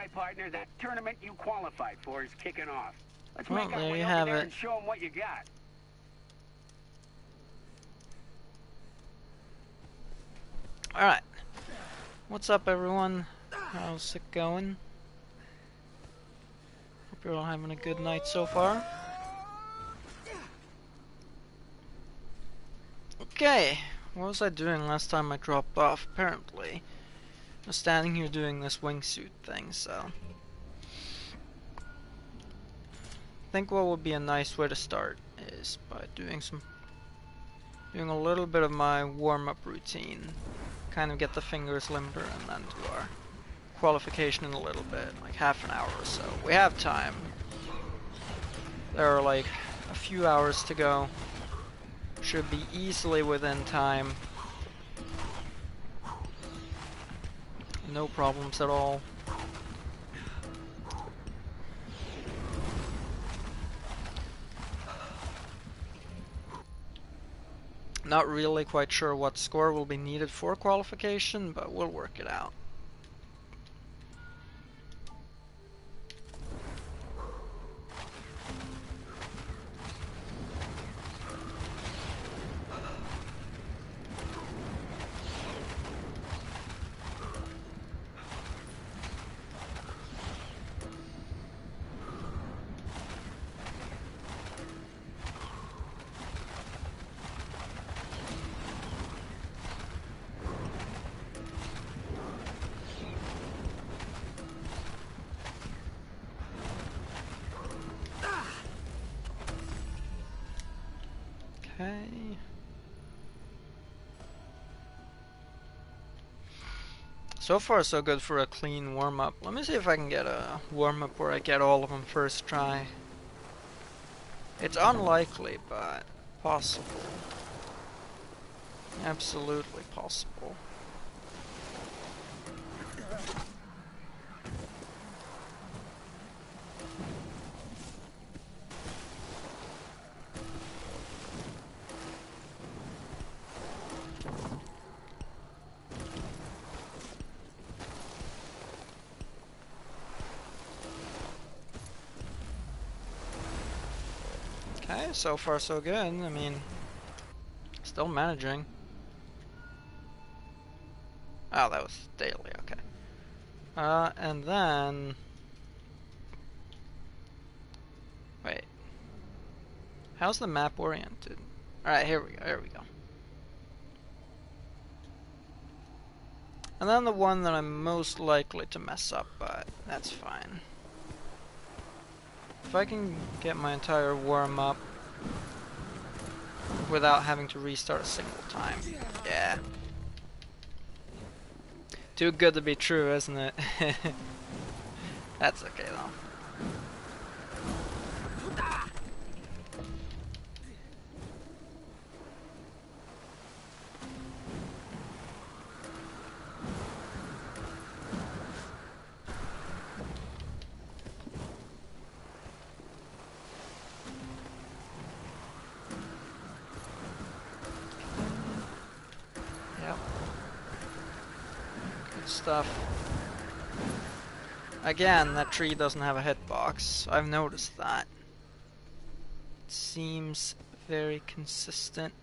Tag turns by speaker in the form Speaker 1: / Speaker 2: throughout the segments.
Speaker 1: right, partner. That tournament you qualified for is kicking off. Let's
Speaker 2: Well,
Speaker 1: make our
Speaker 2: there
Speaker 1: way
Speaker 2: you
Speaker 1: over
Speaker 2: have
Speaker 1: there
Speaker 2: it.
Speaker 1: and show them what you got.
Speaker 2: Alright. What's up, everyone? How's it going? Hope you're all having a good night so far. Okay, what was I doing last time I dropped off? Apparently, I was standing here doing this wingsuit thing, so... I think what would be a nice way to start is by doing a little bit of my warm-up routine. Kind of get the fingers limber and then do our qualification in a little bit, like half an hour or so. We have time. There are like a few hours to go. Should be easily within time. No problems at all. Not really quite sure what score will be needed for qualification, but we'll work it out. Okay. So far so good for a clean warm-up. Let me see if I can get a warm-up where I get all of them first try. It's unlikely, but possible. Absolutely possible. Okay, so far so good. I mean, still managing. Oh, that was daily, okay. And then... Wait. How's the map oriented? Alright, here we go. And then the one that I'm most likely to mess up, but that's fine. If I can get my entire warm-up without having to restart a single time. Yeah. Too good to be true, isn't it? That's okay though. Yep. Good stuff. Again, that tree doesn't have a hitbox. I've noticed that. It seems very consistent.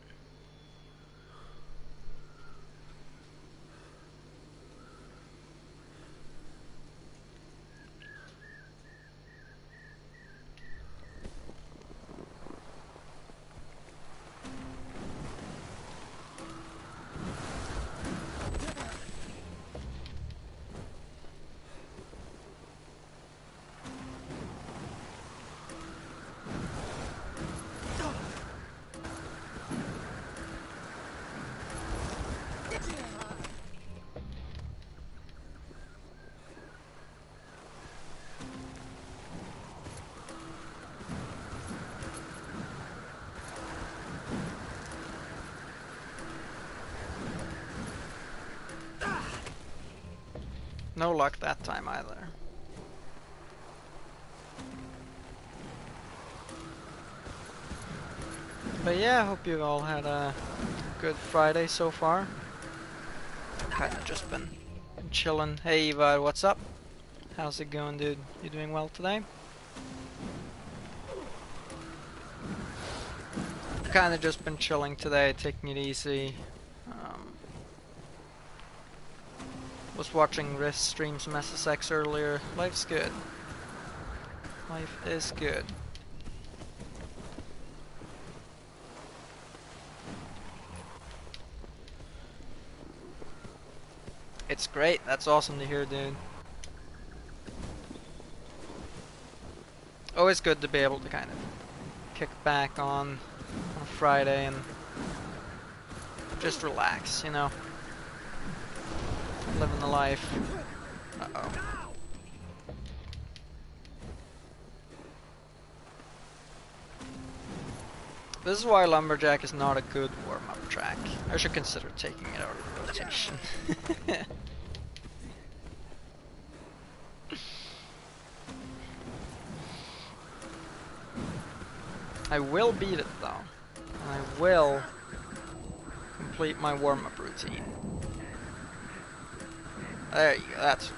Speaker 2: No luck that time either. But yeah, I hope you all had a good Friday so far. Kinda just been chilling. Hey Eva, what's up? How's it going, dude? You doing well today? Kinda just been chilling today, taking it easy. Was watching Riss stream some SSX earlier. Life's good. Life is good. It's great. That's awesome to hear, dude. Always good to be able to kind of kick back on a Friday and just relax, you know? Living the life. Uh-oh. This is why Lumberjack is not a good warm-up track. I should consider taking it out of rotation. I will beat it though. And I will complete my warm-up routine. There you go, that's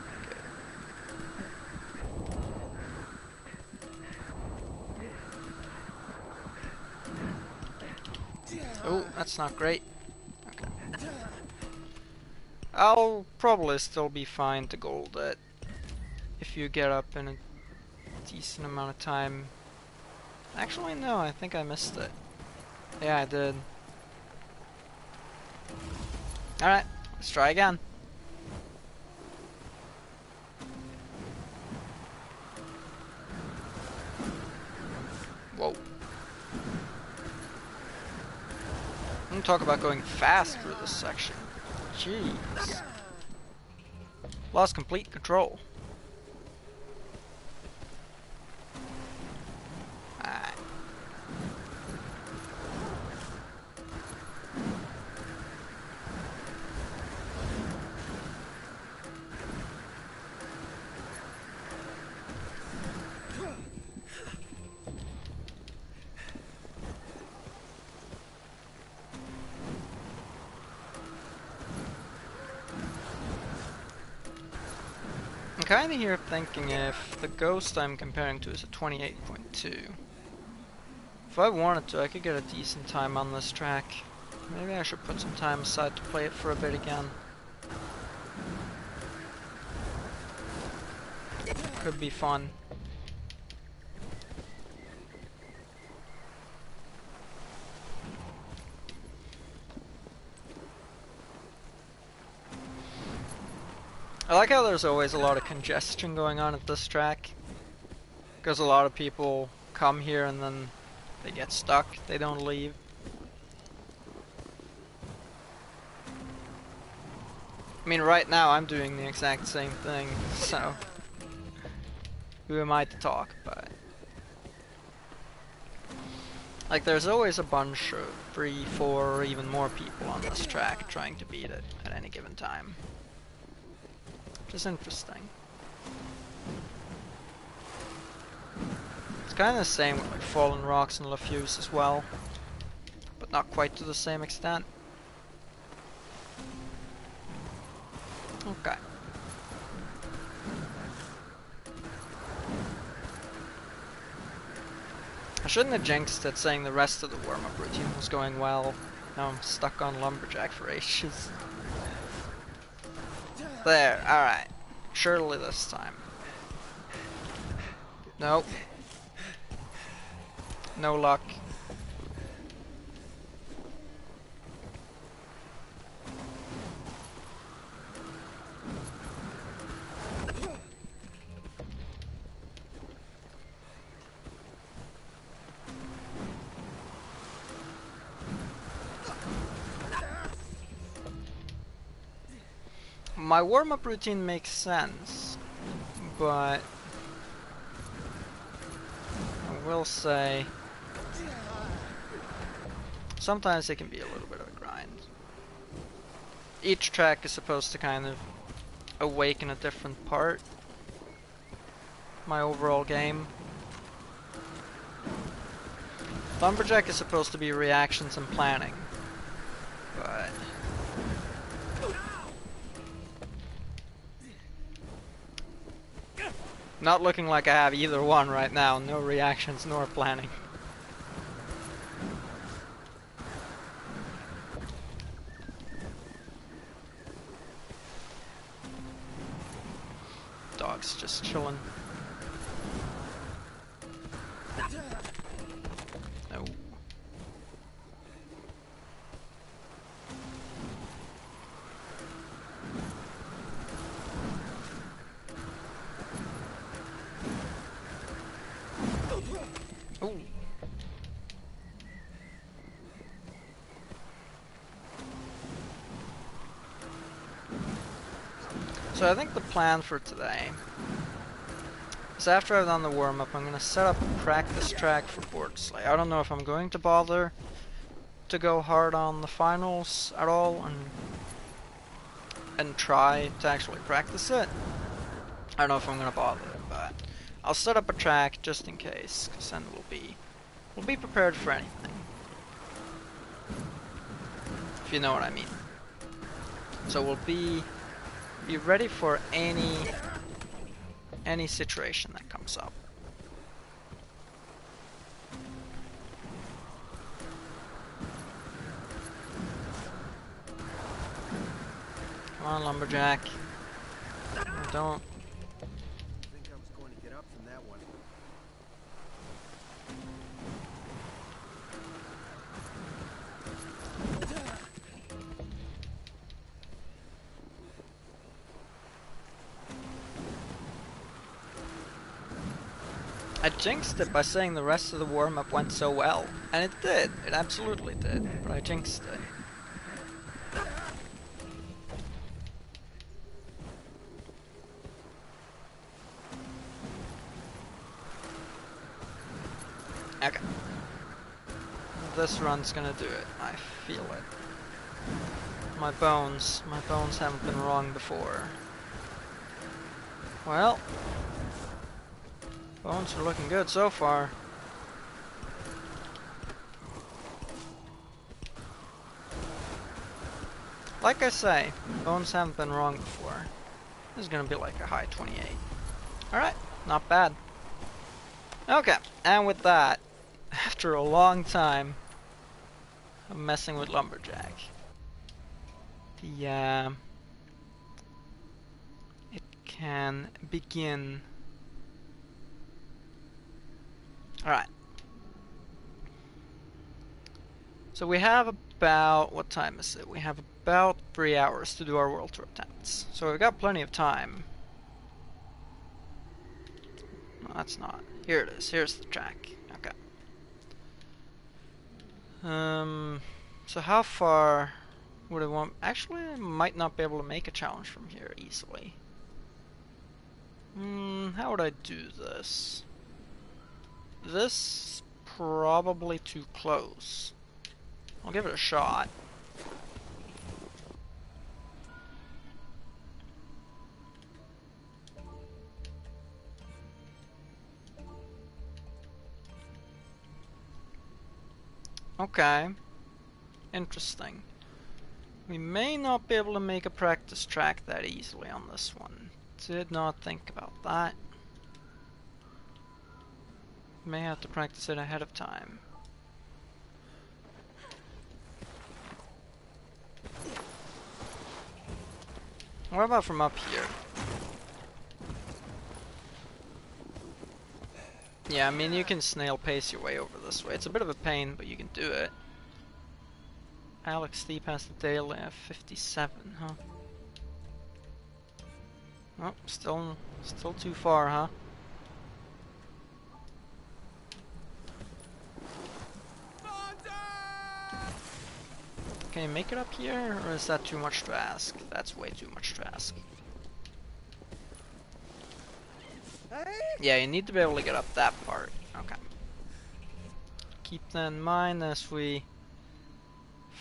Speaker 2: good. Oh, that's not great. Okay. I'll probably still be fine to gold it if you get up in a decent amount of time. Actually, no, I think I missed it. Yeah, I did. Alright, let's try again. Whoa. I'm gonna talk about going fast through this section. Jeez. Lost complete control. Alright. I'm kinda here thinking if the ghost I'm comparing to is a 28.2. If I wanted to, I could get a decent time on this track. Maybe I should put some time aside to play it for a bit again. Could be fun. I like how there's always a lot of congestion going on at this track. Because a lot of people come here and then they get stuck, they don't leave. I mean, right now I'm doing the exact same thing, so who am I to talk, but like there's always a bunch of 3, 4, or even more people on this track trying to beat it at any given time. Which is interesting. It's kind of the same with like Fallen Rocks and LaFuse as well, but not quite to the same extent. Okay. I shouldn't have jinxed it saying the rest of the warm-up routine was going well. Now I'm stuck on Lumberjack for ages. There, alright. Surely this time. Nope. No luck. My warm-up routine makes sense, but I will say sometimes it can be a little bit of a grind. Each track is supposed to kind of awaken a different part of my overall game. Lumberjack is supposed to be reactions and planning, but Not looking like I have either one right now. No reactions nor planning. Dog's just chilling. No. Ooh. So I think the plan for today is after I've done the warm-up, I'm going to set up a practice track for Board Slay. I don't know if I'm going to bother to go hard on the finals at all and try to actually practice it. I don't know if I'm going to bother, but I'll set up a track just in case, because then we'll be prepared for anything. If you know what I mean. So we'll be ready for any situation that comes up. Come on, lumberjack. Don't.
Speaker 3: I think I was going to get up from that one.
Speaker 2: I jinxed it by saying the rest of the warm-up went so well. And it did. It absolutely did. But I jinxed it. Okay. This run's gonna do it. I feel it. My bones haven't been wrong before. Well, bones are looking good so far. Like I say, bones haven't been wrong before. This is gonna be like a high 28. Alright, not bad. Okay, and with that, after a long time of messing with lumberjack, it can begin. Alright. So we have about, what time is it? We have about 3 hours to do our world tour attempts. So we've got plenty of time. No, that's not. Here it is. Here's the track. Okay. So how far would I want? Actually, I might not be able to make a challenge from here easily. How would I do this? This probably too close. I'll give it a shot. Okay. Interesting. We may not be able to make a practice track that easily on this one. Did not think about that. May have to practice it ahead of time. What about from up here? Yeah, I mean, you can snail pace your way over this way. It's a bit of a pain, but you can do it. Alex Steep has the daily at 57, huh? Oh, still too far, huh? Can you make it up here, or is that too much to ask? That's way too much to ask. Yeah, you need to be able to get up that part. Okay. Keep that in mind as we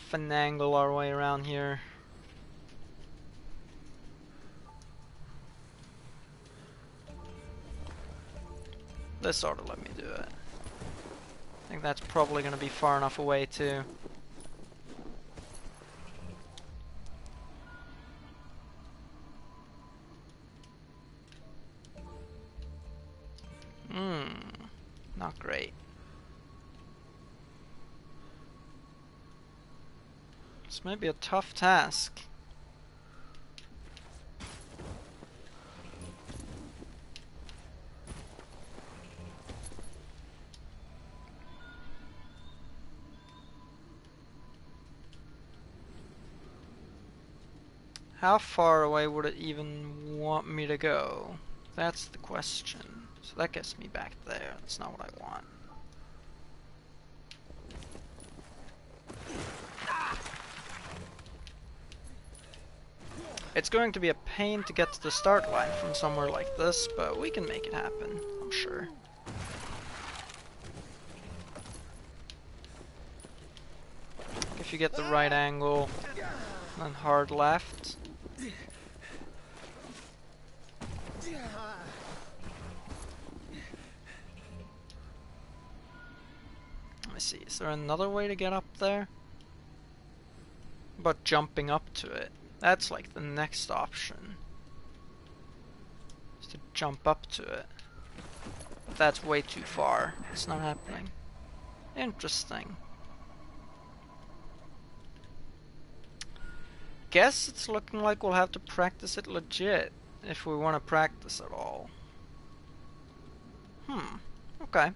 Speaker 2: finagle our way around here. This ought to let me do it. I think that's probably going to be far enough away too. Not great. This may be a tough task. How far away would it even want me to go? That's the question. So that gets me back there. That's not what I want. It's going to be a pain to get to the start line from somewhere like this, but we can make it happen, I'm sure. If you get the right angle, and hard left. Let me see, is there another way to get up there? But jumping up to it. That's like the next option. Is to jump up to it. But that's way too far. It's not happening. Interesting. Guess it's looking like we'll have to practice it legit. If we want to practice at all. Okay.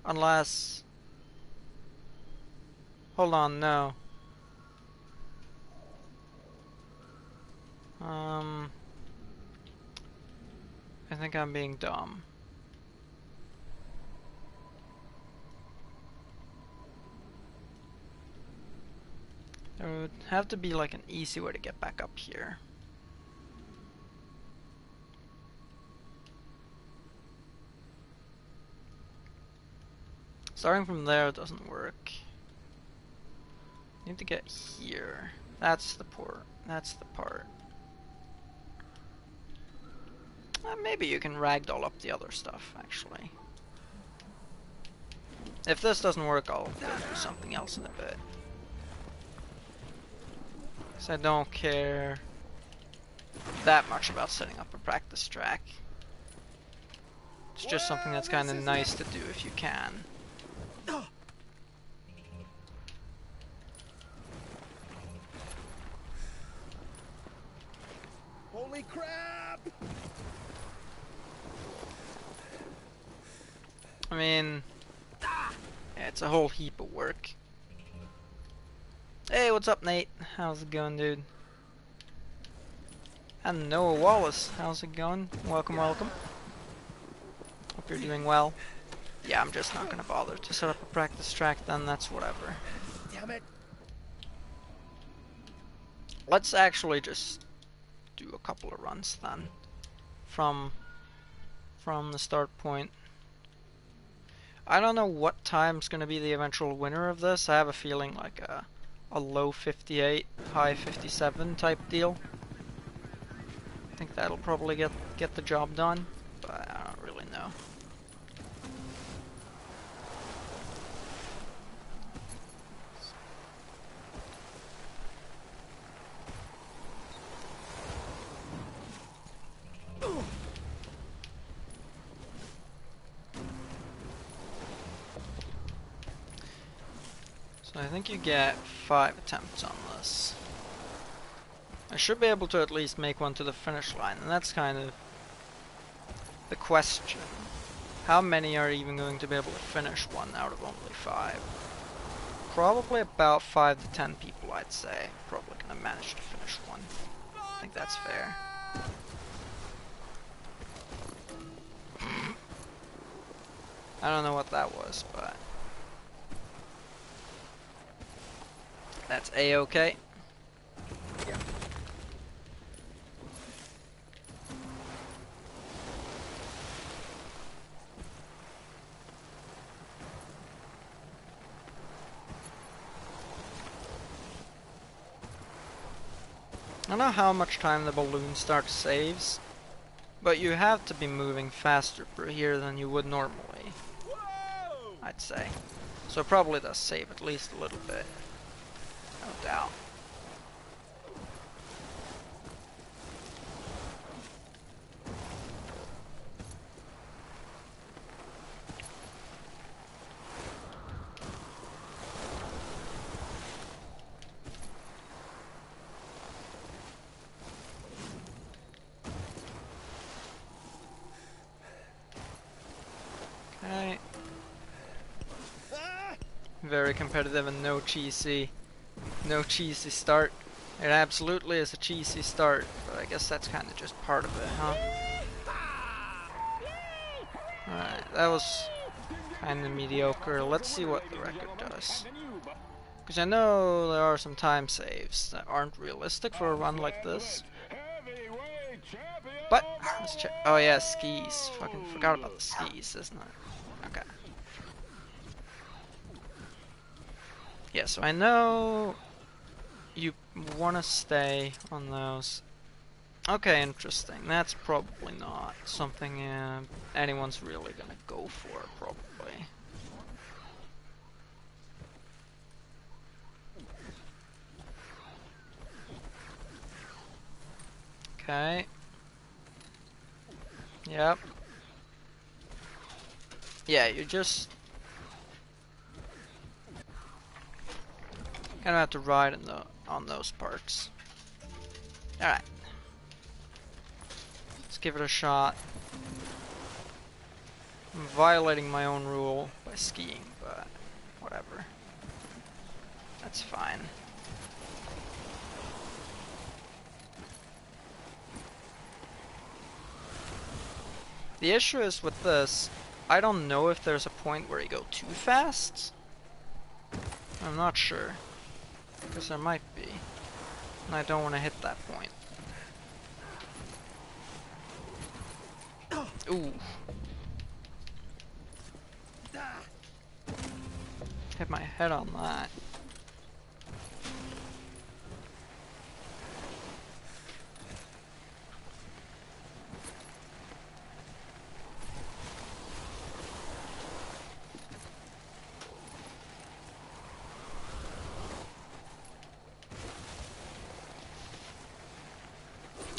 Speaker 2: Unless... Hold on, no. I think I'm being dumb. There would have to be like an easy way to get back up here. Starting from there doesn't work. Need to get here. That's the port. That's the part. Maybe you can ragdoll up the other stuff, actually. If this doesn't work, I'll go do something else in a bit. Because I don't care that much about setting up a practice track. It's just something that's kind of nice to do if you can.
Speaker 3: Holy crap!
Speaker 2: I mean, yeah, it's a whole heap of work. Hey, what's up, Nate? How's it going, dude? And Noah Wallace, how's it going? Welcome, welcome. Hope you're doing well. Yeah, I'm just not gonna bother to set up a practice track then, that's whatever.
Speaker 3: Damn it!
Speaker 2: Let's actually just do a couple of runs then. From the start point. I don't know what time's gonna be the eventual winner of this. I have a feeling like a low 58, high 57 type deal. I think that'll probably get the job done, but I don't really know. So I think you get 5 attempts on this. I should be able to at least make one to the finish line, and that's kind of the question. How many are even going to be able to finish one out of only 5? Probably about 5 to 10 people, I'd say. Probably gonna manage to finish one. I think that's fair. I don't know what that was, but that's A-okay.
Speaker 3: Yeah.
Speaker 2: I don't know how much time the balloon start saves, but you have to be moving faster per here than you would normally, I'd say. So it probably does save at least a little bit. No doubt. very competitive and no cheesy start. It absolutely is a cheesy start, but I guess that's kind of just part of it, huh? Alright, that was kind of mediocre. Let's see what the record does. Because I know there are some time saves that aren't realistic for a run like this. But, let's check. Oh yeah, skis. Fucking forgot about the skis, isn't it? Okay. Yeah, so I know you want to stay on those. Okay, interesting. That's probably not something anyone's really gonna go for, probably. Okay. Yep. Yeah, you just gonna have to ride on those parts. Alright. Let's give it a shot. I'm violating my own rule by skiing, but whatever. That's fine. The issue is with this, I don't know if there's a point where you go too fast. I'm not sure. Because there might be. And I don't want to hit that point. Ooh. Hit my head on that.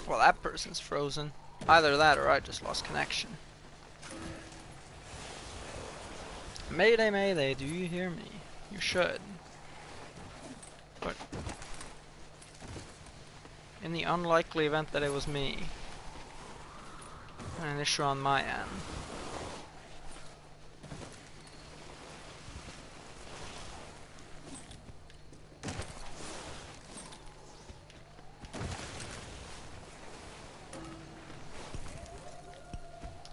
Speaker 2: Well, that person's frozen. Either that or I just lost connection. Mayday, mayday, do you hear me? You should. But in the unlikely event that it was me, an issue on my end.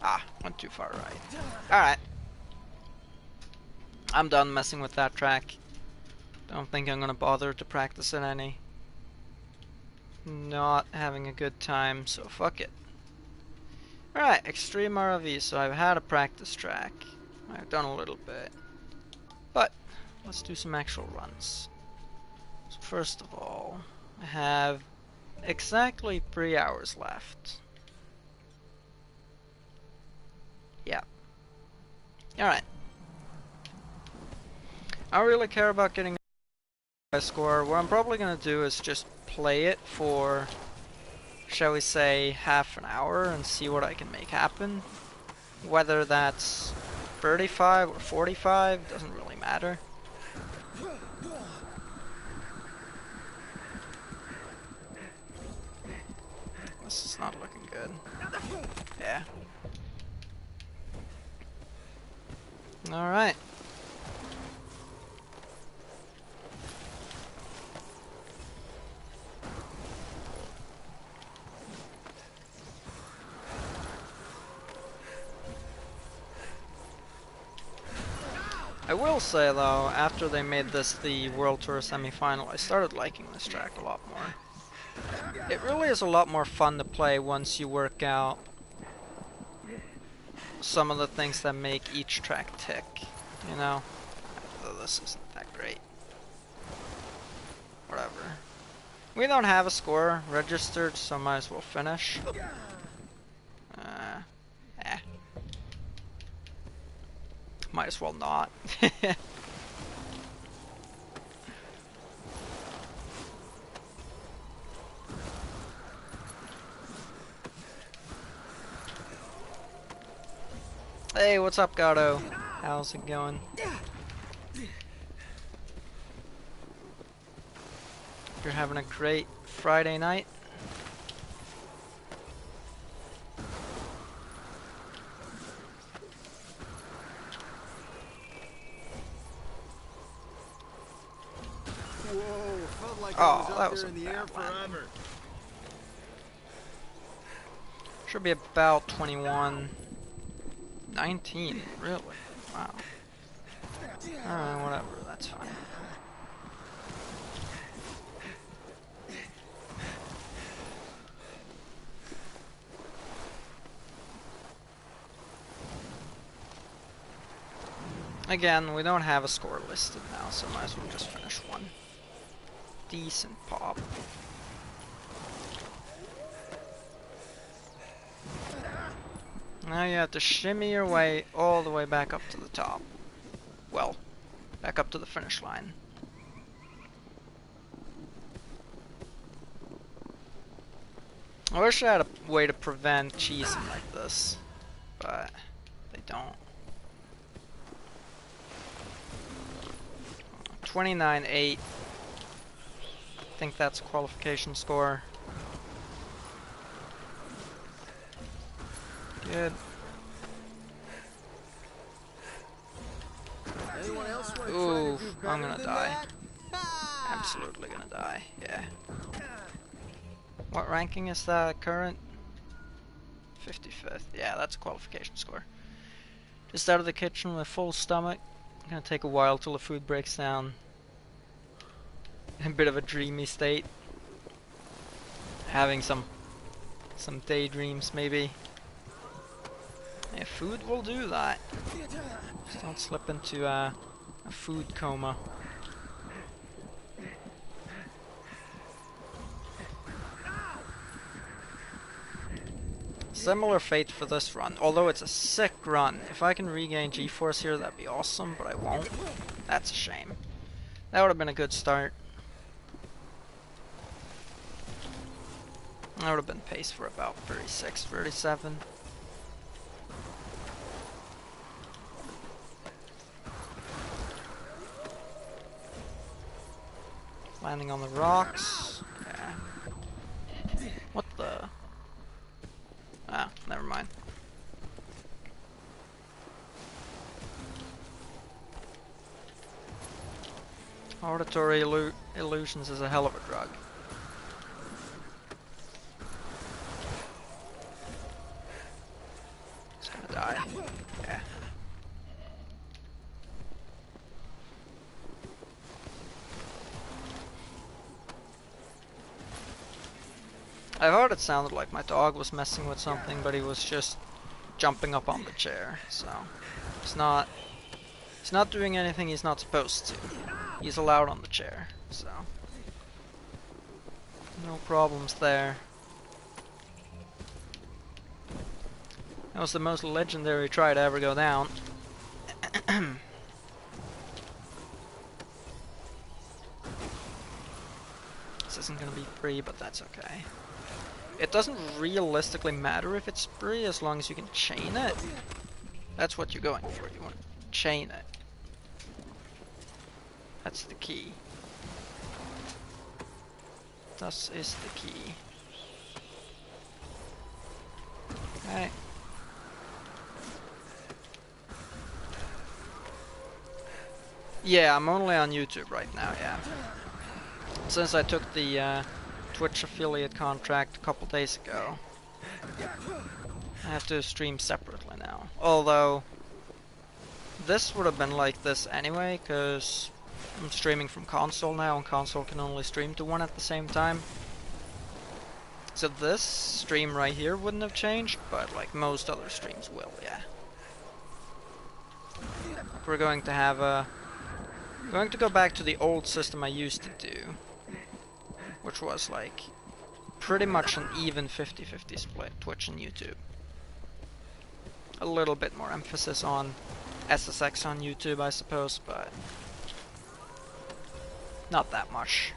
Speaker 2: Ah, went too far right. Alright. I'm done messing with that track. Don't think I'm gonna bother to practice it any. Not having a good time, so fuck it. Alright, Extreme RV, so I've had a practice track. I've done a little bit. But, let's do some actual runs. So first of all, I have exactly 3 hours left. Yeah. Alright. I don't really care about getting a high score. What I'm probably gonna do is just play it for, shall we say, half an hour and see what I can make happen. Whether that's 35 or 45, doesn't really matter. This is not looking good. Yeah. Alright. I will say though, after they made this the World Tour semi-final, I started liking this track a lot more. It really is a lot more fun to play once you work out some of the things that make each track tick, you know? Though this isn't that great. Whatever. We don't have a score registered, so might as well finish. Might as well not. Hey, what's up, Gato? How's it going? You're having a great Friday night?
Speaker 3: like
Speaker 2: Oh,
Speaker 3: I was
Speaker 2: that
Speaker 3: up
Speaker 2: was
Speaker 3: there
Speaker 2: a
Speaker 3: in the air
Speaker 2: bad landing.
Speaker 3: forever.
Speaker 2: Should be about 21. 19, really? Wow. Alright, whatever, that's fine. Again, we don't have a score listed now, so might as well just finish one. Decent pop. Now you have to shimmy your way all the way back up to the top. Well, back up to the finish line. I wish I had a way to prevent cheesing like this, but they don't. 29-8. I think that's a qualification score. Good.
Speaker 3: Anyone else want to try to
Speaker 2: Ooh,
Speaker 3: do
Speaker 2: I'm
Speaker 3: better
Speaker 2: gonna
Speaker 3: than
Speaker 2: die.
Speaker 3: that?
Speaker 2: Absolutely gonna die, yeah. What ranking is that current? 55th. Yeah, that's a qualification score. Just out of the kitchen with a full stomach. Gonna take a while till the food breaks down. A bit of a dreamy state. Having some daydreams maybe. Yeah, food will do that. Just don't slip into a food coma. Similar fate for this run, although it's a sick run. If I can regain G-force here, that'd be awesome, but I won't. That's a shame. That would have been a good start. I would have been paced for about 36, 37. Landing on the rocks. Yeah. What the? Ah, never mind. Auditory illusions is a hell of a drug. It's gonna die. Yeah. I heard it sounded like my dog was messing with something, but he was just jumping up on the chair, so he's not doing anything he's not supposed to. He's allowed on the chair, so no problems there. That was the most legendary try to ever go down. This isn't gonna be free, but that's okay. It doesn't realistically matter if it's free as long as you can chain it. That's what you're going for. You want to chain it. That's the key. This is the key. Okay. Yeah, I'm only on YouTube right now, yeah. Since I took the Twitch affiliate contract a couple days ago, I have to stream separately now. Although, this would have been like this anyway, because I'm streaming from console now, and console can only stream to one at the same time. So this stream right here wouldn't have changed, but like most other streams will, yeah. We're going to have a... going to go back to the old system I used to do, which was like pretty much an even 50-50 split, Twitch and YouTube. A little bit more emphasis on SSX on YouTube, I suppose, but not that much.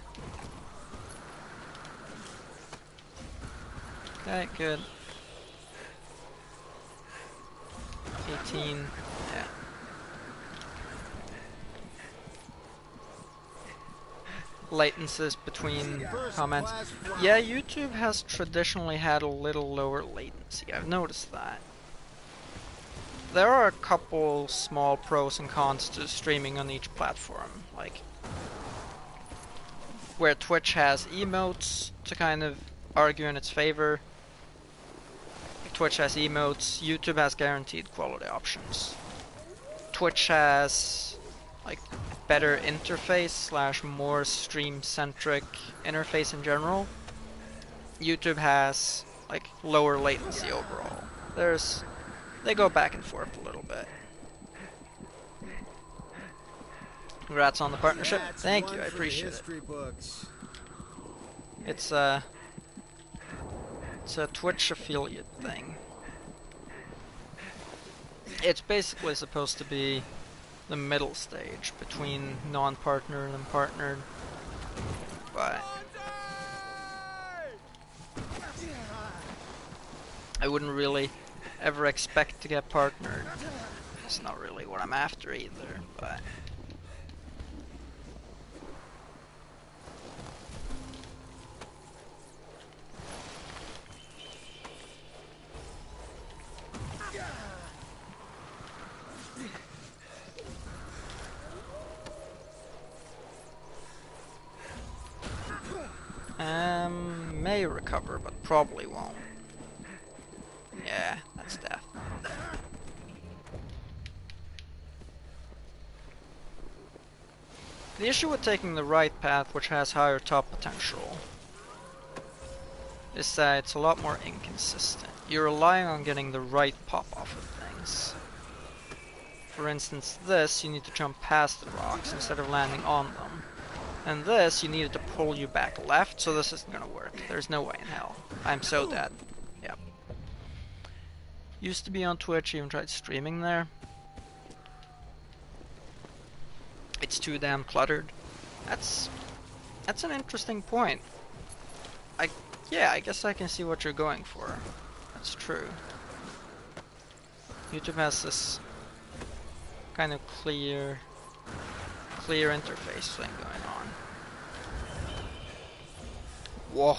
Speaker 2: Okay, good. 18, yeah. Latencies between comments. Yeah, YouTube has traditionally had a little lower latency. I've noticed that. There are a couple small pros and cons to streaming on each platform. Like, where Twitch has emotes to kind of argue in its favor. Twitch has emotes, YouTube has guaranteed quality options. Twitch has like better interface slash more stream-centric interface in general. YouTube has like lower latency overall. They go back and forth a little bit. Congrats on the partnership. Thank you, I appreciate it.
Speaker 3: Books.
Speaker 2: It's a Twitch affiliate thing. It's basically supposed to be the middle stage between non-partnered and partnered, but I wouldn't really ever expect to get partnered. It's not really what I'm after either, but may recover, but probably won't. Yeah, that's death. The issue with taking the right path, which has higher top potential, is that it's a lot more inconsistent. You're relying on getting the right pop-off of things. For instance, this, you need to jump past the rocks instead of landing on them. And this, you need it to pull you back left, so this isn't gonna work. There's no way in hell. I'm so dead. Yep. Used to be on Twitch, even tried streaming there. It's too damn cluttered. That's an interesting point. Yeah, I guess I can see what you're going for. That's true. YouTube has this kind of clear interface thing going on. Whoa.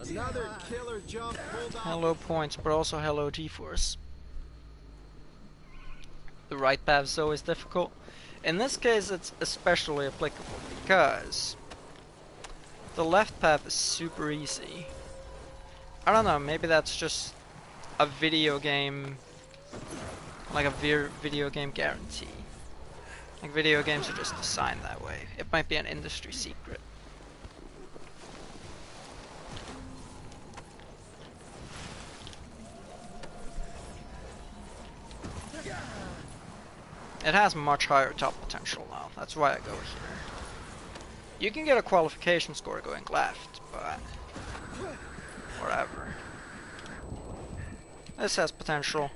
Speaker 3: Another killer jump pulled off.
Speaker 2: Hello points, but also hello G-force. The right path is always difficult. In this case, it's especially applicable because the left path is super easy. I don't know, maybe that's just a video game, like a video game guarantee. Like video games are just designed that way. It might be an industry secret. It has much higher top potential now. That's why I go here. You can get a qualification score going left, but whatever. This has potential.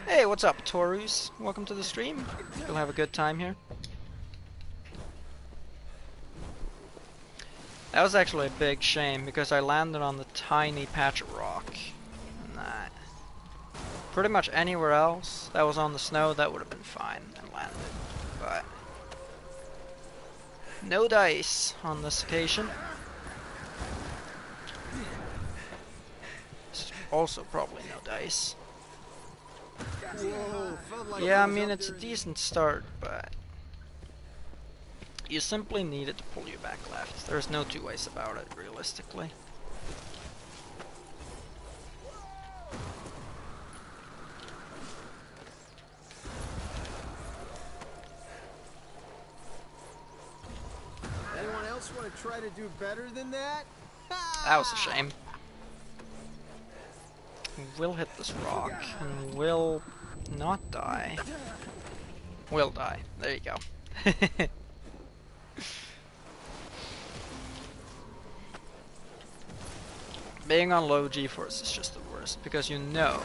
Speaker 2: Hey, what's up, Taurus? Welcome to the stream. You'll have a good time here. That was actually a big shame because I landed on the tiny patch of rock. And that. Pretty much anywhere else that was on the snow, that would have been fine and landed. But no dice on this occasion. Also probably no dice.
Speaker 3: Whoa, felt like
Speaker 2: Yeah, I
Speaker 3: was
Speaker 2: mean
Speaker 3: up
Speaker 2: it's a
Speaker 3: there.
Speaker 2: decent start, but you simply need it to pull you back left. There's no two ways about it, realistically.
Speaker 3: Anyone else want to try to do better than that?
Speaker 2: That was a shame. We'll hit this rock and we'll not die. We'll die. There you go. Being on low G-force is just the worst because you know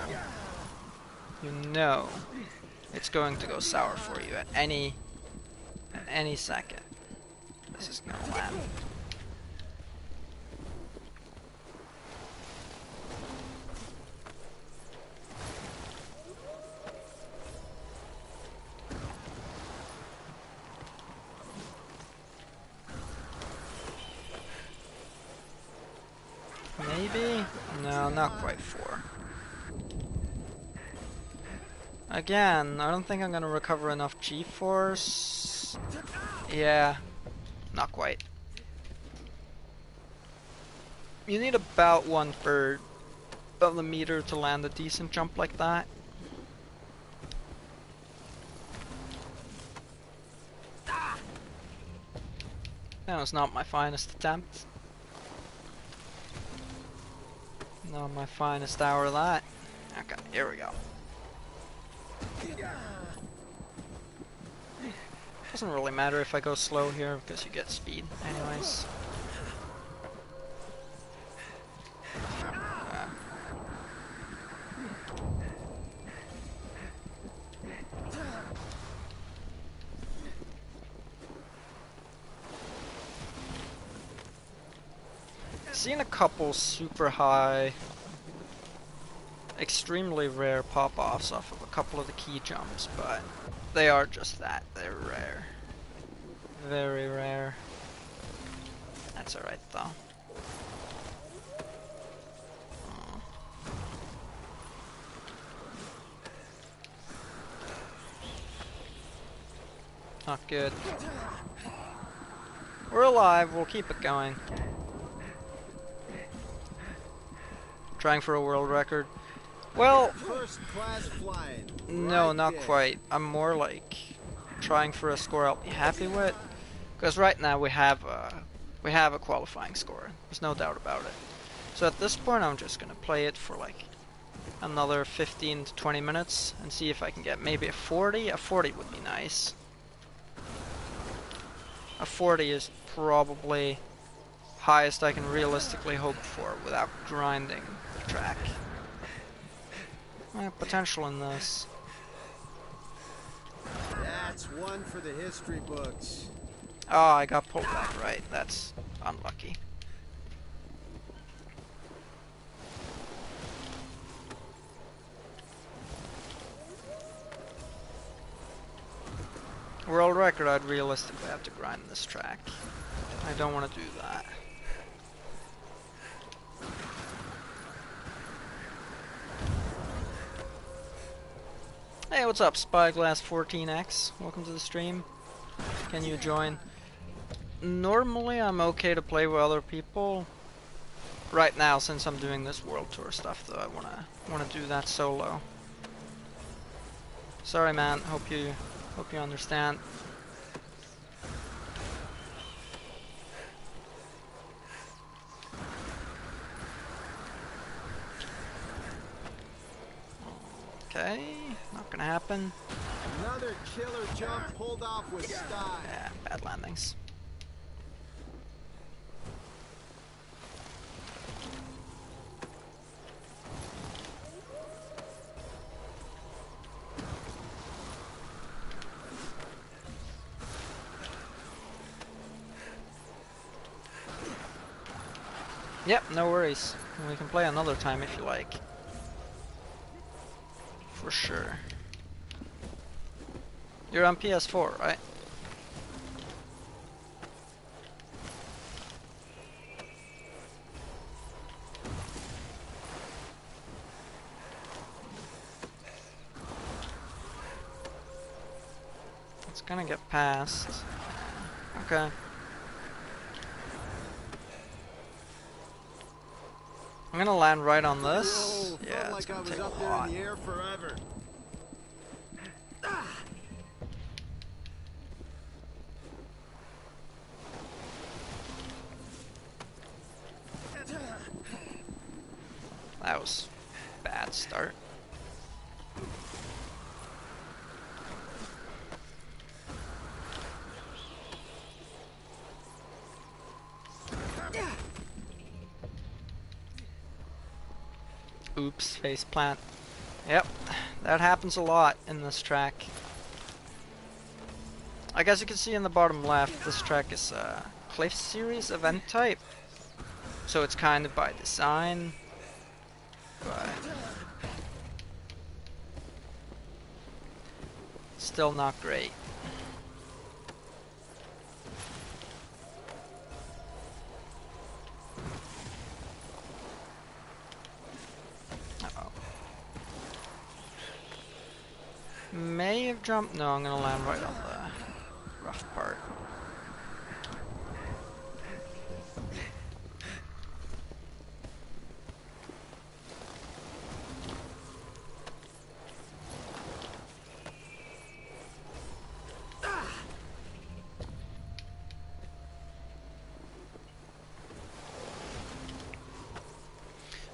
Speaker 2: it's going to go sour for you at any second. This is gonna land. Maybe? No, not quite 4. Again, I don't think I'm gonna recover enough G-force. Yeah, not quite. You need about 1/3 of the meter to land a decent jump like that. That was not my finest attempt. Not my finest hour of that. Okay, here we go. Doesn't really matter if I go slow here because you get speed anyways. Seen a couple super high, extremely rare pop-offs off of a couple of the key jumps, but they are just that. They're rare. Very rare. That's alright though. Not good. We're alive, we'll keep it going. Trying for a world record. Well,
Speaker 3: First class flying.
Speaker 2: no,
Speaker 3: Right
Speaker 2: not
Speaker 3: there.
Speaker 2: quite. I'm more like trying for a score I'll be happy with. Because right now we have a qualifying score. There's no doubt about it. So at this point I'm just gonna play it for like another 15 to 20 minutes and see if I can get maybe a 40. A 40 would be nice. A 40 is probably highest I can realistically hope for without grinding the track. Potential in this.
Speaker 3: That's one for the history books.
Speaker 2: Oh, I got pulled back right. That's unlucky. World record, I'd realistically have to grind this track. I don't want to do that. Hey, what's up, Spyglass14X? Welcome to the stream. Can you join? Normally, I'm okay to play with other people. Right now, since I'm doing this world tour stuff, though, I wanna do that solo. Sorry, man. Hope you understand. Okay, not gonna happen.
Speaker 3: Another killer jump pulled off with style.
Speaker 2: Yeah, bad landings. Yep, no worries. We can play another time if you like. For sure. You're on PS4, right? It's gonna get past. Okay. I'm gonna land right on this.
Speaker 3: Whoa,
Speaker 2: Yeah,
Speaker 3: felt
Speaker 2: it's
Speaker 3: like I
Speaker 2: gonna
Speaker 3: was
Speaker 2: take a
Speaker 3: up there
Speaker 2: lot.
Speaker 3: in the air forever.
Speaker 2: That was a bad start. Oops, face plant. Yep, that happens a lot in this track. I guess you can see in the bottom left, this track is a Cliff Series event type. So it's kind of by design, but still not great. may have jumped. No, I'm gonna land right on the rough part.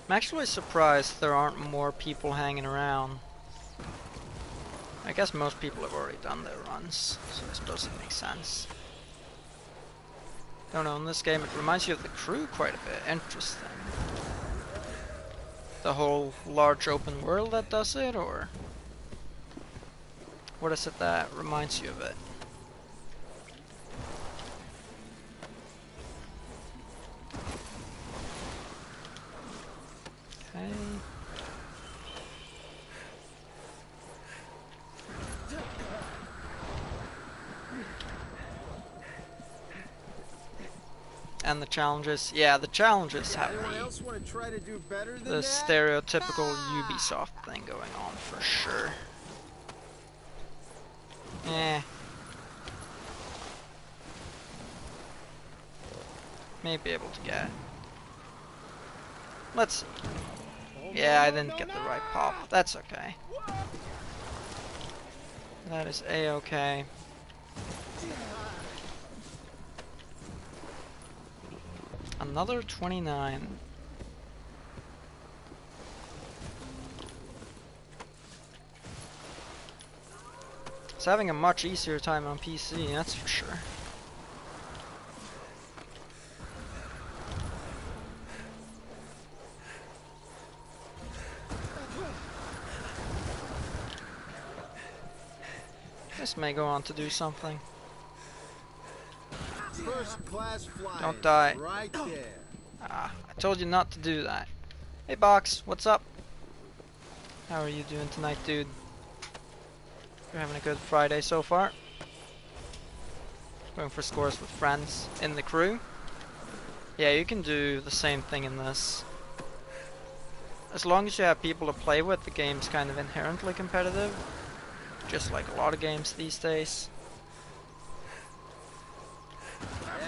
Speaker 2: I'm actually surprised there aren't more people hanging around. I guess most people have already done their runs, so I suppose it makes sense. Don't know, in this game it reminds you of the crew quite a bit. Interesting. The whole large open world that does it, or what is it that reminds you of it? Okay. And the challenges, yeah, the challenges have the stereotypical Ubisoft thing going on for sure. Eh. May be able to get. Let's see. Yeah, I didn't get the right pop. That's okay. That is a-okay. Another 29. It's having a much easier time on PC, that's for sure. This may go on to do something.
Speaker 3: First class flight.
Speaker 2: Don't die.
Speaker 3: Right there.
Speaker 2: Ah, I told you not to do that. Hey Box, what's up? How are you doing tonight, dude? You're having a good Friday so far? Going for scores with friends in the crew? Yeah, you can do the same thing in this. As long as you have people to play with, the game's kind of inherently competitive. Just like a lot of games these days.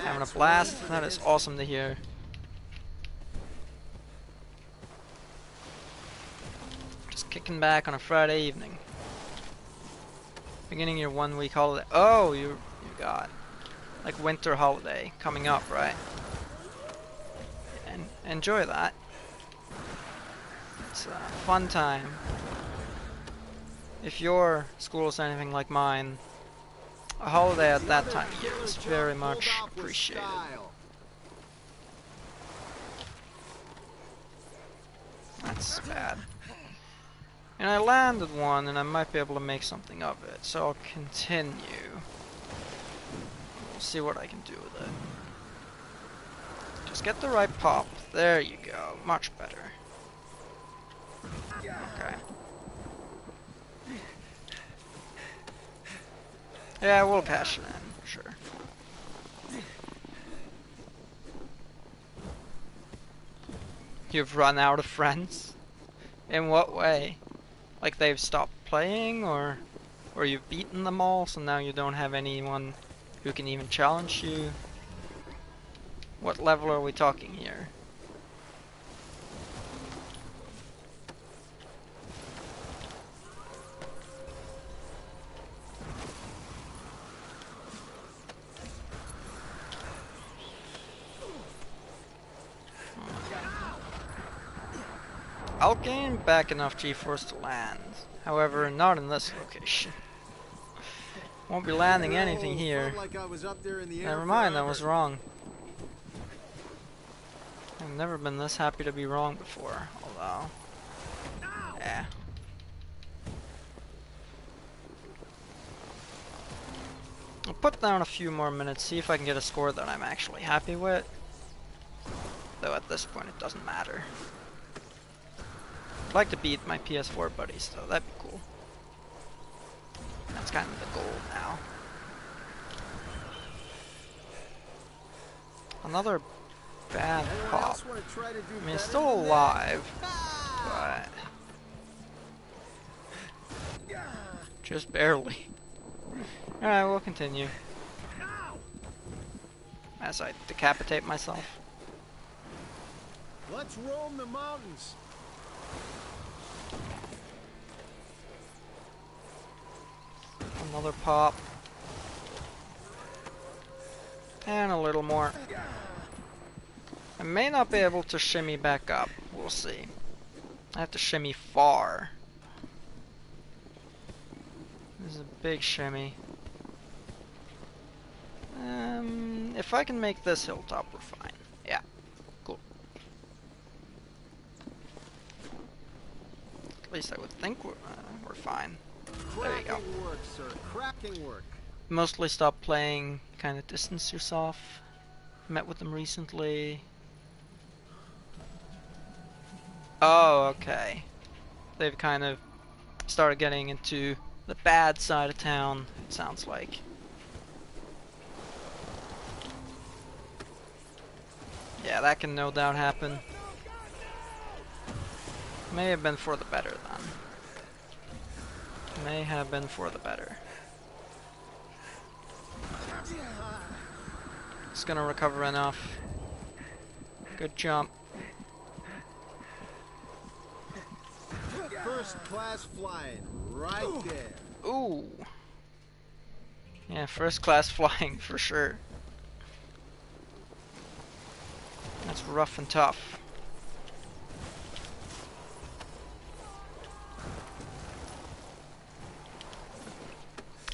Speaker 2: Having a blast, that is awesome to hear. Just kicking back on a Friday evening. Beginning your 1 week holiday. Oh, you got like winter holiday coming up, right? And enjoy that. It's a fun time. If your school is anything like mine, a holiday at that time of year is very much appreciated. That's bad. And I landed one, and I might be able to make something of it, so I'll continue. We'll see what I can do with it. Just get the right pop. There you go. Much better. Okay. Yeah, we'll cash it in, sure. You've run out of friends? In what way? Like they've stopped playing, or you've beaten them all, so now you don't have anyone who can even challenge you? What level are we talking here? I'll gain back enough G-force to land. However, not in this location. Won't be landing anything here. Never mind, I was wrong. I've never been this happy to be wrong before, although... yeah. I'll put down a few more minutes, see if I can get a score that I'm actually happy with. Though at this point it doesn't matter. I'd like to beat my PS4 buddies though, that'd be cool. That's kind of the goal now. Another bad pop. I mean, it's still alive, but... Just barely. Alright, we'll continue. As I decapitate myself.
Speaker 3: Let's roam the mountains.
Speaker 2: Another pop. And a little more. I may not be able to shimmy back up. We'll see. I have to shimmy far. This is a big shimmy. If I can make this hilltop, we're fine. Yeah, cool. At least I would think we're fine. There you go.
Speaker 3: Cracking work, sir. Cracking work.
Speaker 2: Mostly stopped playing, kind of distance yourself. Met with them recently. Oh, okay. They've kind of started getting into the bad side of town, it sounds like. Yeah, that can no doubt happen. May have been for the better then. May have been for the better. It's gonna recover enough. Good jump.
Speaker 3: First class flying, right there.
Speaker 2: Ooh. Yeah, first class flying for sure. That's rough and tough.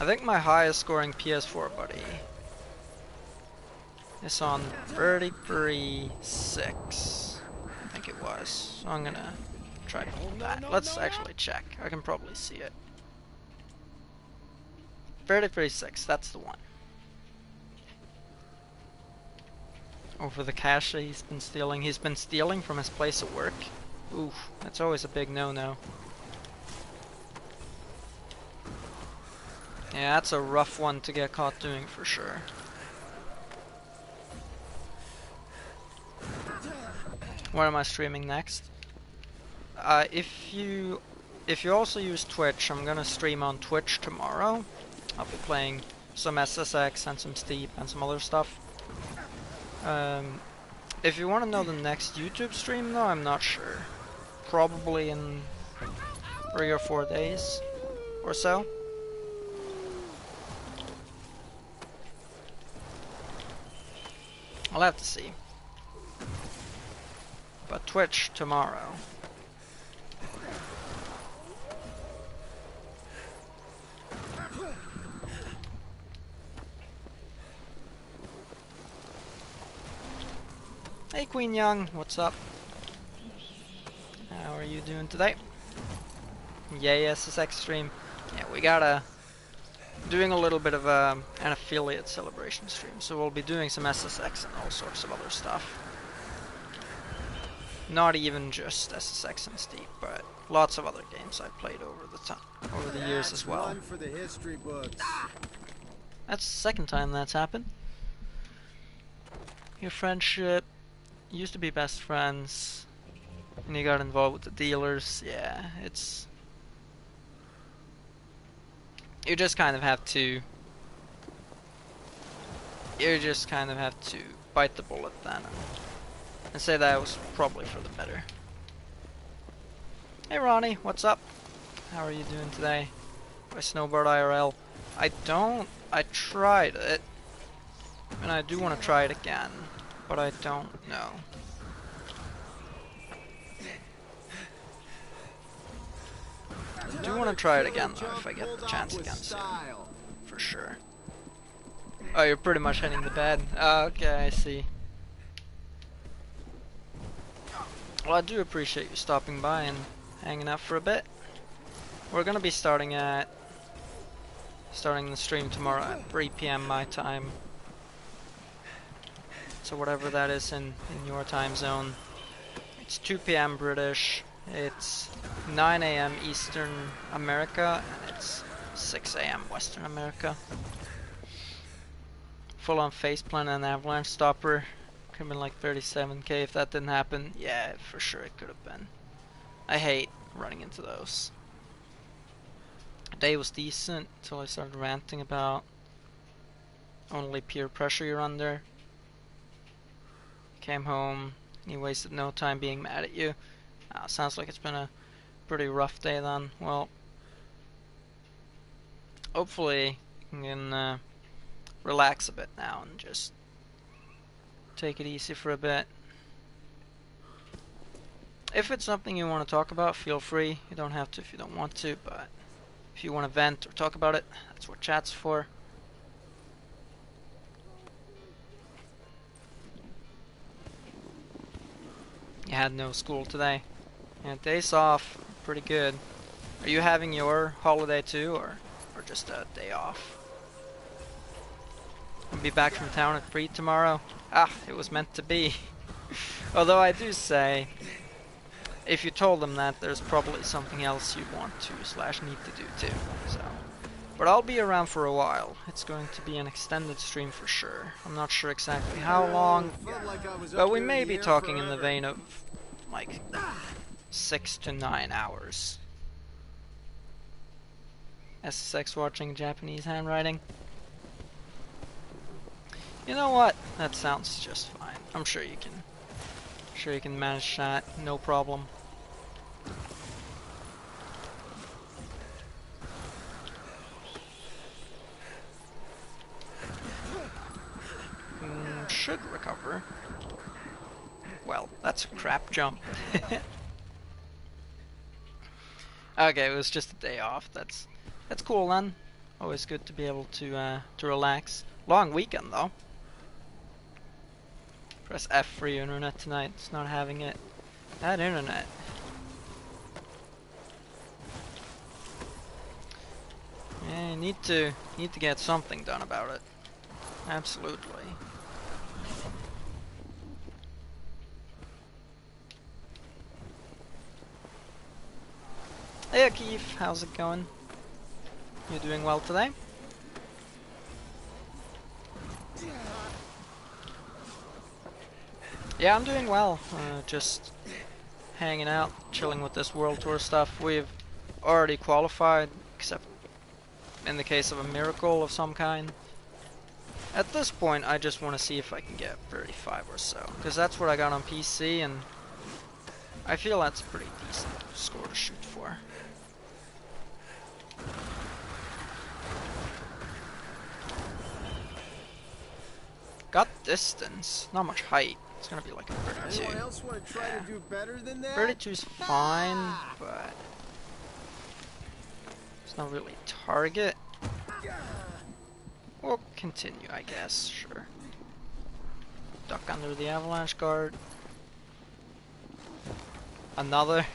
Speaker 2: I think my highest scoring PS4 buddy is on 33.6. I think it was. So I'm gonna try to hold that. Let's actually check. I can probably see it. 33.6, that's the one. Over the cash that he's been stealing. He's been stealing from his place of work. Oof, that's always a big no-no. Yeah, that's a rough one to get caught doing for sure. What am I streaming next? If you also use Twitch, I'm gonna stream on Twitch tomorrow. I'll be playing some SSX and some Steep and some other stuff. If you want to know the next YouTube stream though, I'm not sure. Probably in 3 or 4 days or so. I'll have to see. But Twitch tomorrow. Hey Queen Young, what's up? How are you doing today? Yay, SSX stream. Yeah, we gotta doing a little bit of an affiliate celebration stream, so we'll be doing some SSX and all sorts of other stuff. Not even just SSX and Steep, but lots of other games I've played over the years as well.
Speaker 3: One for the history books.
Speaker 2: That's the second time that's happened. Your friendship used to be best friends, and you got involved with the dealers. Yeah, it's... You just kind of have to... You just kind of have to bite the bullet then, and say that was probably for the better. Hey Ronnie, what's up? How are you doing today? By Snowboard IRL. I tried it, and I do want to try it again, but I don't know. I do want to try it again though, if I get the chance again soon. For sure. Oh, you're pretty much hitting the bed. Okay, I see. Well, I do appreciate you stopping by and hanging out for a bit. We're gonna be starting the stream tomorrow at 3 PM my time. So whatever that is in your time zone. It's 2 PM British. It's 9 AM Eastern America, and it's 6 AM Western America. Full on faceplant and avalanche stopper. Could have been like 37k if that didn't happen. Yeah, for sure it could have been. I hate running into those. Day was decent until I started ranting about only peer pressure you're under. Came home, he wasted no time being mad at you. Sounds like it's been a pretty rough day then. Well, hopefully you can relax a bit now and just take it easy for a bit. If it's something you want to talk about, feel free. You don't have to if you don't want to, but if you want to vent or talk about it, that's what chat's for. You had no school today. Yeah, days off, pretty good. Are you having your holiday too, or just a day off? I'll be back from town at 3 tomorrow. Ah, it was meant to be. Although I do say, if you told them that, there's probably something else you want to / need to do too. So, but I'll be around for a while. It's going to be an extended stream for sure. I'm not sure exactly how long, but we may be talking in the vein of like 6 to 9 hours. SSX watching Japanese handwriting. You know what? That sounds just fine. I'm sure you can manage that, no problem. Should recover. Well, that's a crap jump. Okay, it was just a day off. That's cool then. Always good to be able to relax. Long weekend though. Press F for your internet tonight. It's not having it. That internet. Yeah, you need to get something done about it. Absolutely. Hey Keith, how's it going? You doing well today? Yeah, I'm doing well. Just hanging out, chilling with this World Tour stuff. We've already qualified, except in the case of a miracle of some kind. At this point, I just want to see if I can get 35 or so, because that's what I got on PC, and I feel that's a pretty decent score to shoot for. Got distance, not much height. It's gonna be like a 32.
Speaker 3: Anyone else want to try to do better than that?
Speaker 2: 32's fine, but it's not really target. We'll continue, I guess. Sure. Duck under the avalanche guard. Another.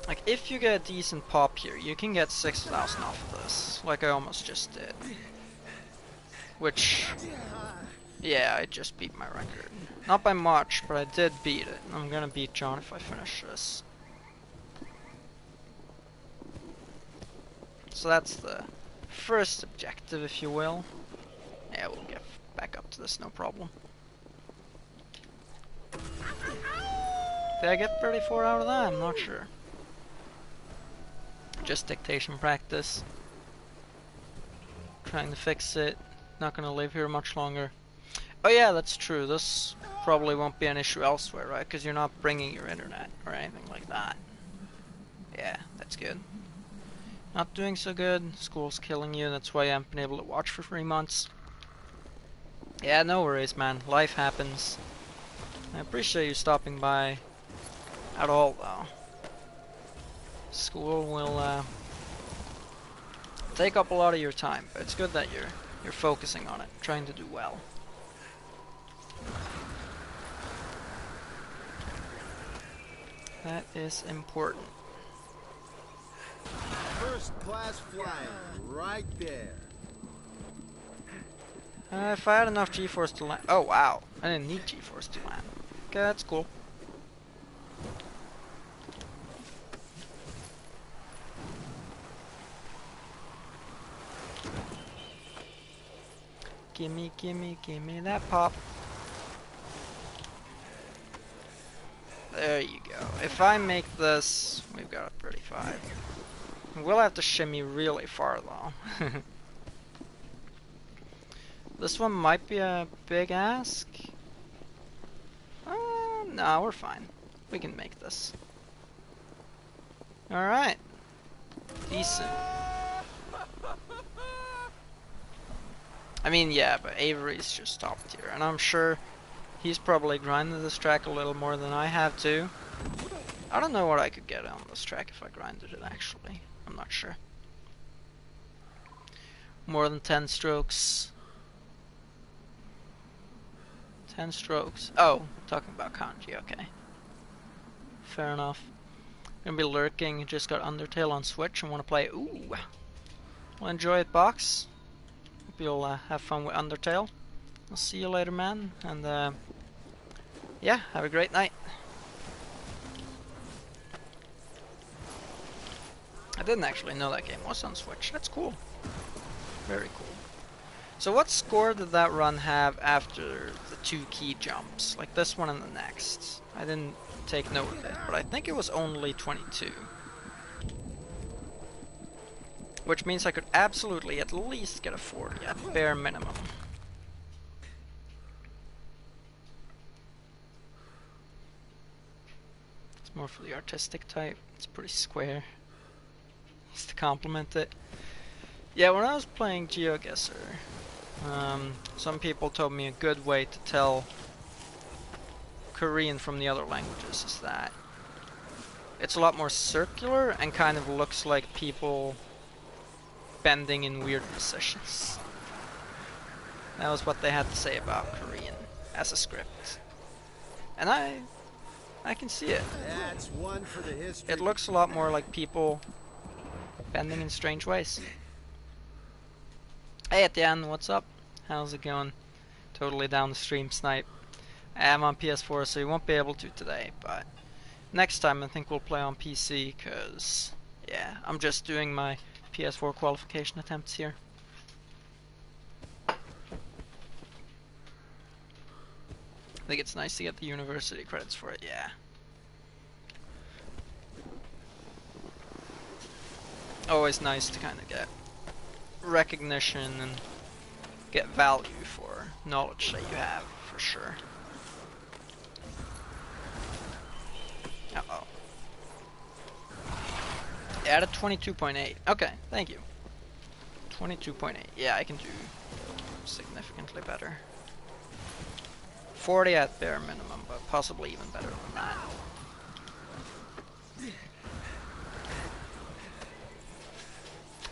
Speaker 2: Like, if you get a decent pop here, you can get 6,000 off of this, like I almost just did. Which, yeah, I just beat my record. Not by much, but I did beat it. I'm gonna beat John if I finish this. So that's the first objective, if you will. Yeah, we'll get back up to this, no problem. Did I get 34 out of that? I'm not sure. Just dictation practice. Trying to fix it. Not gonna live here much longer. Oh yeah, that's true. This probably won't be an issue elsewhere, right? Because you're not bringing your internet or anything like that. Yeah, that's good. Not doing so good. School's killing you. That's why I haven't been able to watch for 3 months. Yeah, no worries, man. Life happens. I appreciate you stopping by at all, though. School will take up a lot of your time, but it's good that you're focusing on it, trying to do well. That is important.
Speaker 3: First class flying, right there.
Speaker 2: If I had enough G-force to land. Oh wow, I didn't need G-force to land. Okay, that's cool. Gimme, gimme, gimme that pop. There you go. If I make this, we've got a 35. We'll have to shimmy really far though. This one might be a big ask. No, we're fine. We can make this. Alright. Decent. I mean, yeah, but Avery's just top tier, and I'm sure he's probably grinded this track a little more than I have too. I don't know what I could get on this track if I grinded it actually. I'm not sure. More than 10 strokes. 10 strokes. Oh, talking about kanji, okay. Fair enough. Gonna be lurking, just got Undertale on Switch and wanna play. Ooh. Well, enjoy it, box. Hope you'll have fun with Undertale. I'll see you later, man. And yeah, have a great night. I didn't actually know that game was on Switch. That's cool. Very cool. So what score did that run have after the 2 key jumps? Like this one and the next. I didn't take note of it, but I think it was only 22. Which means I could absolutely at least get a 40 at bare minimum. It's more for the artistic type. It's pretty square. Just to complement it. Yeah, when I was playing GeoGuessr, some people told me a good way to tell Korean from the other languages is that it's a lot more circular and kind of looks like people bending in weird positions. That was what they had to say about Korean as a script. And I can see it.
Speaker 3: That's one for the history.
Speaker 2: It looks a lot more like people bending in strange ways. Hey Etienne, what's up? How's it going? Totally down the stream snipe. I'm on PS4, so you won't be able to today, but next time I think we'll play on PC, cause yeah, I'm just doing my PS4 qualification attempts here. I think it's nice to get the university credits for it, yeah. Always nice to kind of get recognition and get value for knowledge that you have, for sure. Uh-oh. Added 22.8. Okay, thank you. 22.8. Yeah, I can do significantly better. 40 at bare minimum, but possibly even better than that.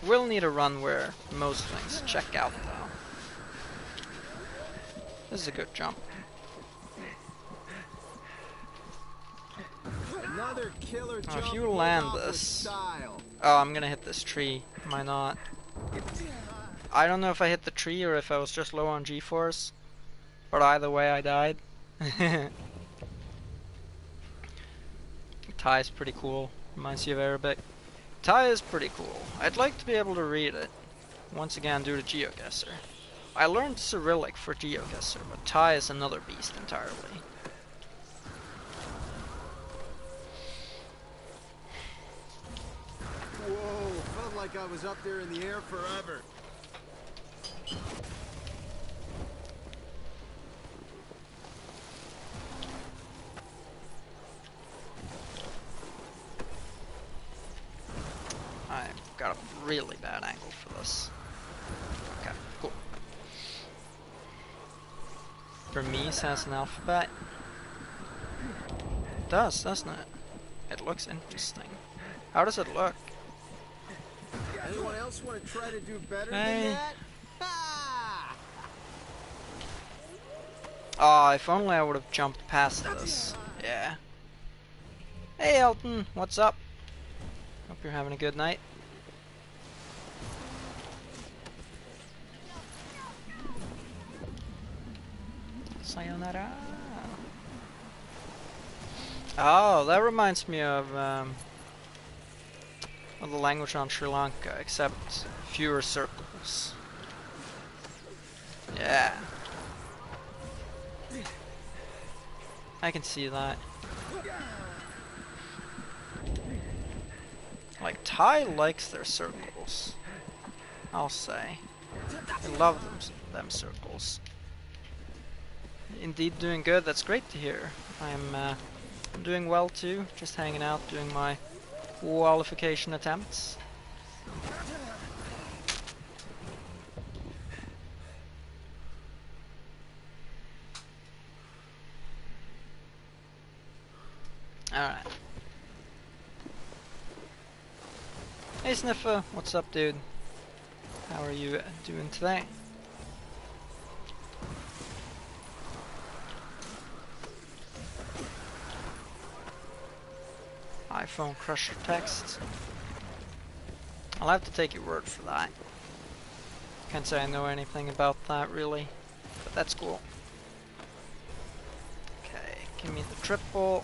Speaker 2: We'll need a run where most things check out, though. This is a good jump.
Speaker 3: Another killer jump
Speaker 2: If you land
Speaker 3: pulled off with
Speaker 2: this...
Speaker 3: style.
Speaker 2: Oh, I'm gonna hit this tree. Am I not? I don't know if I hit the tree or if I was just low on G-force. But either way, I died. Thai is pretty cool. Reminds you of Arabic. Thai is pretty cool. I'd like to be able to read it. Once again, due to GeoGuessr. I learned Cyrillic for GeoGuessr, but Thai is another beast entirely.
Speaker 3: Whoa, felt like I was up there in the air forever.
Speaker 2: I've got a really bad angle for this. Okay, cool. Burmese has an alphabet. It does, doesn't it? It looks interesting. How does it look?
Speaker 3: Anyone else want to try to do better
Speaker 2: Hey.
Speaker 3: than that? Ah!
Speaker 2: Oh, if only I would have jumped past this. Yeah. Hey Elton, what's up? Hope you're having a good night. Sayonara. Oh, that reminds me of the language on Sri Lanka, except fewer circles. Yeah, Yeah. I can see that. Like, Thai likes their circles, I'll say. I love them circles. Indeed doing good, that's great to hear. I'm doing well too, just hanging out, doing my qualification attempts. Alright. Hey Sniffer, what's up dude? How are you doing today? iPhone crusher text. I'll have to take your word for that. Can't say I know anything about that really, but that's cool. Okay, give me the triple.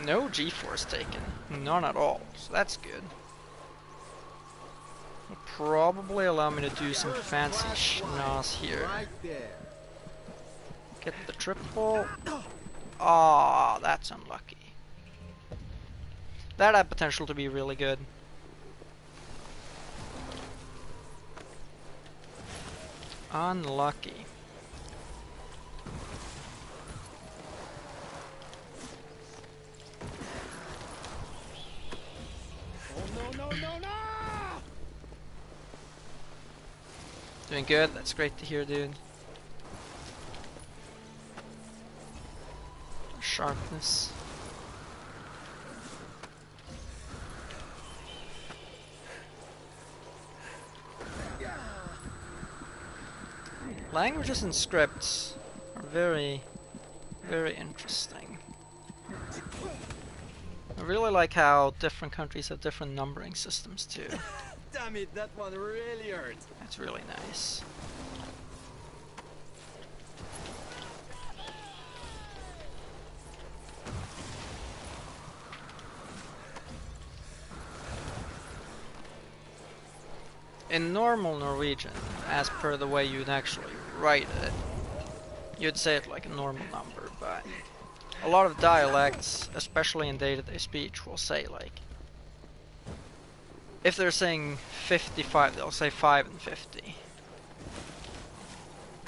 Speaker 2: No G-force taken, none at all, so that's good. Will probably allow me to do some fancy schnoz here. Get the triple. Ah, that's unlucky. That had potential to be really good. Unlucky. Doing good, that's great to hear, dude. Sharpness. Languages and scripts are very, very interesting. I really like how different countries have different numbering systems too.
Speaker 3: Damn it, that one really hurt.
Speaker 2: That's really nice. In normal Norwegian, as per the way you'd actually write it, you'd say it like a normal number, but a lot of dialects, especially in day-to-day speech, will say like, if they're saying 55, they'll say 5 and 50.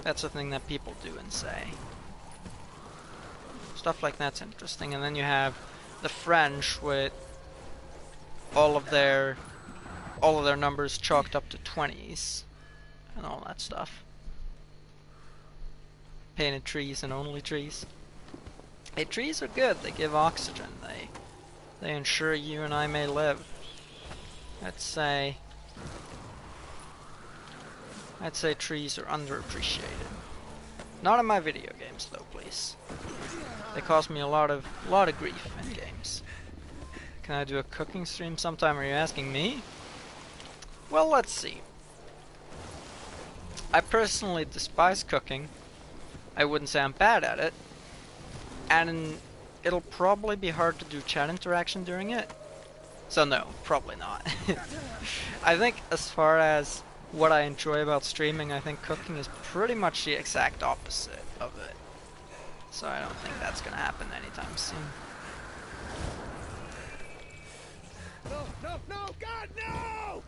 Speaker 2: That's a thing that people do and say. Stuff like that's interesting. And then you have the French with all of their numbers chalked up to 20s and all that stuff. Painted trees and only trees. Hey, trees are good. They give oxygen. They ensure you and I may live. I'd say trees are underappreciated. Not in my video games though, please. They cause me a lot of grief in games. Can I do a cooking stream sometime? Are you asking me? Well, let's see. I personally despise cooking. I wouldn't say I'm bad at it. And it'll probably be hard to do chat interaction during it. So no, probably not. I think as far as what I enjoy about streaming, I think cooking is pretty much the exact opposite of it. So I don't think that's gonna happen anytime soon.
Speaker 3: No, no, no, God, no!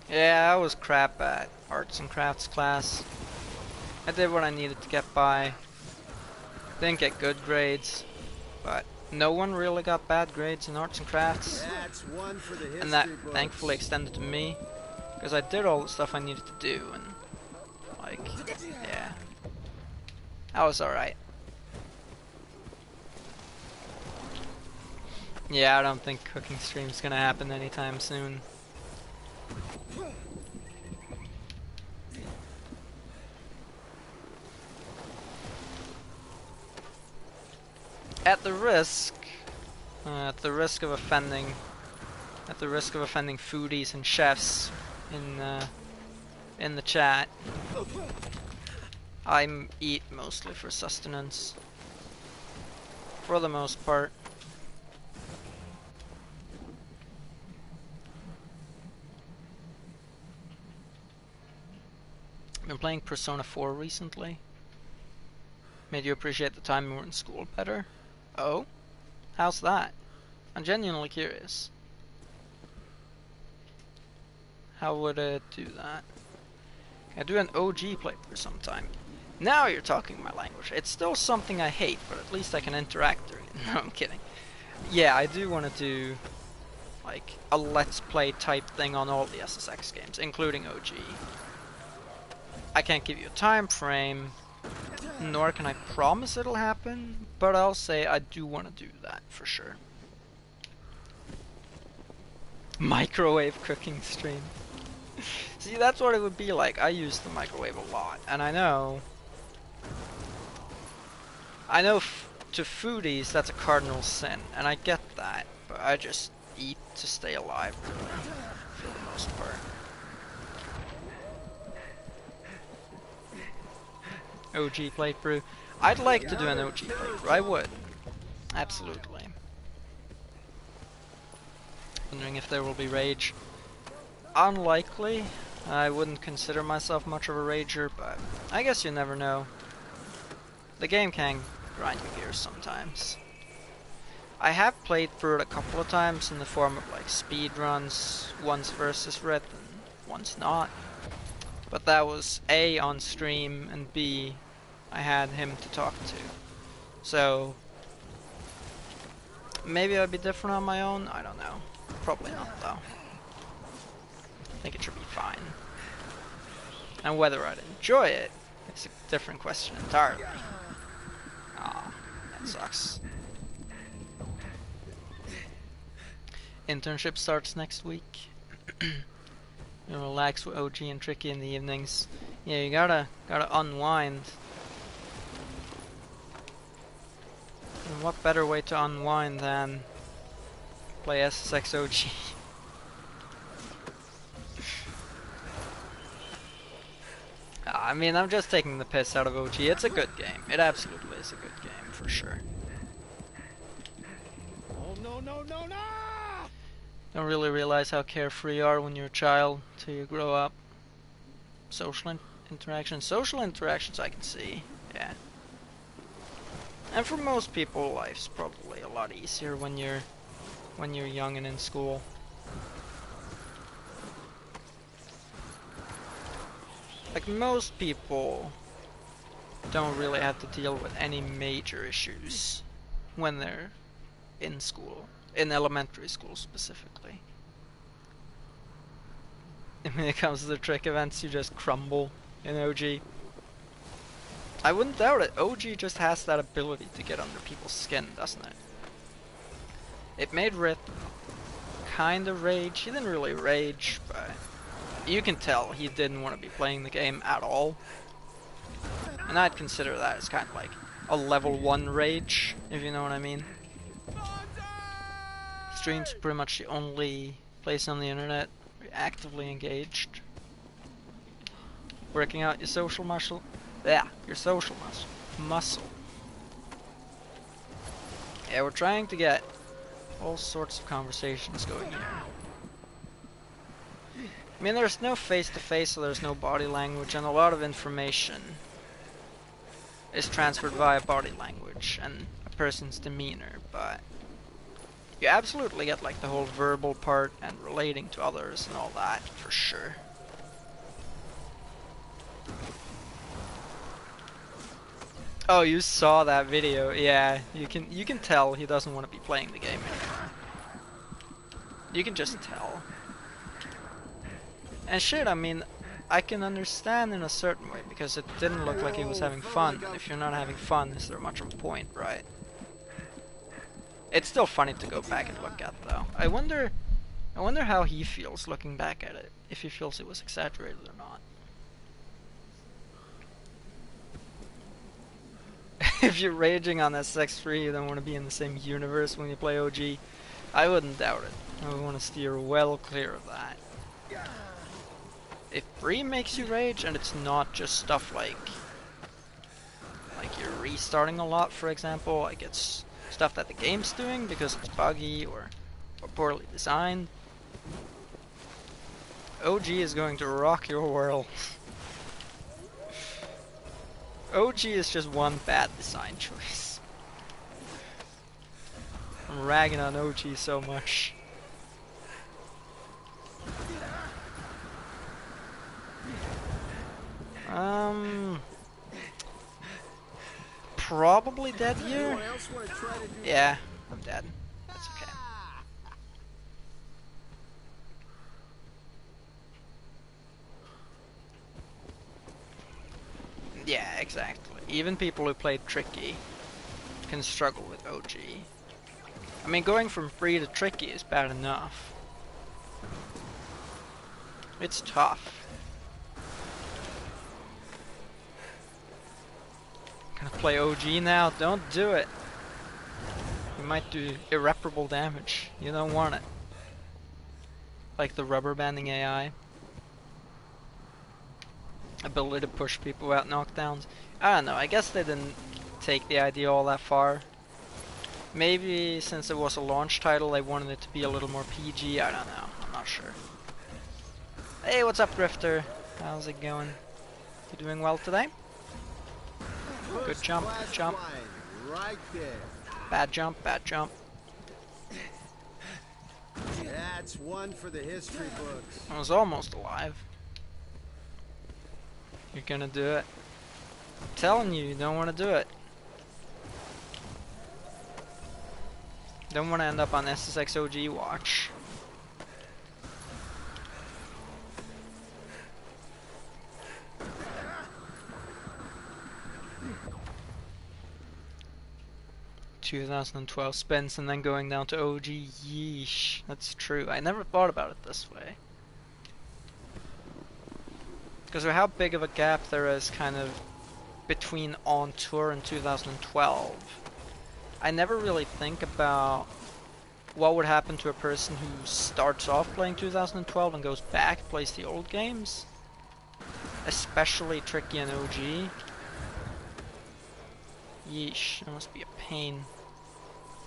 Speaker 2: Yeah, I was crap at arts and crafts class. I did what I needed to get by. Didn't get good grades, but no one really got bad grades in arts and crafts.
Speaker 3: That's one for the history
Speaker 2: And that
Speaker 3: books.
Speaker 2: thankfully extended to me, because I did all the stuff I needed to do, and like, yeah, I was alright. Yeah, I don't think cooking stream's gonna happen anytime soon. At the risk of offending foodies and chefs in the chat, I eat mostly for sustenance, for the most part. Been playing Persona 4 recently. Made you appreciate the time you were in school better? Oh? How's that? I'm genuinely curious. How would it do that? I do an OG playthrough sometime. Now you're talking my language. It's still something I hate, but at least I can interact during it. No, I'm kidding. Yeah, I do want to do like a let's play type thing on all the SSX games, including OG. I can't give you a time frame, nor can I promise it'll happen, but I'll say I do want to do that for sure. Microwave cooking stream. See, that's what it would be like. I use the microwave a lot, and I know to foodies that's a cardinal sin, and I get that, but I just eat to stay alive, really, for the most part. OG playthrough. I'd like to do an OG playthrough. I would. Absolutely. Wondering if there will be rage. Unlikely. I wouldn't consider myself much of a rager, but I guess you never know. The game can grind your gears sometimes. I have played through it a couple of times in the form of like speed runs, once versus Red and once not. But that was A, on stream, and B, I had him to talk to. So maybe I'd be different on my own, I don't know. Probably not though. I think it should be fine. And whether I'd enjoy it, it's a different question entirely. Aw, that sucks. Internship starts next week. You relax with OG and Tricky in the evenings. Yeah, you gotta unwind. And what better way to unwind than play SSX OG? I mean, I'm just taking the piss out of OG. It's a good game. It absolutely is a good game, for sure.
Speaker 3: Oh, no, no, no, no!
Speaker 2: Don't really realize how carefree you are when you're a child till you grow up. Social interactions I can see, yeah. And for most people, life's probably a lot easier when you're young and in school. Like, most people don't really have to deal with any major issues when they're in school. In elementary school, specifically. When it comes to the trick events, you just crumble in OG. I wouldn't doubt it. OG just has that ability to get under people's skin, doesn't it? It made Rith kind of rage. He didn't really rage, but you can tell he didn't want to be playing the game at all. And I'd consider that as kind of like a level 1 rage, if you know what I mean. Stream's pretty much the only place on the internet where you're actively engaged. Working out your social muscle. Yeah, your social muscle. Yeah, we're trying to get all sorts of conversations going here. I mean, there's no face-to-face, so there's no body language, and a lot of information is transferred via body language and a person's demeanor, but you absolutely get like the whole verbal part and relating to others and all that, for sure. Oh, you saw that video. Yeah, you can tell he doesn't want to be playing the game anymore. You can just tell. And shit, I mean, I can understand in a certain way, because it didn't look like he was having fun. And if you're not having fun, is there much of a point, right? It's still funny to go back and look at, though. I wonder how he feels looking back at it, if he feels it was exaggerated or not. If you're raging on SX3, you don't want to be in the same universe when you play OG. I wouldn't doubt it. I would want to steer well clear of that. If Bree makes you rage, and it's not just stuff like restarting a lot, for example. Like it's stuff that the game's doing because it's buggy or poorly designed. OG is going to rock your world. OG is just one bad design choice. I'm ragging on OG so much. Probably dead here. Yeah, I'm dead. That's okay. Yeah, exactly. Even people who played tricky can struggle with OG. I mean, going from free to tricky is bad enough. It's tough. Gonna play OG now? Don't do it. You might do irreparable damage. You don't want it. Like the rubber banding AI. Ability to push people without knockdowns. I don't know, I guess they didn't take the idea all that far. Maybe since it was a launch title they wanted it to be a little more PG, I don't know, I'm not sure. Hey, what's up, Grifter? How's it going? You doing well today? Good jump, good jump.
Speaker 3: Right there.
Speaker 2: Bad jump, bad jump.
Speaker 3: That's one for the history books.
Speaker 2: I was almost alive. You're gonna do it. I'm telling you, you don't want to do it. Don't want to end up on SSX OG watch. ...2012 spins and then going down to OG, yeesh. That's true, I never thought about it this way. Because of how big of a gap there is kind of between On Tour and 2012. I never really think about what would happen to a person who starts off playing 2012 and goes back, plays the old games. Especially Tricky and OG. Yeesh, that must be a pain.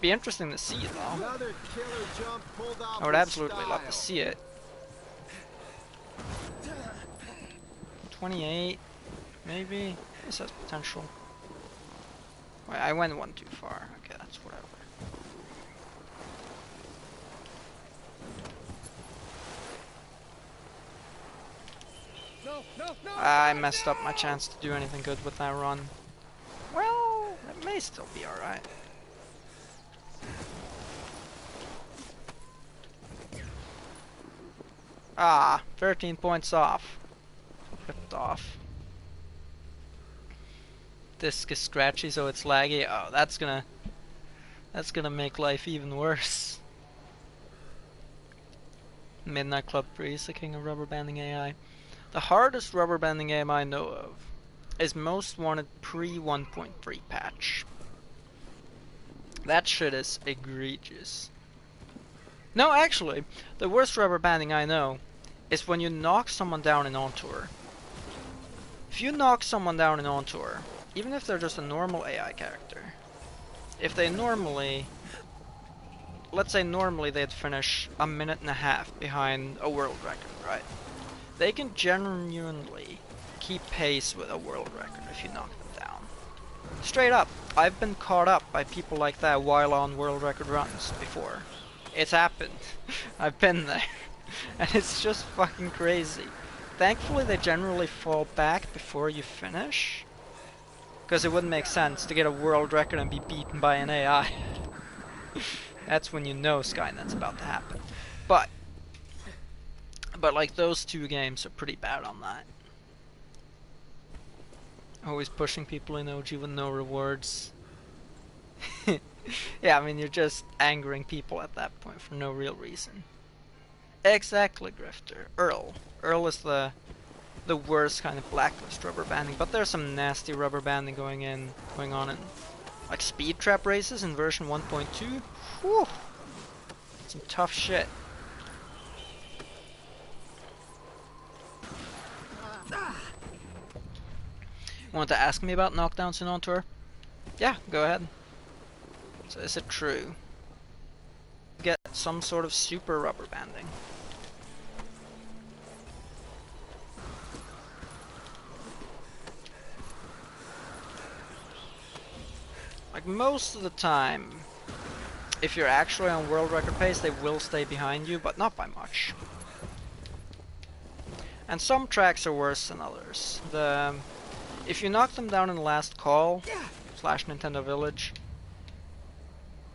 Speaker 2: Be interesting to see though.
Speaker 3: Another killer jump pulled off
Speaker 2: I would absolutely love to see it. 28, maybe? This has potential. Wait, I went one too far. Okay, that's whatever.
Speaker 3: No,
Speaker 2: I messed up my chance to do anything good with that run. Well, it may still be alright. Ah, 13 points off. Ripped off. Disc is scratchy, so it's laggy. Oh, that's gonna make life even worse. Midnight Club Breeze, the king of rubber banding AI. The hardest rubber banding AI I know of is Most Wanted pre 1.3 patch. That shit is egregious. No, actually, the worst rubber banding I know is when you knock someone down in On Tour. If you knock someone down in On Tour, even if they're just a normal AI character, if they normally, let's say normally they'd finish a minute and a half behind a world record, right? They can genuinely keep pace with a world record if you knock them down. Straight up, I've been caught up by people like that while on world record runs before. It's happened. I've been there. And it's just fucking crazy. Thankfully they generally fall back before you finish. Because it wouldn't make sense to get a world record and be beaten by an AI. That's when you know Skynet's about to happen. But like those two games are pretty bad on that. Always pushing people in OG with no rewards. Yeah, I mean you're just angering people at that point for no real reason. Exactly, Grifter. Earl is the worst kind of blacklist rubber banding, but there's some nasty rubber banding going on in like speed trap races in version 1.2. Whew. Some tough shit. Want to ask me about knockdowns in On Tour? Yeah, go ahead. So is it true? Get some sort of super rubber banding. Like most of the time, if you're actually on world record pace, they will stay behind you, but not by much. And some tracks are worse than others. If you knock them down in the last call, / Nintendo Village,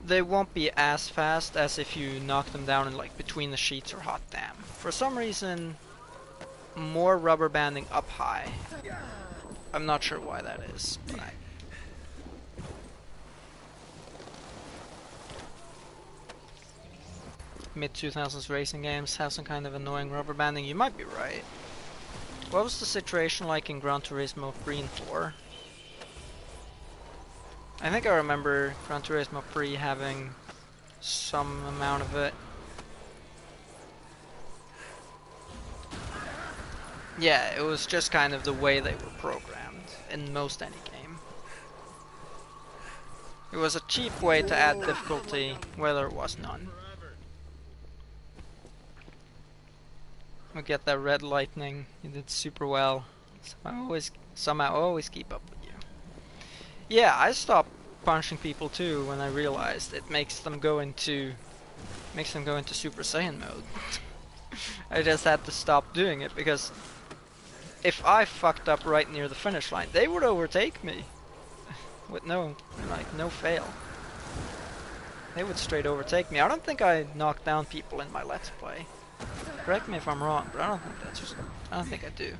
Speaker 2: they won't be as fast as if you knock them down in like Between the Sheets or Hot Damn. For some reason, more rubber banding up high. I'm not sure why that is, but mid-2000s racing games have some kind of annoying rubber banding. You might be right. What was the situation like in Gran Turismo 3 and 4? I think I remember Gran Turismo 3 having some amount of it. Yeah, it was just kind of the way they were programmed in most any game. It was a cheap way to add difficulty where there was none. We get that red lightning. You did super well. Somehow always keep up with you. Yeah, I stopped punching people too when I realized it makes them go into Super Saiyan mode. I just had to stop doing it because if I fucked up right near the finish line, they would overtake me with no fail. They would straight overtake me. I don't think I knocked down people in my Let's Play. Correct me if I'm wrong, but I don't think I do.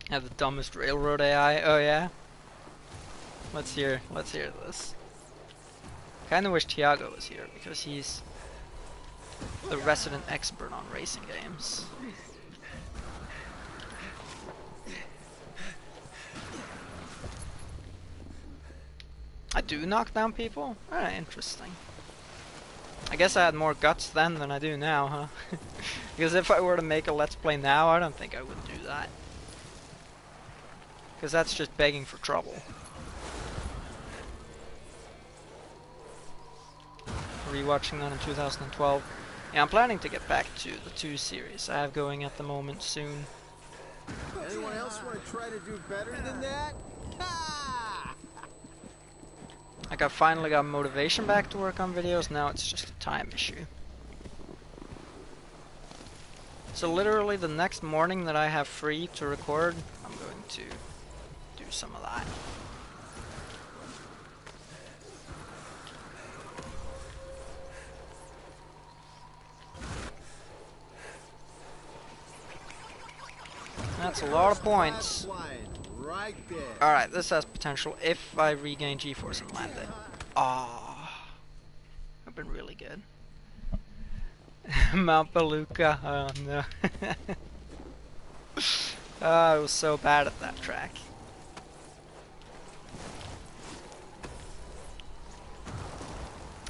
Speaker 2: I have the dumbest railroad AI. Oh yeah. Let's hear this. Kinda wish Tiago was here because he's the resident expert on racing games. I do knock down people? Ah, interesting. I guess I had more guts then than I do now, huh? Because if I were to make a Let's Play now, I don't think I would do that. Because that's just begging for trouble. Rewatching that in 2012. Yeah, I'm planning to get back to the 2 series I have going at the moment soon.
Speaker 3: Anyone else want to try to do better than that?
Speaker 2: Like I finally got motivation back to work on videos, now it's just a time issue. So literally the next morning that I have free to record, I'm going to do some of that. That's a lot of points.
Speaker 3: Right there.
Speaker 2: Alright, this has potential if I regain G-force and land it. Ah, I've been really good. Mount Beluga, oh no. I was so bad at that track.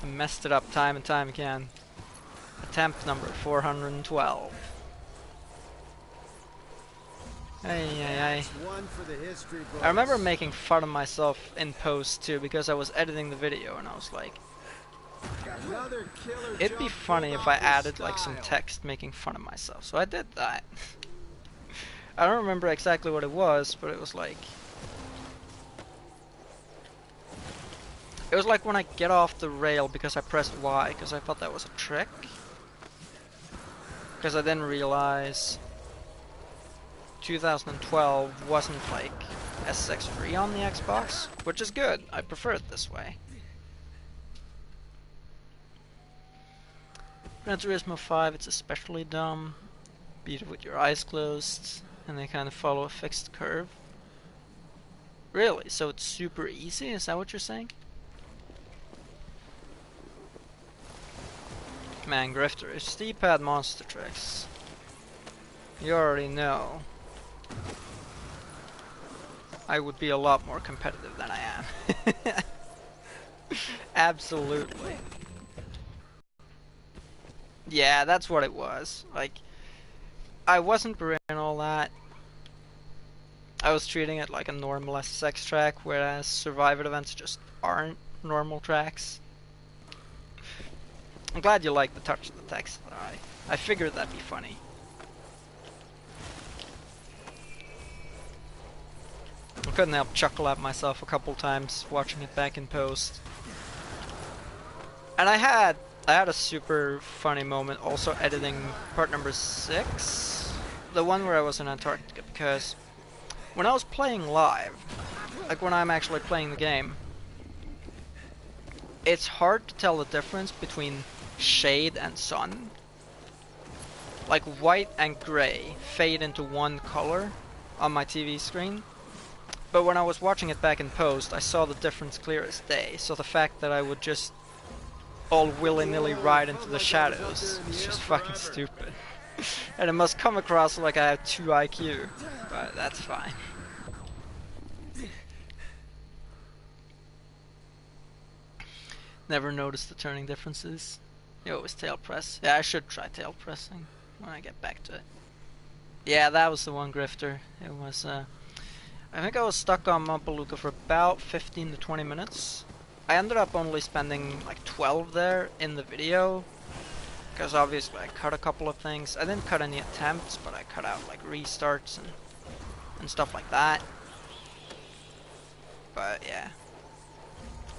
Speaker 2: I messed it up time and time again. Attempt number 412. Ay. I remember making fun of myself in post too because I was editing the video and I was like, it'd be funny if I added like some text making fun of myself. So I did that. I don't remember exactly what it was, but it was like when I get off the rail because I pressed Y because I thought that was a trick. Because I didn't realize 2012 wasn't like SSX free on the Xbox, which is good. I prefer it this way. Gran Turismo 5, it's especially dumb. Beat it with your eyes closed, and they kind of follow a fixed curve. Really? So it's super easy? Is that what you're saying? Man, Grifter, if Steve had monster tricks, you already know I would be a lot more competitive than I am. Absolutely. Yeah, that's what it was. Like, I wasn't doing all that. I was treating it like a normal SSX track, whereas Survivor events just aren't normal tracks. I'm glad you like the touch of the text. I figured that'd be funny. I couldn't help chuckle at myself a couple times watching it back in post. And I had a super funny moment also editing part number 6, the one where I was in Antarctica, because when I was playing live, like when I'm actually playing the game, it's hard to tell the difference between shade and sun. Like white and grey fade into one color on my TV screen. But when I was watching it back in post, I saw the difference clear as day. So the fact that I would just all willy-nilly ride into the shadows is just fucking stupid. And it must come across like I have 2 IQ, but that's fine. Never noticed the turning differences. You always tail press. Yeah, I should try tail pressing when I get back to it. Yeah, that was the one grifter. It was, I think I was stuck on Mampaluca for about 15 to 20 minutes. I ended up only spending like 12 there in the video, because obviously I cut a couple of things. I didn't cut any attempts, but I cut out like restarts and stuff like that. But yeah.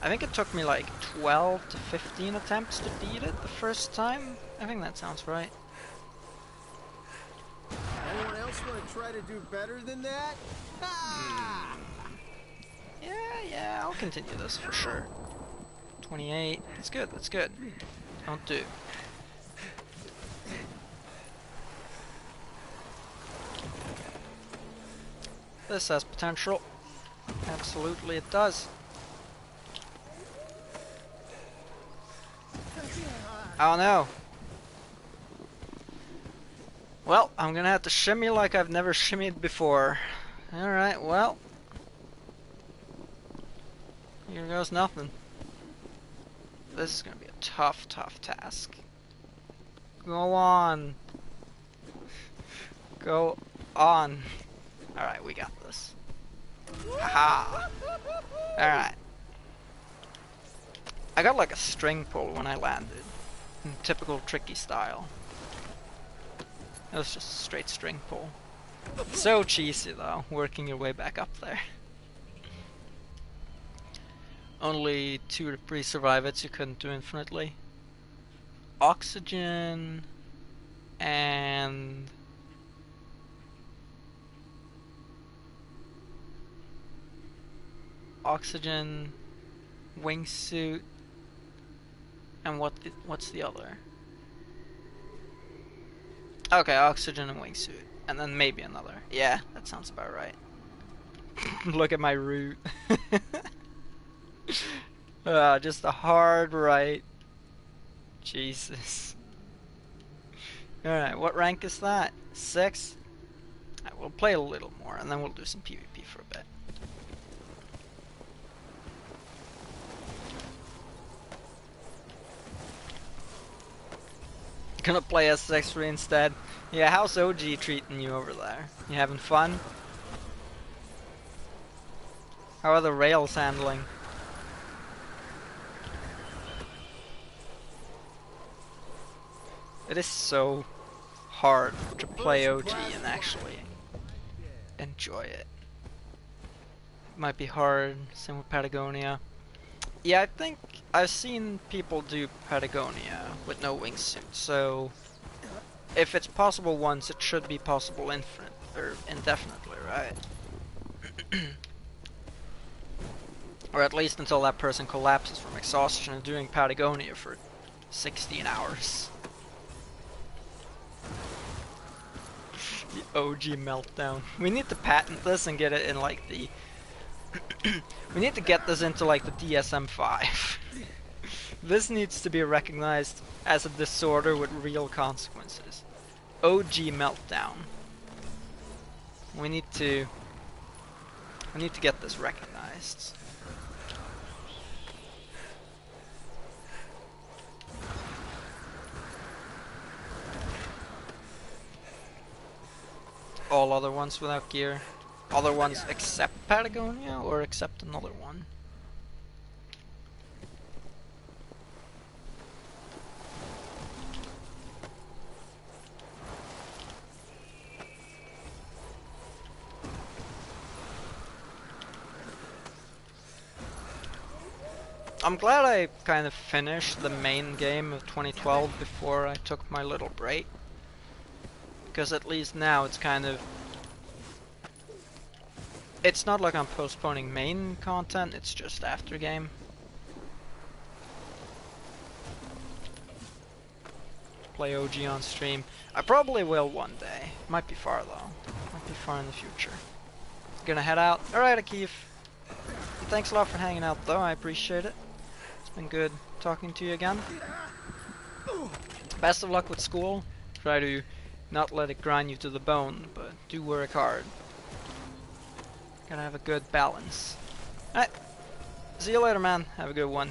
Speaker 2: I think it took me like 12 to 15 attempts to beat it the first time. I think that sounds right.
Speaker 3: Anyone else want to try to do better than that? Ah!
Speaker 2: Yeah, I'll continue this for sure. 28, that's good, that's good. Don't do. This has potential. Absolutely it does. Oh no. Well, I'm gonna have to shimmy like I've never shimmied before. Alright, well. Here goes nothing. This is gonna be a tough task. Go on. Go on. Alright, we got this. Haha. Alright. I got like a string pull when I landed. In typical tricky style. It was just a straight string pull. So cheesy though, working your way back up there. Only 2 or 3 survive it, so you couldn't do infinitely. Oxygen and oxygen, wingsuit, and what's the other? Okay, oxygen and wingsuit, and then maybe another. Yeah, that sounds about right. Look at my route. Just a hard right. Jesus. Alright, what rank is that? 6? Right, we'll play a little more, and then we'll do some PvP for a bit. Gonna play SX3 instead. Yeah, how's OG treating you over there? You having fun? How are the rails handling? It is so hard to play OG and actually enjoy it. Might be hard, same with Patagonia. Yeah, I think I've seen people do Patagonia with no wingsuit, so if it's possible once, it should be possible indefinitely, right? Or at least until that person collapses from exhaustion and doing Patagonia for 16 hours. The OG meltdown. We need to patent this and get it in like the we need to get this into like the DSM-5. This needs to be recognized as a disorder with real consequences. OG meltdown. We need to get this recognized. All other ones without gear. other ones except Patagonia, or except another one? I'm glad I kind of finished the main game of 2012 before I took my little break. Because at least now it's kind of... It's not like I'm postponing main content, it's just after game. Play OG on stream. I probably will one day. Might be far though. Might be far in the future. Gonna head out. Alright, Akeef. Thanks a lot for hanging out though, I appreciate it. It's been good talking to you again. Best of luck with school. Try to not let it grind you to the bone, but do work hard. Gotta have a good balance. Alright. See you later, man. Have a good one.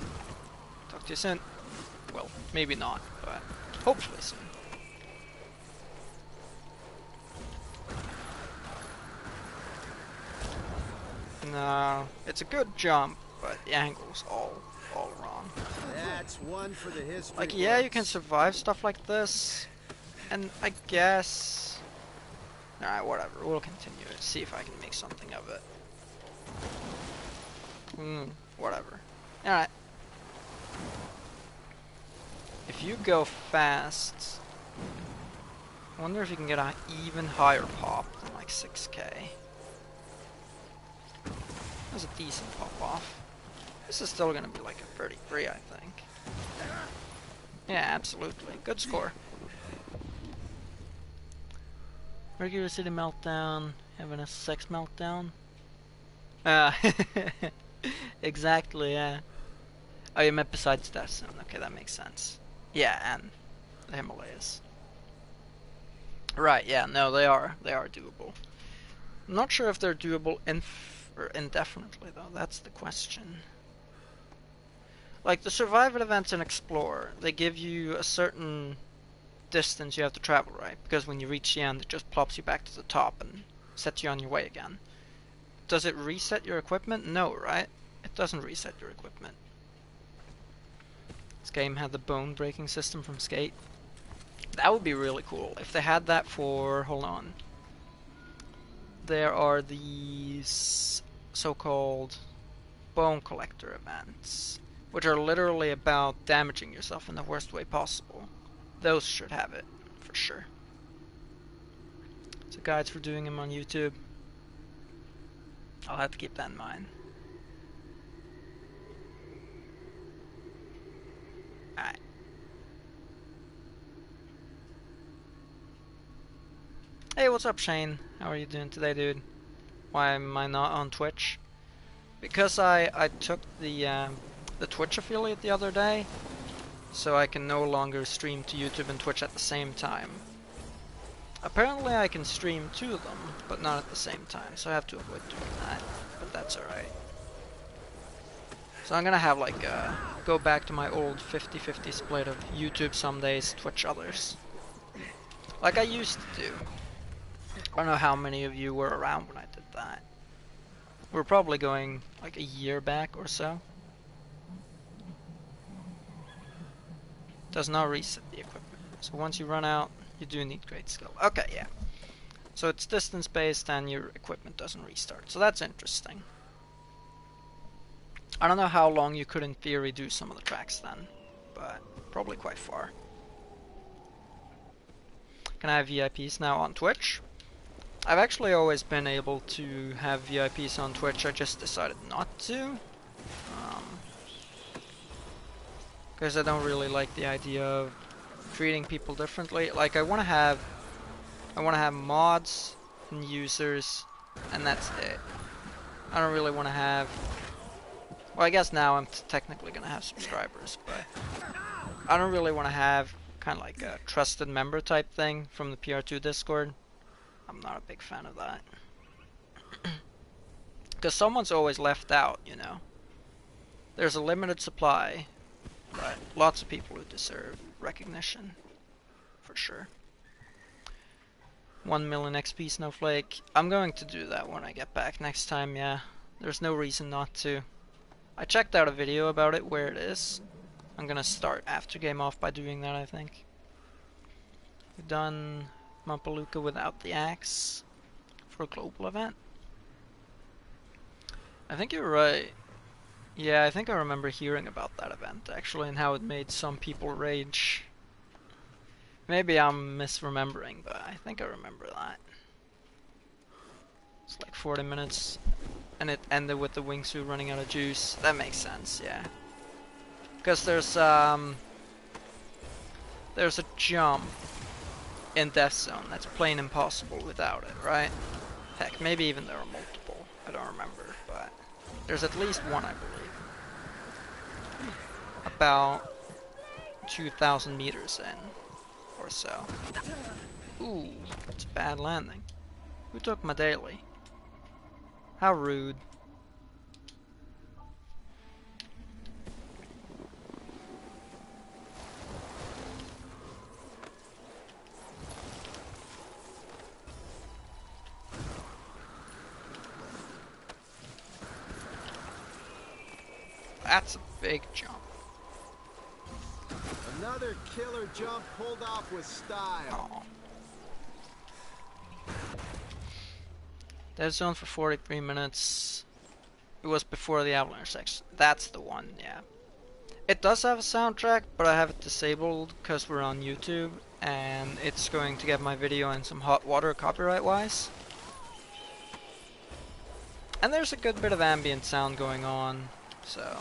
Speaker 2: Talk to you soon. Well, maybe not, but hopefully soon. No, it's a good jump, but the angle's all wrong.
Speaker 3: That's one for the history.
Speaker 2: Like, yeah, you can survive stuff like this, and I guess... Alright, whatever, we'll continue it, see if I can make something of it. Whatever. Alright. If you go fast, I wonder if you can get an even higher pop than like 6k. That's a decent pop off. This is still gonna be like a 33, I think. Yeah, absolutely. Good score. Regular City Meltdown, having a sex meltdown. Exactly, yeah. Oh, you meant besides Death Zone. Okay, that makes sense. Yeah, and the Himalayas. Right, yeah, no, they are doable. I'm not sure if they're doable indefinitely, though. That's the question. Like, the survival events in Explorer, they give you a certain distance you have to travel, right? Because when you reach the end, it just plops you back to the top and sets you on your way again. Does it reset your equipment? No, right? It doesn't reset your equipment. This game had the bone breaking system from Skate. That would be really cool if they had that for... Hold on. There are these so-called bone collector events, which are literally about damaging yourself in the worst way possible. Those should have it, for sure. So guides for doing them on YouTube. I'll have to keep that in mind. Alright. Hey, what's up, Shane? How are you doing today, dude? Why am I not on Twitch? Because I took the Twitch affiliate the other day, so I can no longer stream to YouTube and Twitch at the same time. Apparently I can stream to them, but not at the same time, so I have to avoid doing that, but that's alright. So I'm gonna have like go back to my old 50-50 split of YouTube some days, Twitch others. Like I used to do. I don't know how many of you were around when I did that. We're probably going like a year back or so. Does not reset the equipment. So once you run out, you do need great skill. Okay, yeah. So it's distance based and your equipment doesn't restart. So that's interesting. I don't know how long you could in theory do some of the tracks then, but probably quite far. Can I have VIPs now on Twitch? I've actually always been able to have VIPs on Twitch, I just decided not to. Because I don't really like the idea of treating people differently. Like I want to have mods and users, and that's it. I don't really want to have... Well, I guess now I'm technically going to have subscribers, but I don't really want to have kind of like a trusted member type thing from the PR2 Discord. I'm not a big fan of that. Because someone's always left out, you know. There's a limited supply, but lots of people who deserve recognition, for sure. 1 million XP snowflake. I'm going to do that when I get back next time, yeah. There's no reason not to. I checked out a video about it where it is. I'm gonna start after game off by doing that, I think. We've done Mampaluka without the axe for a global event. I think you're right. Yeah, I think I remember hearing about that event actually and how it made some people rage. Maybe I'm misremembering, but I think I remember that. It's like 40 minutes and it ended with the wingsuit running out of juice. That makes sense, yeah. Because there's a jump in Death Zone that's plain impossible without it, right? Heck, maybe even there are multiple. I don't remember, but there's at least one, I believe. About 2,000 meters in, or so. Ooh, it's a bad landing. Who took my daily? How rude. That's a big jump.
Speaker 3: Another killer jump pulled off with style.
Speaker 2: Oh. Dead zone for 43 minutes. It was before the avalanche section. That's the one, yeah. It does have a soundtrack, but I have it disabled because we're on YouTube, and it's going to get my video in some hot water copyright-wise. And there's a good bit of ambient sound going on, so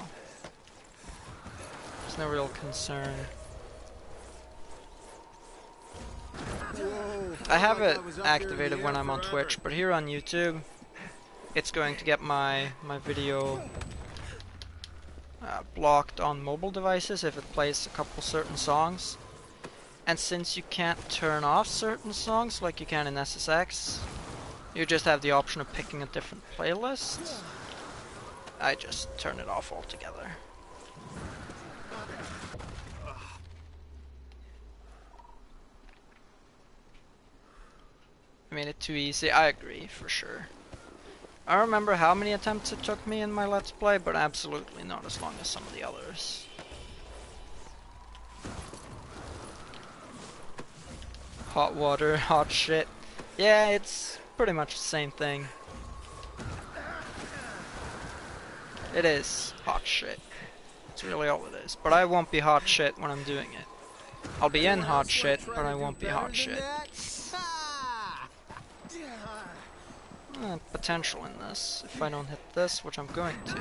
Speaker 2: there's no real concern.
Speaker 3: Whoa,
Speaker 2: I have it
Speaker 3: was up there in
Speaker 2: activated
Speaker 3: the
Speaker 2: when
Speaker 3: air
Speaker 2: I'm on
Speaker 3: forever.
Speaker 2: Twitch, but here on YouTube, it's going to get my video blocked on mobile devices if it plays a couple certain songs. And since you can't turn off certain songs like you can in SSX, you just have the option of picking a different playlist. I just turn it off altogether. I made it too easy, I agree, for sure. I don't remember how many attempts it took me in my Let's Play, but absolutely not as long as some of the others. Hot water, hot shit. Yeah, it's pretty much the same thing. It is hot shit. That's really all it is. But I won't be hot shit when I'm doing it. I'll be in hot shit, but I won't be hot shit. Potential in this. If I don't hit this, which I'm going to.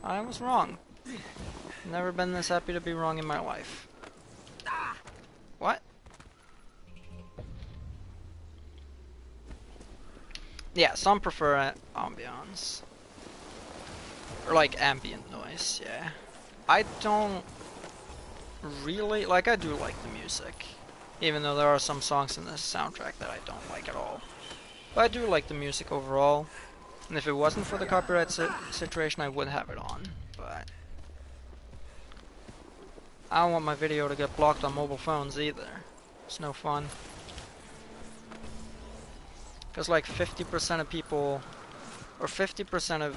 Speaker 2: I was wrong. Never been this happy to be wrong in my life. What? Yeah, some prefer ambiance. Or like ambient noise, yeah. I don't really, like I do like the music. Even though there are some songs in this soundtrack that I don't like at all. But I do like the music overall. And if it wasn't for the copyright situation, I would have it on. But I don't want my video to get blocked on mobile phones either. It's no fun. Because like 50% of people, or 50% of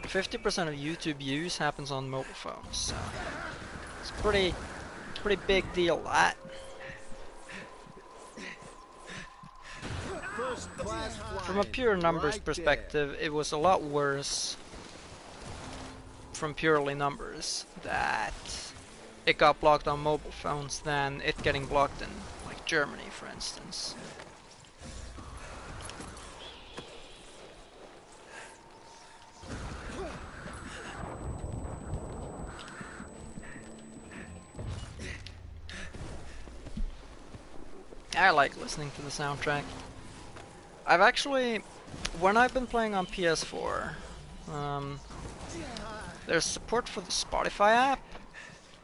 Speaker 2: YouTube views happens on mobile phones, so it's pretty big deal, that. From a pure numbers perspective, it was a lot worse from purely numbers that it got blocked on mobile phones than it getting blocked in like Germany, for instance. I like listening to the soundtrack. I've actually, when I've been playing on PS4, there's support for the Spotify app,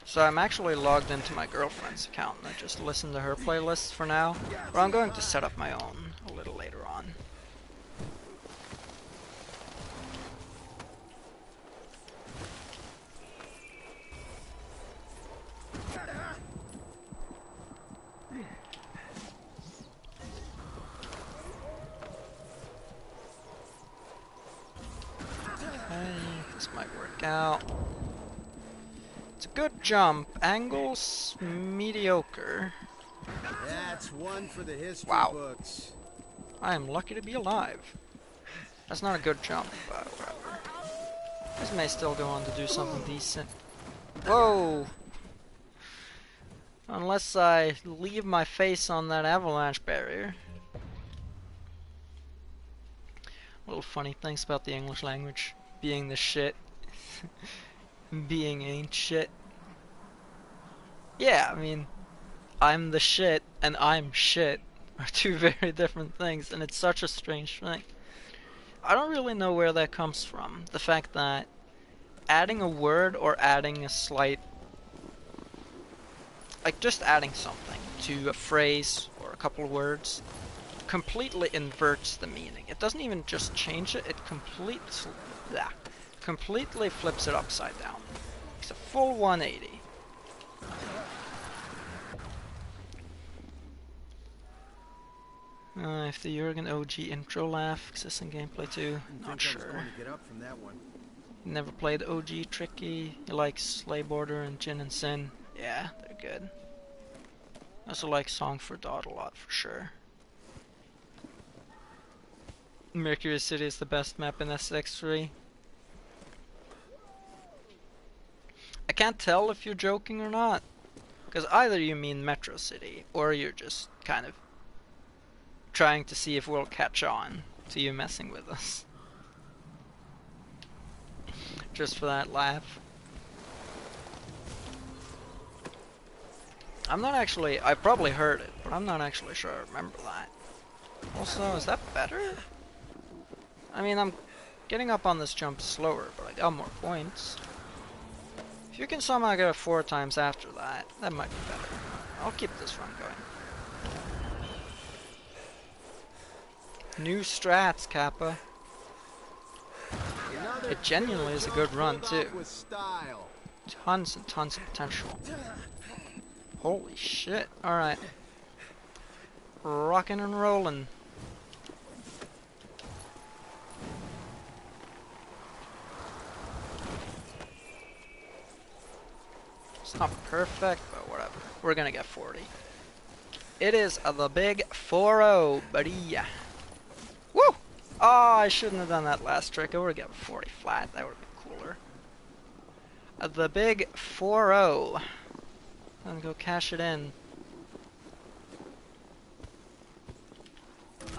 Speaker 2: so I'm actually logged into my girlfriend's account and I just listen to her playlists for now, but I'm going to set up my own a little later on. this might work out. It's a good jump. Angles mediocre.
Speaker 3: That's one for the history
Speaker 2: Wow.
Speaker 3: books.
Speaker 2: I am lucky to be alive. That's not a good jump, but whatever. This may still go on to do something decent. Whoa! Unless I leave my face on that avalanche barrier. Little funny things about the English language. Being the shit. Being ain't shit. Yeah, I mean, I'm the shit and I'm shit are two very different things, and it's such a strange thing. I don't really know where that comes from. The fact that adding a word or adding a slight, like just adding something to a phrase or a couple of words completely inverts the meaning. It doesn't even just change it, it completely flips it upside down. It's a full 180. If the Jurgen OG intro laugh exists in gameplay too, not sure. Never played OG Tricky. He likes Slay Border and Jin and Sin. Yeah, they're good. I also like Song for Dot a lot for sure. Mercury City is the best map in SX3. I can't tell if you're joking or not, because either you mean Metro City or you're just kind of trying to see if we'll catch on to you messing with us. Just for that laugh. I'm not actually, I probably heard it, but I'm not actually sure I remember that. Also, is that better? I mean, I'm getting up on this jump slower, but I got more points. If you can somehow get it 4 times after that, that might be better. I'll keep this run going. New strats, Kappa. It genuinely is a good run, too. Tons and tons of potential. Holy shit. Alright. Rockin' and rollin'. It's not perfect, but whatever. We're gonna get 40. It is the big 4-0, buddy. Woo! Oh, I shouldn't have done that last trick. I would have got 40 flat. That would have been cooler. The big 4-0. I'm gonna go cash it in.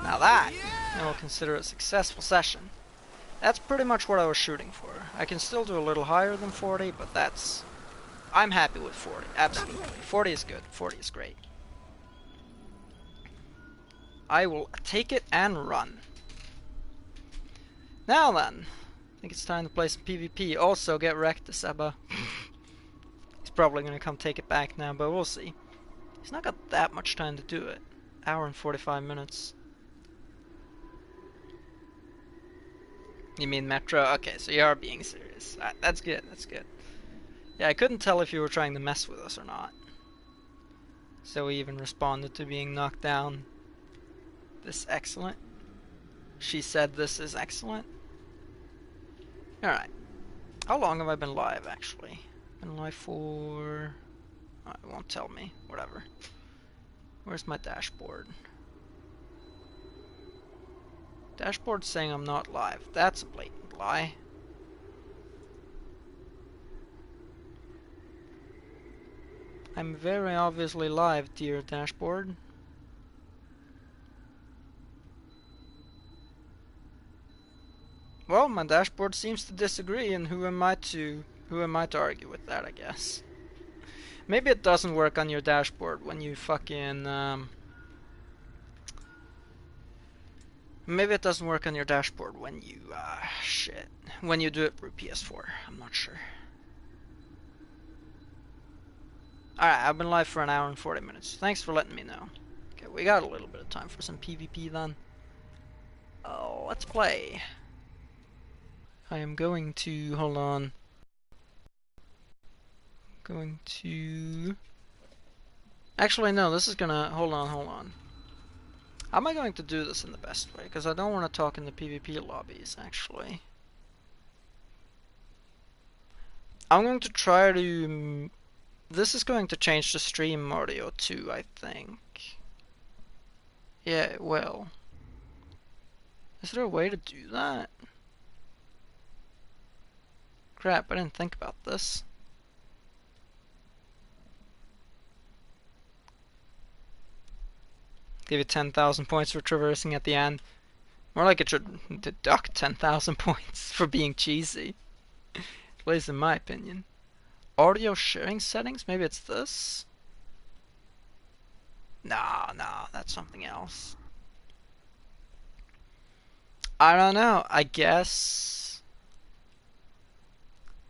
Speaker 2: Now that, I will consider a successful session. That's pretty much what I was shooting for. I can still do a little higher than 40, but that's... I'm happy with 40, absolutely. 40 is good, 40 is great. I will take it and run. Now then, I think it's time to play some PvP. Also, get wrecked, Seba. He's probably gonna come take it back now, but we'll see. He's not got that much time to do it. Hour and 45 minutes. You mean Metro? Okay, so you are being serious. That's good, that's good. Yeah, I couldn't tell if you were trying to mess with us or not. So we even responded to being knocked down. This excellent. She said this is excellent. Alright. How long have I been live, actually? Been live for... Oh, it won't tell me. Whatever. Where's my dashboard? Dashboard's saying I'm not live. That's a blatant lie. I'm very obviously live, dear dashboard. Well, my dashboard seems to disagree, and who am I to argue with that, I guess. Maybe it doesn't work on your dashboard when you fucking maybe it doesn't work on your dashboard when you when you do it through PS4. I'm not sure. Alright, I've been live for an hour and 40 minutes. Thanks for letting me know. Okay, we got a little bit of time for some PvP then. Oh, let's play. I am going to, hold on. Going to... Actually, no, this is gonna, hold on. How am I going to do this in the best way? Because I don't want to talk in the PvP lobbies, actually. I'm going to try to... This is going to change the stream audio too, I think. Yeah, it will. Is there a way to do that? Crap, I didn't think about this. Give you 10,000 points for traversing at the end. More like it should deduct 10,000 points for being cheesy. At least in my opinion. Audio sharing settings? Maybe it's this? Nah, that's something else. I don't know, I guess...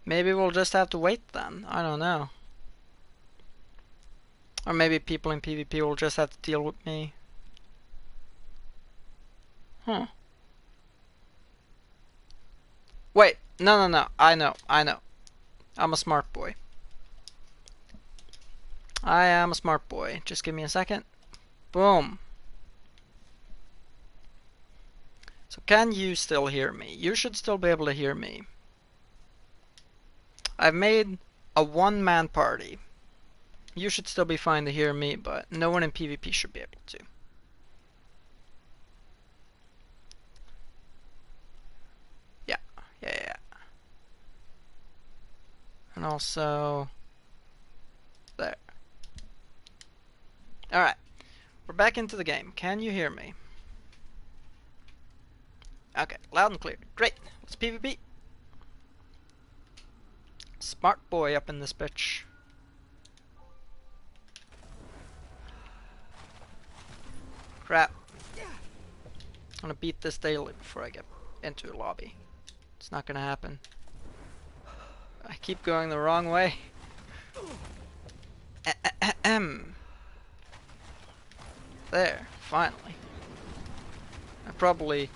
Speaker 2: Maybe we'll just have to wait then, I don't know. Or maybe people in PvP will just have to deal with me. Huh. Wait, no, I know. I'm a smart boy. I am a smart boy. Just give me a second. Boom. So can you still hear me? You should still be able to hear me. I've made a one-man party. You should still be fine to hear me, but no one in PvP should be able to. Yeah. And also... there. Alright. We're back into the game. Can you hear me? Okay, loud and clear. Great. Let's PvP. Smart boy up in this bitch. Crap. I'm gonna beat this daily before I get into a lobby. It's not gonna happen. I keep going the wrong way. There, finally. I probably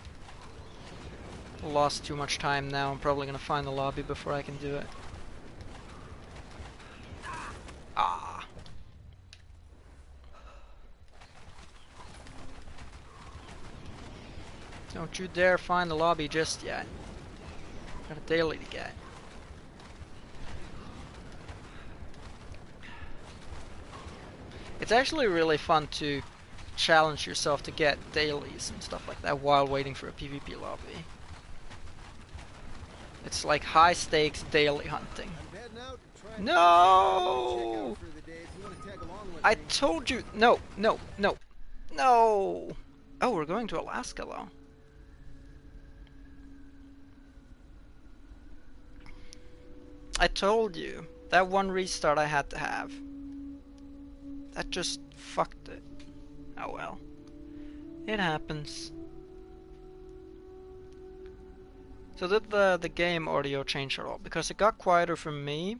Speaker 2: lost too much time now. I'm probably gonna find the lobby before I can do it. Ah. Don't you dare find the lobby just yet. Got a daily to get. It's actually really fun to challenge yourself to get dailies and stuff like that while waiting for a PvP lobby. It's like high stakes daily hunting. No! I told you! No! Oh, we're going to Alaska though. I told you. That one restart I had to have. That just fucked it. Oh well. It happens. So did the game audio change at all? Because it got quieter for me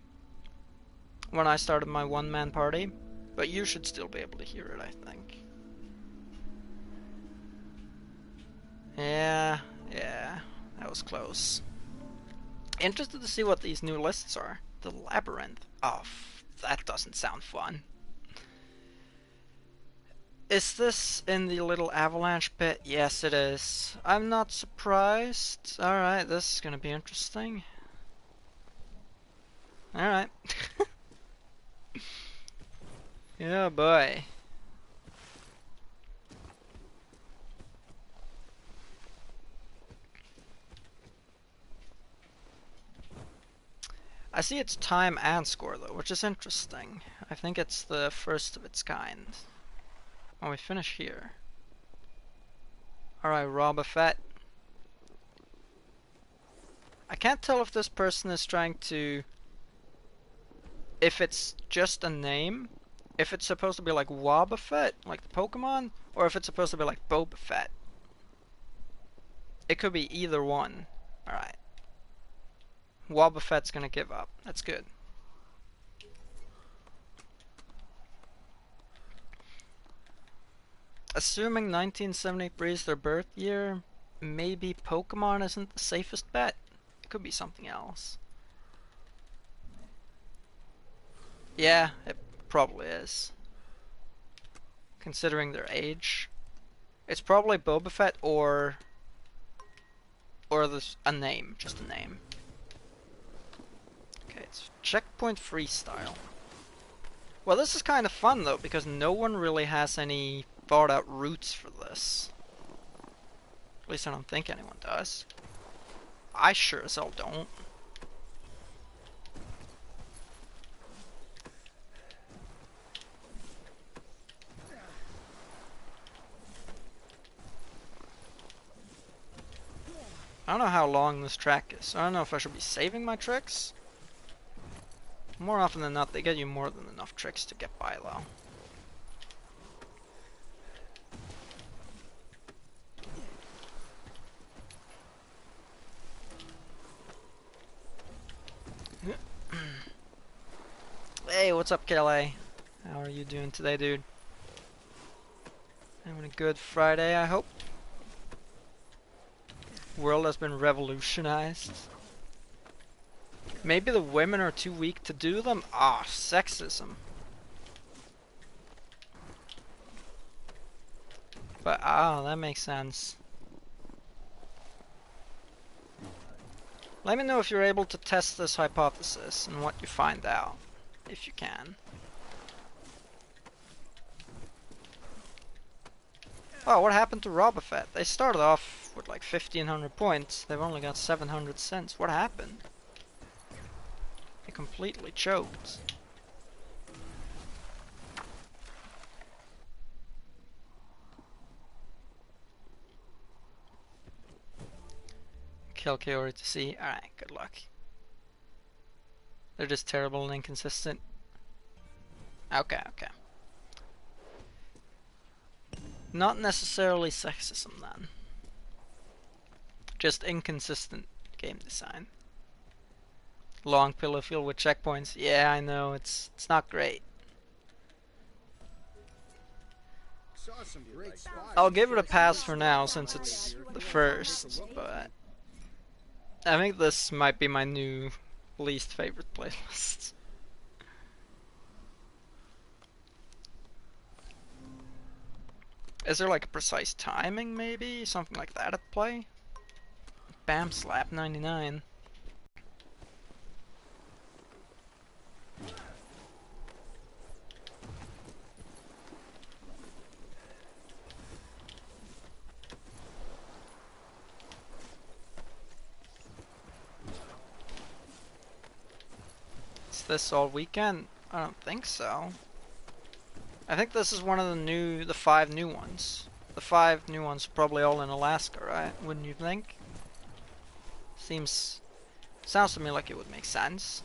Speaker 2: when I started my one-man party, but you should still be able to hear it, I think. Yeah, that was close. Interested to see what these new lists are. The Labyrinth. Oh, that doesn't sound fun. Is this in the little avalanche pit? Yes, it is. I'm not surprised. Alright, this is gonna be interesting. Alright. Yeah, boy. I see it's time and score though, which is interesting. I think it's the first of its kind. Oh, we finish here. Alright, rob a Fett. I can't tell if this person is trying to... if it's just a name. If it's supposed to be like Wobba Fett, like the Pokemon, or if it's supposed to be like Boba Fett. It could be either one. Alright. Wobba Fett's gonna give up. That's good. Assuming 1973 is their birth year, maybe Pokemon isn't the safest bet. It could be something else. Yeah, it probably is. Considering their age. It's probably Boba Fett or a name, just a name. Okay, it's checkpoint freestyle. Well, this is kind of fun though, because no one really has any thought out routes for this. At least I don't think anyone does. I sure as hell don't. I don't know how long this track is, so I don't know if I should be saving my tricks. More often than not, they get you more than enough tricks to get by though. Hey, what's up, KLA? How are you doing today, dude? Having a good Friday, I hope. World has been revolutionized. Maybe the women are too weak to do them? Ah, sexism. But, that makes sense. Let me know if you're able to test this hypothesis and what you find out, if you can. Oh, what happened to Robofet? They started off with like 1500 points. They've only got 700 cents. What happened? They completely choked. Kill Kaori to see. Alright, good luck. They're just terrible and inconsistent. Okay, okay. Not necessarily sexism then. Just inconsistent game design. Long pillow field with checkpoints. Yeah, I know, it's not great.
Speaker 3: Saw some great spots.
Speaker 2: I'll give it a pass for now since it's the first, but I think this might be my new least favorite playlist. Is there like a precise timing maybe? Something like that at play? Bam slap 99. Is this all weekend? I don't think so. I think this is one of the 5 new ones. The 5 new ones are probably all in Alaska, right? Wouldn't you think? Sounds to me like it would make sense.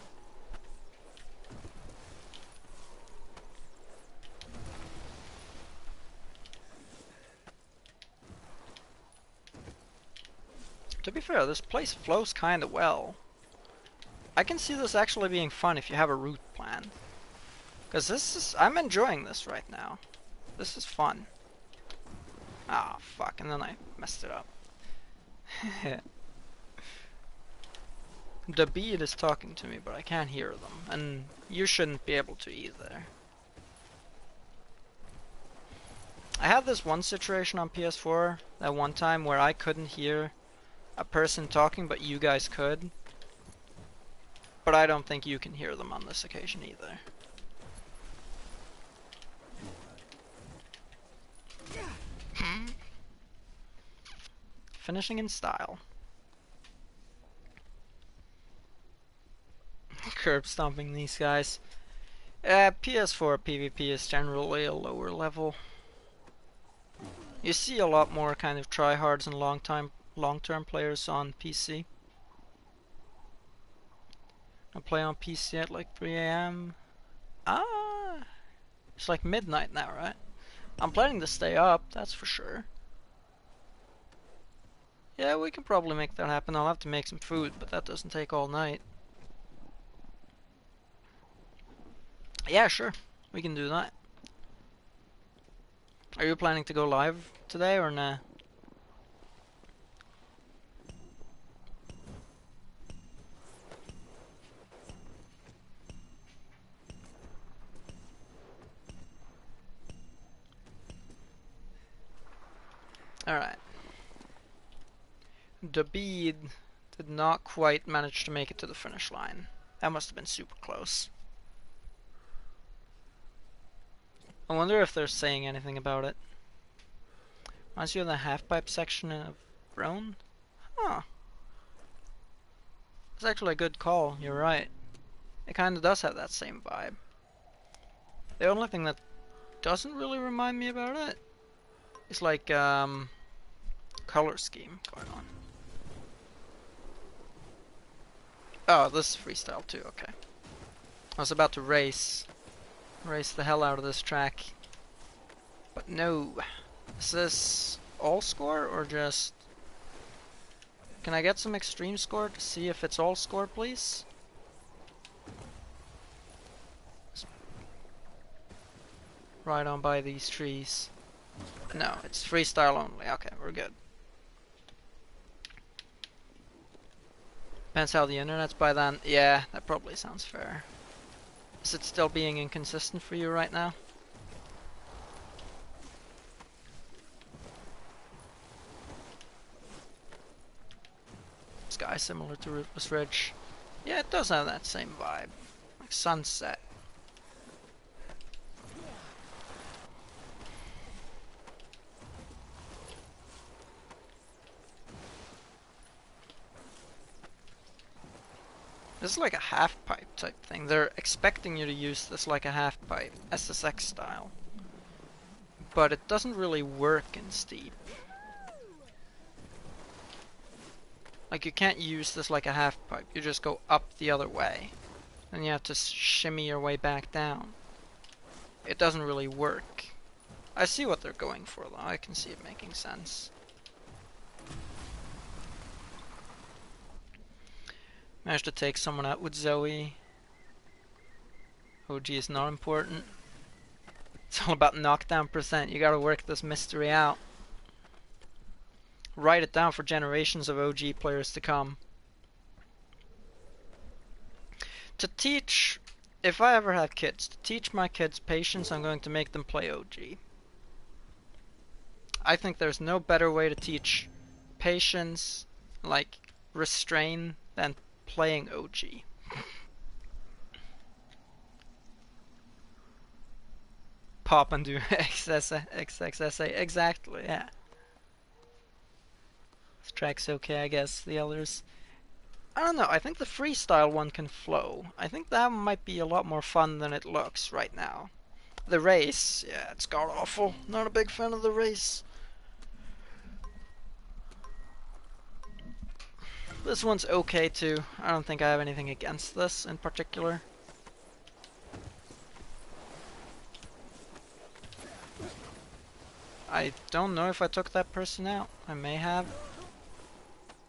Speaker 2: To be fair, this place flows kinda well. I can see this actually being fun if you have a route plan. Cause I'm enjoying this right now. This is fun. Ah, fuck, and then I messed it up. The beat is talking to me, but I can't hear them, and you shouldn't be able to either. I had this one situation on PS4 that one time where I couldn't hear a person talking, but you guys could. But I don't think you can hear them on this occasion either. Finishing in style. Curb stomping these guys. PS4 PvP is generally a lower level. You see a lot more kind of tryhards and long-term players on PC. I play on PC at like 3 AM. Ah, it's like midnight now, right? I'm planning to stay up, that's for sure. Yeah, we can probably make that happen. I'll have to make some food, but that doesn't take all night. Yeah, sure. We can do that. Are you planning to go live today or nah? Alright. The bead did not quite manage to make it to the finish line. That must have been super close. I wonder if they're saying anything about it. Reminds you of the half-pipe section of Rhone? Huh. It's actually a good call, you're right. It kinda does have that same vibe. The only thing that doesn't really remind me about it is like, color scheme going on. Oh, this is freestyle too, okay. I was about to race the hell out of this track. But no. Is this all score or just... Can I get some extreme score to see if it's all score, please? Right on by these trees. No, it's freestyle only. Okay, we're good. Depends how the internet's by then. Yeah, that probably sounds fair. Is it still being inconsistent for you right now? Sky similar to Rootless Ridge. Yeah, it does have that same vibe. Like sunset. This is like a half pipe type thing. They're expecting you to use this like a half pipe, SSX style. But it doesn't really work in steep. Like you can't use this like a half pipe, you just go up the other way. Then you have to shimmy your way back down. It doesn't really work. I see what they're going for though, I can see it making sense. Managed to take someone out with Zoe. OG is not important. It's all about knockdown percent, you gotta work this mystery out. Write it down for generations of OG players to come. To teach, if I ever have kids, to teach my kids patience, I'm going to make them play OG. I think there's no better way to teach patience, like restrain, than playing OG. Pop and do XXSA, exactly, yeah. This track's okay, I guess. The others, I don't know, I think the freestyle one can flow. I think that might be a lot more fun than it looks right now. The race, yeah, it's god awful. Not a big fan of the race. This one's okay too. I don't think I have anything against this in particular. I don't know if I took that person out. I may have.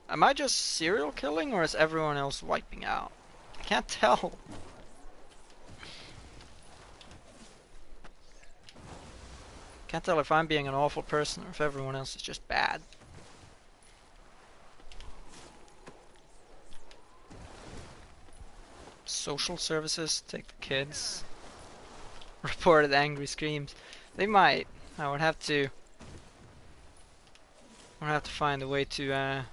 Speaker 2: Am I just serial killing or is everyone else wiping out? I can't tell. Can't tell if I'm being an awful person or if everyone else is just bad. Social services, take the kids. Reported angry screams. They might. I would have to find a way to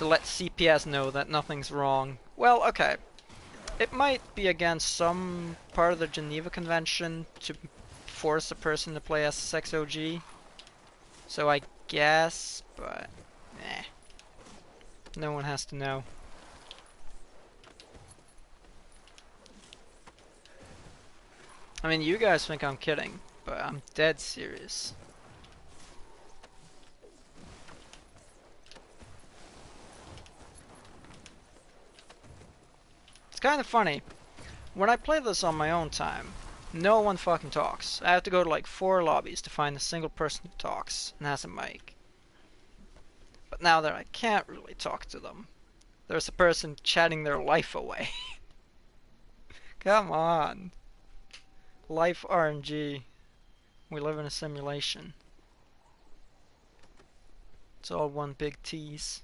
Speaker 2: let CPS know that nothing's wrong. Well, okay. It might be against some part of the Geneva Convention to force a person to play SSX OG. So I guess, but no one has to know. I mean, you guys think I'm kidding, but I'm dead serious. It's kind of funny. When I play this on my own time, no one fucking talks. I have to go to like 4 lobbies to find a single person who talks and has a mic. But now that I can't really talk to them, there's a person chatting their life away. Come on. Life RNG. We live in a simulation. It's all one big tease.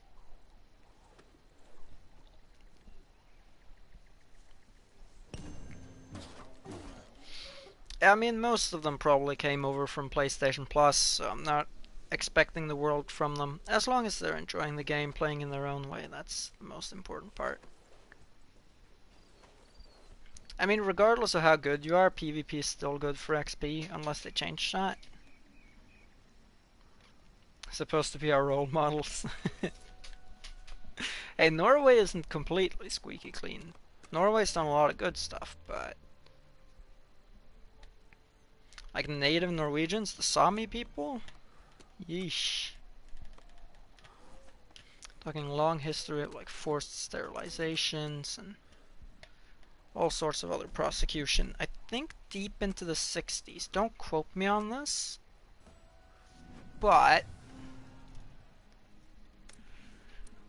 Speaker 2: I mean, most of them probably came over from PlayStation Plus, so I'm not expecting the world from them. As long as they're enjoying the game, playing in their own way, that's the most important part. I mean, regardless of how good you are, PvP is still good for XP, unless they change that. Supposed to be our role models. Hey, Norway isn't completely squeaky clean. Norway's done a lot of good stuff, but... like native Norwegians, the Sami people? Yeesh. Talking long history of like forced sterilizations and all sorts of other prosecution. I think deep into the 60s. Don't quote me on this. But...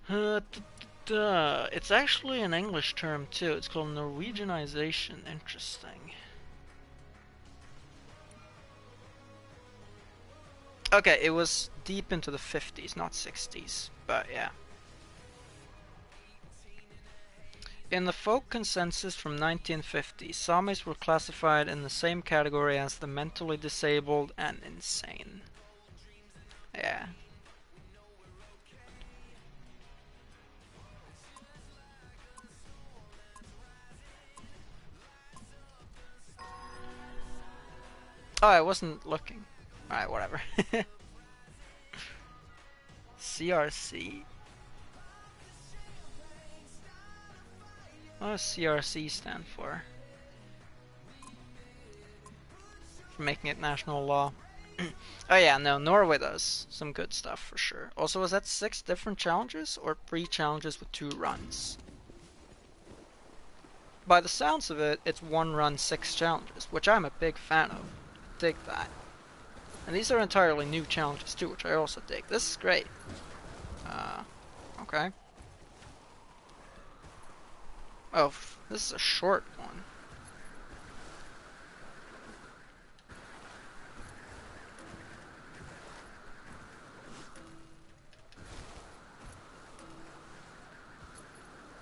Speaker 2: it's actually an English term too. It's called Norwegianization. Interesting. Okay, it was deep into the 50s, not 60s. But yeah. In the folk consensus from 1950, Samis were classified in the same category as the mentally disabled and insane. Yeah. Oh, I wasn't looking. Alright, whatever. CRC? What does CRC stand for? For making it national law. Oh yeah, no, Norway does some good stuff for sure. Also, was that 6 different challenges or 3 challenges with 2 runs? By the sounds of it, it's 1 run, 6 challenges, which I'm a big fan of. Dig that. And these are entirely new challenges too, which I also dig. This is great. Okay. Oh, this is a short one.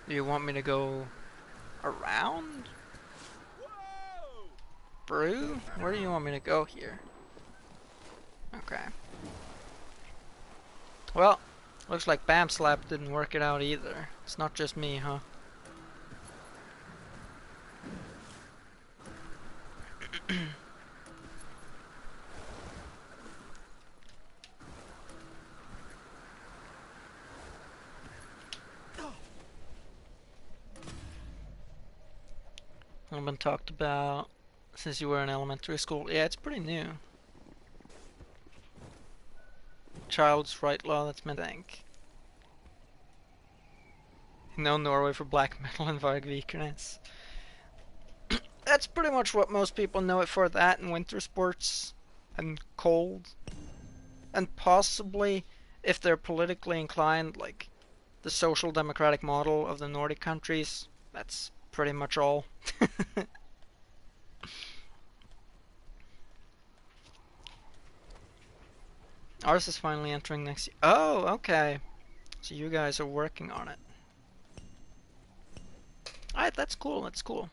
Speaker 2: Do you want me to go around? Brew? Where do you want me to go here? Okay. Well, looks like Bam Slap didn't work it out either. It's not just me, huh? I've been talked about since you were in elementary school. Yeah, it's pretty new. Child's right law, that's meant to think. No Norway for black metal and Vargvikernes. That's pretty much what most people know it for, that and winter sports and cold. And possibly, if they're politically inclined, like the social democratic model of the Nordic countries, that's pretty much all. Ours is finally entering next year. Oh, okay. So you guys are working on it. Alright, that's cool, that's cool.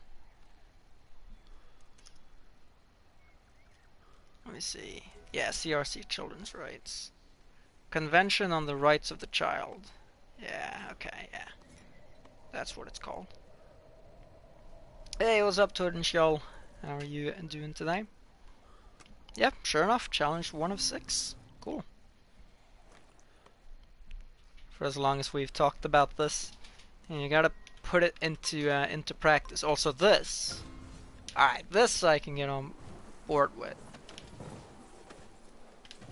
Speaker 2: Let me see. Yeah, CRC Children's Rights. Convention on the Rights of the Child. Yeah, okay, yeah. That's what it's called. Hey, what's up, Tordenskjold? How are you doing today? Yep, sure enough, challenge 1 of 6. Cool. For as long as we've talked about this, and you gotta put it into practice. Also, this. Alright, this I can get on board with.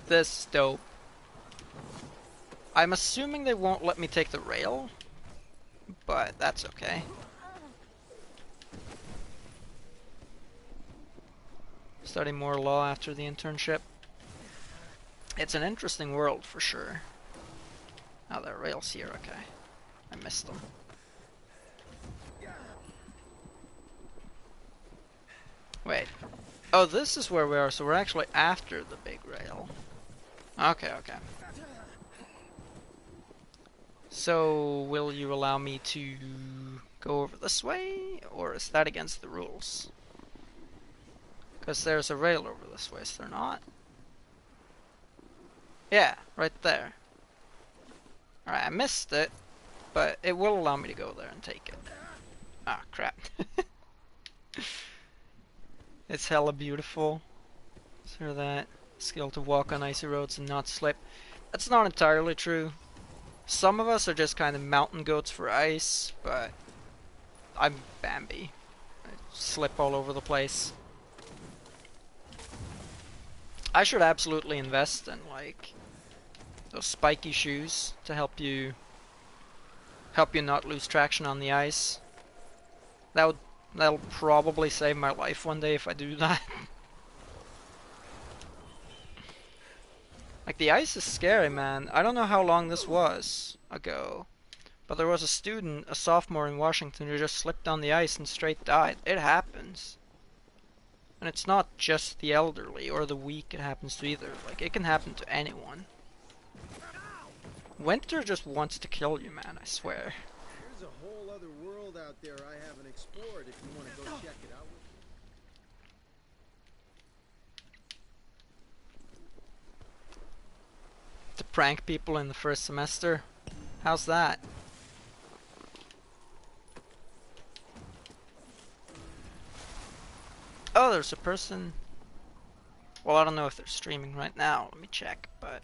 Speaker 2: This is dope. I'm assuming they won't let me take the rail, but that's okay. Study more law after the internship. It's an interesting world for sure. Oh, there are rails here, okay. I missed them. Wait. Oh, this is where we are, so we're actually after the big rail. Okay, okay. So, will you allow me to go over this way, or is that against the rules? Because there's a rail over this way, is there not? Yeah, right there. Alright, I missed it, but it will allow me to go there and take it. Ah, crap. It's hella beautiful. So that skill to walk on icy roads and not slip. That's not entirely true. Some of us are just kind of mountain goats for ice, but I'm Bambi. I slip all over the place. I should absolutely invest in like those spiky shoes to help you not lose traction on the ice. That'll probably save my life one day if I do that. Like, the ice is scary, man. I don't know how long this was ago, but there was a student, a sophomore in Washington, who just slipped on the ice and straight died. It happens. And it's not just the elderly or the weak it happens to either. Like, it can happen to anyone. Winter just wants to kill you, man, I swear.
Speaker 3: There's a whole other world out there I haven't explored if you want to go check it out with me.
Speaker 2: To prank people in the first semester? How's that? Oh, there's a person. Well, I don't know if they're streaming right now. Let me check, but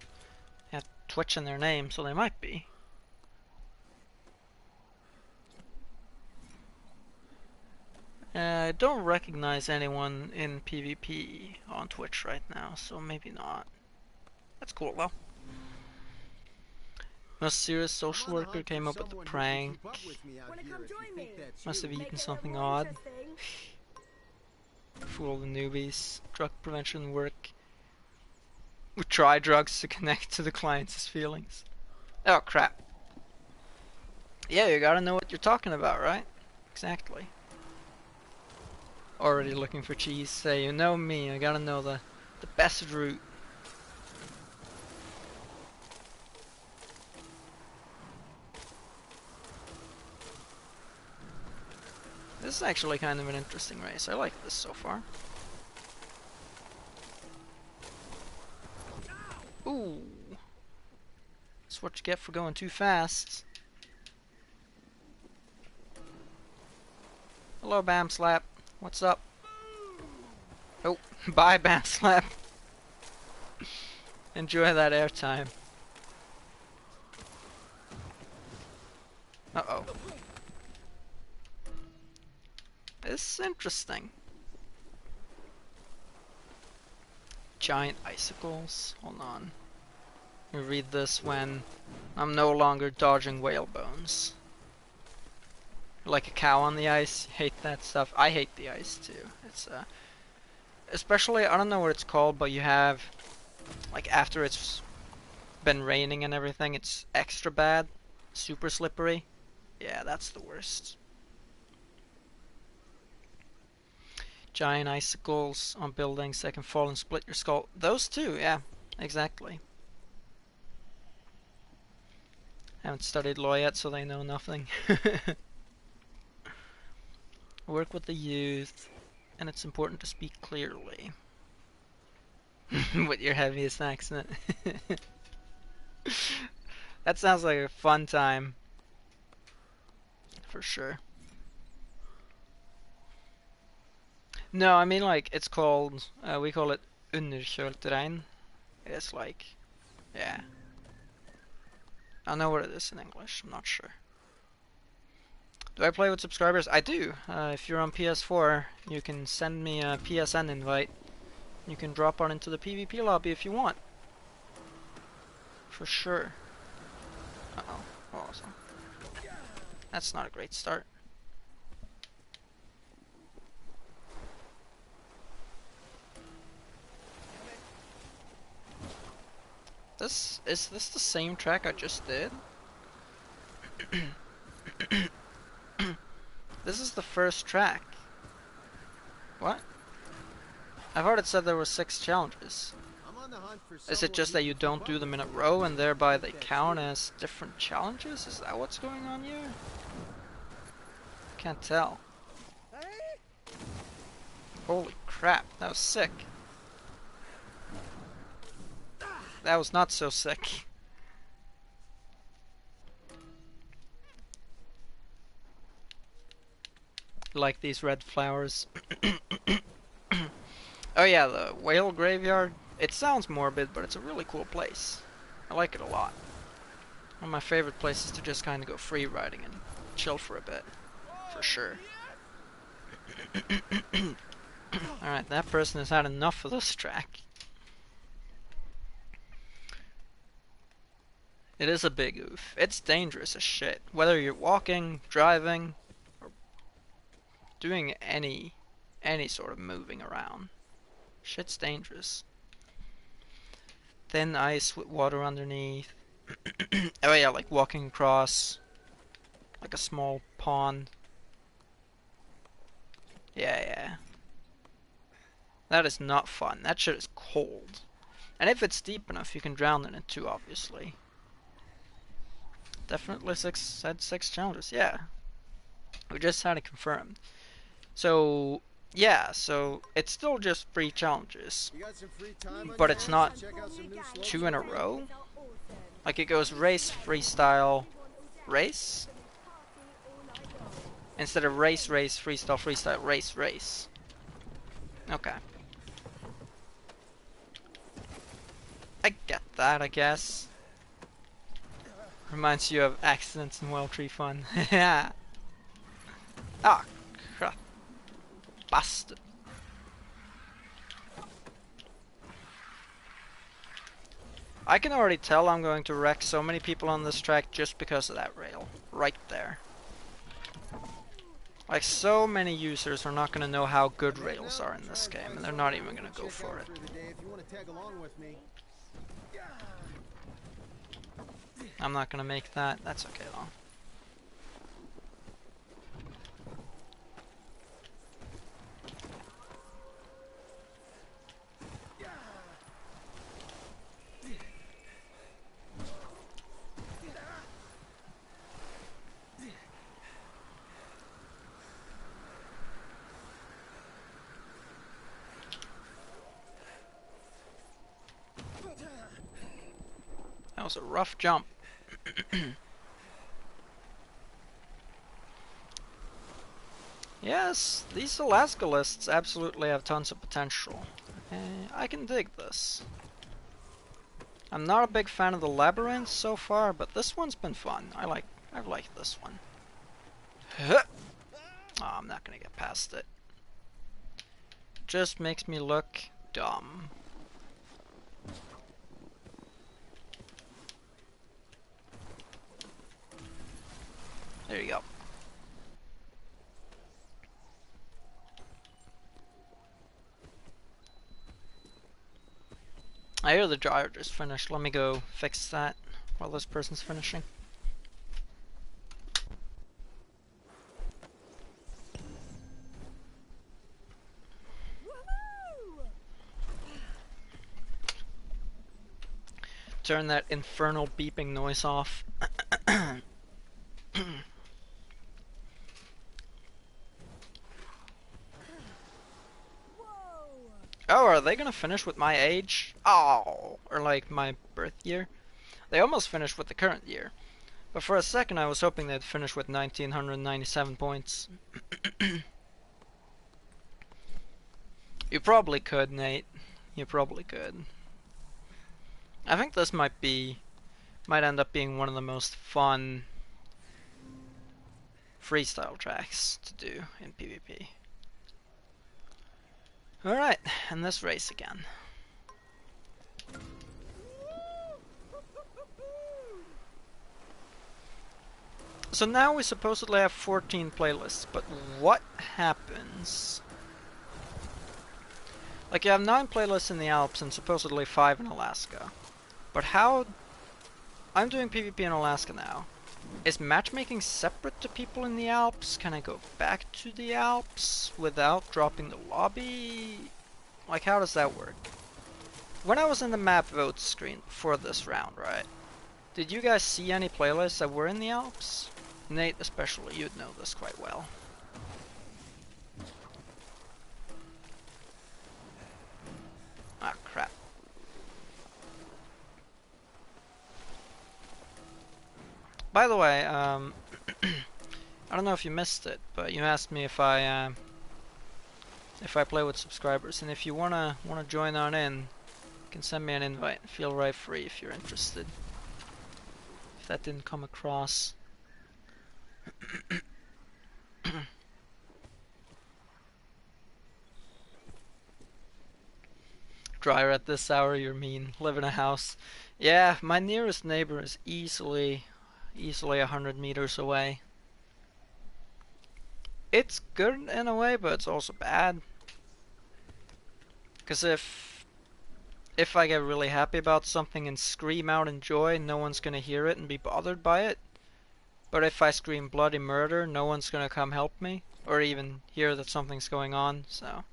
Speaker 2: they have Twitch in their name, so they might be. I don't recognize anyone in PvP on Twitch right now, so maybe not. That's cool though. Most serious social worker came up with the prank. Must have eaten something odd. Fool the newbies. Drug prevention work. We try drugs to connect to the client's feelings. Oh crap. Yeah, you gotta know what you're talking about, right? Exactly. Already looking for cheese. Say, you know me, I gotta know the best route. This is actually kind of an interesting race. I like this so far. Ooh. That's what you get for going too fast. Hello, Bam Slap. What's up? Oh, bye, Bam Slap. Enjoy that airtime. Uh-oh. This is interesting. Giant icicles. Hold on. We read this when I'm no longer dodging whale bones. Like a cow on the ice. Hate that stuff. I hate the ice too. It's especially, I don't know what it's called, but you have like after it's been raining and everything, it's extra bad. Super slippery. Yeah, that's the worst. Giant icicles on buildings that can fall and split your skull. Those two, yeah, exactly. Haven't studied law yet, so they know nothing. Work with the youth, and it's important to speak clearly. With your heaviest accent. That sounds like a fun time. For sure. No, I mean like it's called, we call it underkjølt regn. It's like, yeah. I know what it is in English, I'm not sure. Do I play with subscribers? I do. If you're on PS4, you can send me a PSN invite. You can drop on into the PvP lobby if you want. For sure. Uh-oh. Awesome. That's not a great start. Is this the same track I just did? This is the first track. What? I thought it said there were 6 challenges. Is it just that you don't do them in a row and thereby they count as different challenges? Is that what's going on here? Can't tell. Holy crap, that was sick. That was not so sick. Like these red flowers. Oh yeah, the whale graveyard. It sounds morbid, but it's a really cool place. I like it a lot. One of my favorite places to just kind of go free riding and chill for a bit. For sure. Alright, that person has had enough of this track. It is a big oof. It's dangerous as shit. Whether you're walking, driving, or doing any sort of moving around. Shit's dangerous. Thin ice with water underneath. Oh yeah, like walking across like a small pond. Yeah. That is not fun. That shit is cold. And if it's deep enough, you can drown in it too, obviously. Definitely said 6 challenges. Yeah. We just had it confirmed. So, yeah, so it's still just 3 challenges. But it's not 2 in a row. Like it goes race, freestyle, race. Instead of race, freestyle, freestyle, race. Okay. I get that, I guess. Reminds you of accidents and Wild Tree Fun. Yeah. Ah, crap. Bastard. I can already tell I'm going to wreck so many people on this track just because of that rail. Right there. Like, so many users are not going to know how good rails are in this game, and they're not even going to go for it. I'm not going to make that. That's okay, though. That was a rough jump. Yes, these Alaska lists absolutely have tons of potential. I can dig this. I'm not a big fan of the labyrinths so far, but this one's been fun. I've liked this one. Oh, I'm not gonna get past it. Just makes me look dumb. There you go. I hear the dryer just finished. Let me go fix that while this person's finishing. Turn that infernal beeping noise off. Oh, are they gonna finish with my age? Oh, or like my birth year? They almost finished with the current year. But for a second I was hoping they'd finish with 1997 points. You probably could, Nate. You probably could. I think this might end up being one of the most fun freestyle tracks to do in PvP. Alright, and this race again. So now we supposedly have 14 playlists, but what happens? Like, you have 9 playlists in the Alps and supposedly 5 in Alaska. But how... I'm doing PvP in Alaska now. Is matchmaking separate to people in the Alps? Can I go back to the Alps without dropping the lobby? Like, how does that work? When I was in the map votes screen for this round, right? Did you guys see any playlists that were in the Alps? Nate especially, you'd know this quite well. Ah, crap. By the way, I don't know if you missed it, but you asked me if I play with subscribers, and if you wanna join on in, you can send me an invite. Feel right free if you're interested. If that didn't come across. Dryer at this hour, you're mean. Live in a house. Yeah, my nearest neighbor is easily 100 meters away. It's good in a way, but it's also bad. Because if I get really happy about something and scream out in joy, no one's gonna hear it and be bothered by it. But if I scream bloody murder, no one's gonna come help me, or even hear that something's going on, so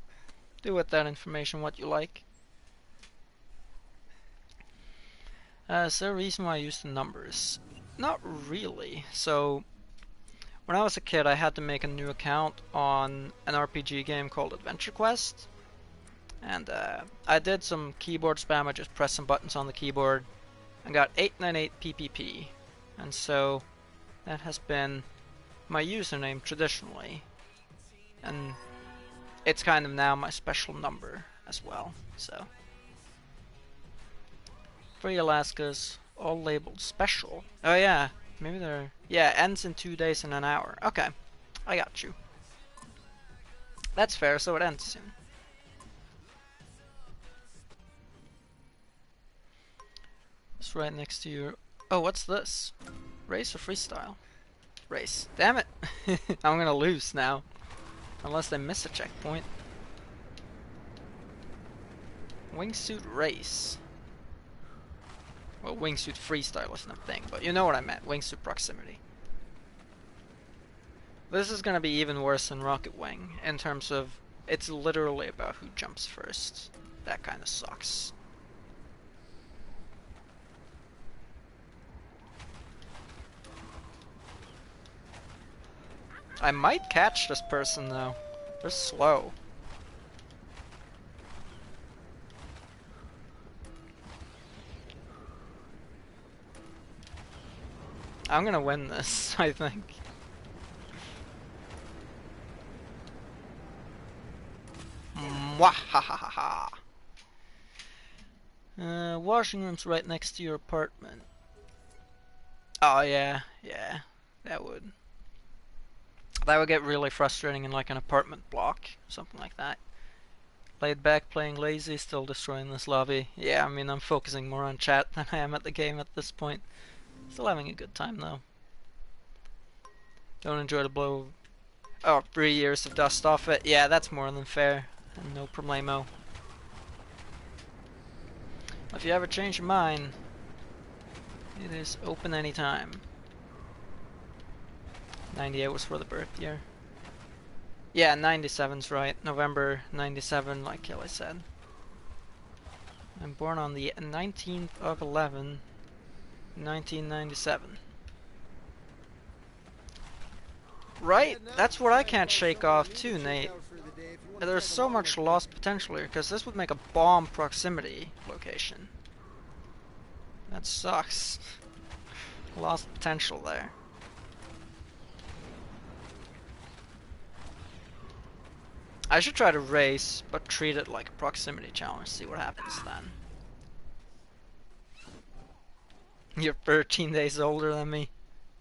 Speaker 2: do with that information what you like. Is there a reason why I use the numbers? Not really. So, when I was a kid, I had to make a new account on an RPG game called Adventure Quest. And I did some keyboard spam. I just pressed some buttons on the keyboard and got 898 PPP. And so, that has been my username traditionally. And it's kind of now my special number as well, so. 3 Alaskas, all labeled special. Oh yeah, maybe they're... Yeah, ends in 2 days and an hour. Okay, I got you. That's fair, so it ends soon. It's right next to your... Oh, what's this? Race or freestyle? Race. Damn it! I'm gonna lose now. Unless they miss a checkpoint. Wingsuit race. Well, wingsuit freestyle isn't a thing, but you know what I meant. Wingsuit proximity. This is gonna be even worse than Rocket Wing in terms of it's literally about who jumps first. That kind of sucks. I might catch this person though. They're slow. I'm gonna win this, I think. Mwahahaha. Washing room's right next to your apartment. Oh yeah, yeah, that would get really frustrating in like an apartment block, something like that. Laid back, playing lazy, still destroying this lobby. Yeah, I mean I'm focusing more on chat than I am at the game at this point. Still having a good time though. Don't enjoy the blow. Oh, 3 years of dust off it. Yeah, that's more than fair. And no problemo. If you ever change your mind, it is open anytime. 98 was for the birth year. Yeah, 97's right. November 97, like Kelly said. I'm born on the 19th of 11, 1997. Right? That's what I can't shake off too, Nate. There's so much lost potential here, because this would make a bomb proximity location. That sucks. Lost potential there. I should try to race, but treat it like a proximity challenge, see what happens then. You're 13 days older than me.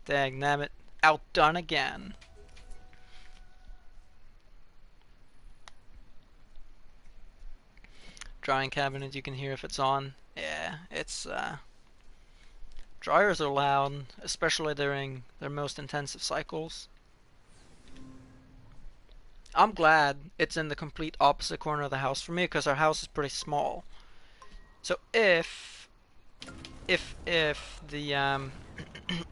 Speaker 2: Dang nabbit. Outdone again. Drying cabinet, you can hear if it's on. Yeah, it's dryers are loud, especially during their most intensive cycles. I'm glad it's in the complete opposite corner of the house for me, because our house is pretty small. So if the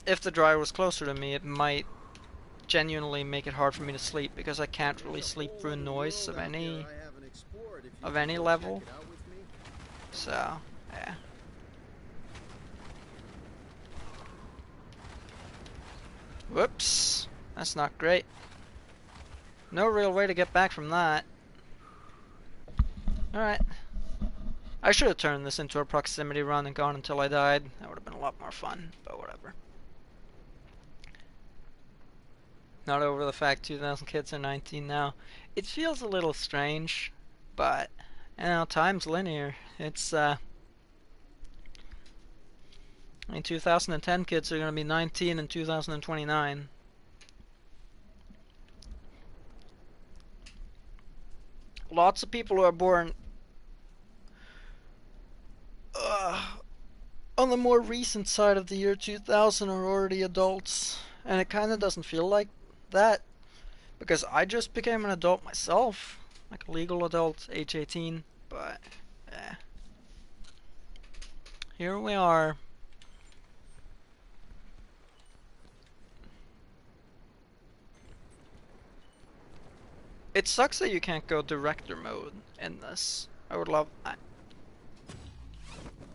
Speaker 2: if the dryer was closer to me, it might genuinely make it hard for me to sleep, because I can't really sleep through noise of any level. So, yeah. Whoops, that's not great. No real way to get back from that. Alright. I should have turned this into a proximity run and gone until I died. That would have been a lot more fun, but whatever. Not over the fact 2,000 kids are 19 now. It feels a little strange, but you know, time's linear. It's I mean, 2010 kids are gonna be 19 in 2029. Lots of people who are born on the more recent side of the year 2000 are already adults, and it kind of doesn't feel like that because I just became an adult myself, like a legal adult, age 18. But yeah, here we are. It sucks that you can't go director mode in this. I would love that.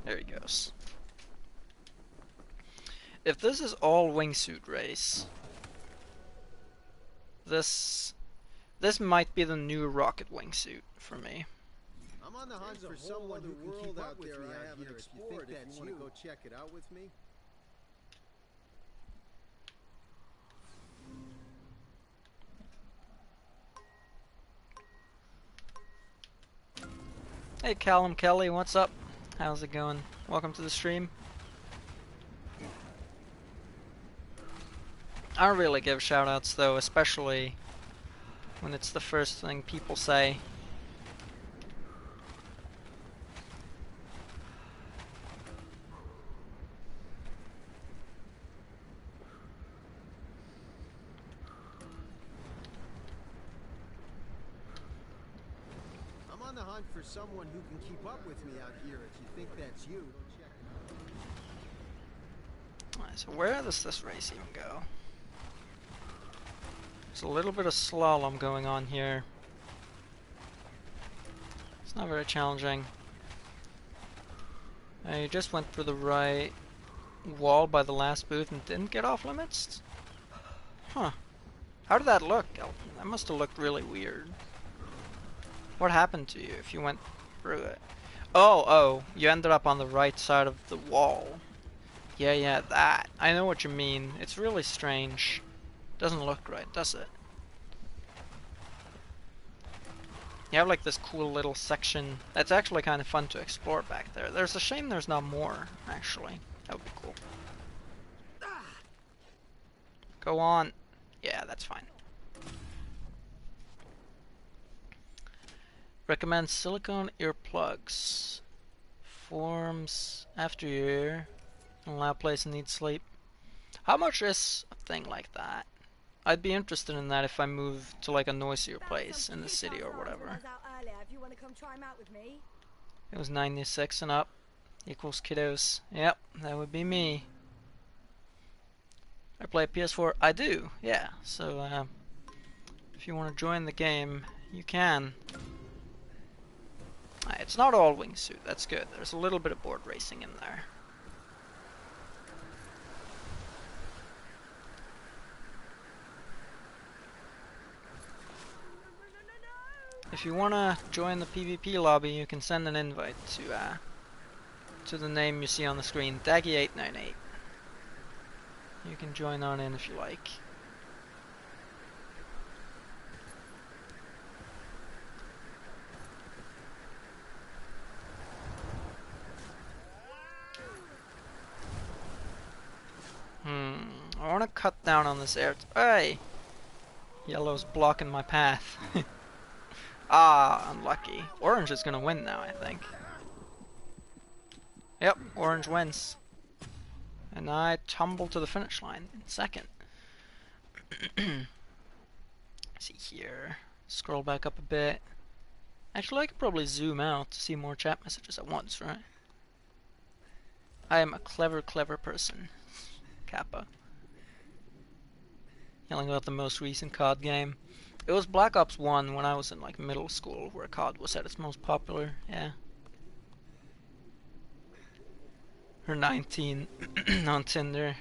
Speaker 2: There he goes. If this is all wingsuit race, this might be the new rocket wingsuit for me.
Speaker 3: I'm on the hunt for someone who can keep up with me out here. If you think that you want to go check it out with me.
Speaker 2: Hey Callum Kelly, what's up? How's it going? Welcome to the stream. I don't really give shoutouts though, especially when it's the first thing people say.
Speaker 3: I'm on the hunt for someone who can keep up with me out here. If you think that's you, check it out.
Speaker 2: Alright, so where does this race even go? There's a little bit of slalom going on here. It's not very challenging. You just went for the right wall by the last booth and didn't get off limits? Huh. How did that look? That must have looked really weird. What happened to you if you went through it? Oh, you ended up on the right side of the wall. Yeah, that. I know what you mean. It's really strange. Doesn't look right, does it? You have like this cool little section that's actually kind of fun to explore back there. There's a shame there's not more, actually. That would be cool. Go on. Yeah, that's fine. Recommend silicone earplugs. Forms after year. Allow place and need sleep. How much is a thing like that? I'd be interested in that if I move to like a noisier place in the city or whatever. It was 96 and up. Equals kiddos. Yep, that would be me. I play PS4. I do, yeah. So if you want to join the game, you can. It's not all wingsuit. That's good. There's a little bit of board racing in there. If you want to join the PvP lobby, you can send an invite to the name you see on the screen, Daggy898. You can join on in if you like. I want to cut down on this air. Hey! Yellow's blocking my path. Ah, unlucky. Orange is gonna win now, I think. Yep, orange wins. And I tumble to the finish line in second. See here. Scroll back up a bit. Actually, I could probably zoom out to see more chat messages at once, right? I am a clever person. Kappa. Yelling about the most recent COD game. It was Black Ops 1 when I was in like middle school where COD was at its most popular, yeah. Or 19 on Tinder.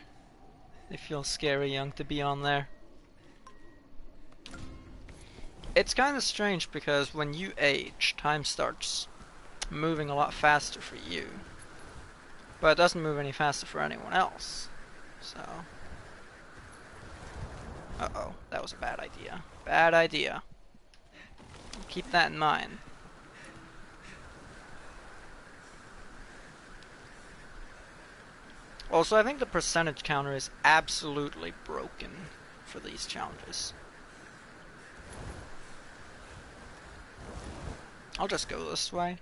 Speaker 2: They feel scary young to be on there. It's kind of strange because when you age, time starts moving a lot faster for you. But it doesn't move any faster for anyone else. So Uh-oh, that was a bad idea. Bad idea. Keep that in mind. Also, I think the percentage counter is absolutely broken for these challenges. I'll just go this way.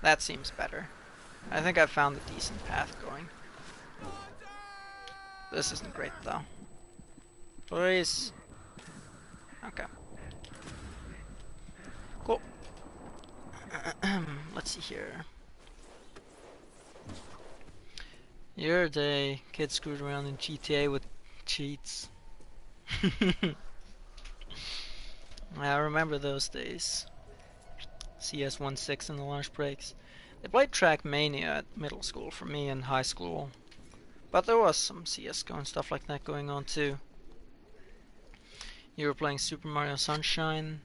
Speaker 2: That seems better. I think I've found a decent path going. This isn't great though. Please. Okay. Cool. Let's see here. Your day, kids screwed around in GTA with cheats. I remember those days. CS 1.6 in the lunch breaks. They played Trackmania at middle school for me and high school. But there was some CSGO and stuff like that going on too. You were playing Super Mario Sunshine.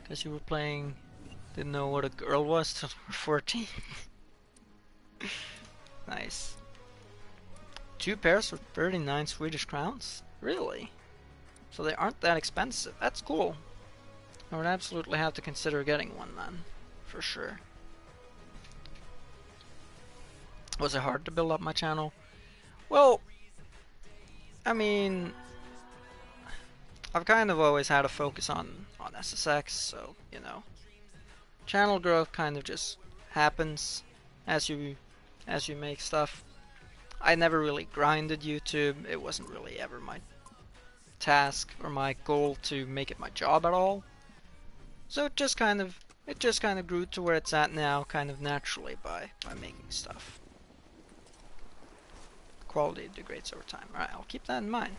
Speaker 2: Because you were playing... Didn't know what a girl was till you were 14. Nice. 2 pairs for 39 Swedish crowns? Really? So they aren't that expensive. That's cool. I would absolutely have to consider getting one then. For sure. Was it hard to build up my channel? Well, I mean, I've kind of always had a focus on SSX, so, you know. Channel growth kind of just happens as you make stuff. I never really grinded YouTube. It wasn't really ever my task or my goal to make it my job at all. So it just kind of grew to where it's at now, kind of naturally by making stuff. Quality degrades over time. Alright, I'll keep that in mind.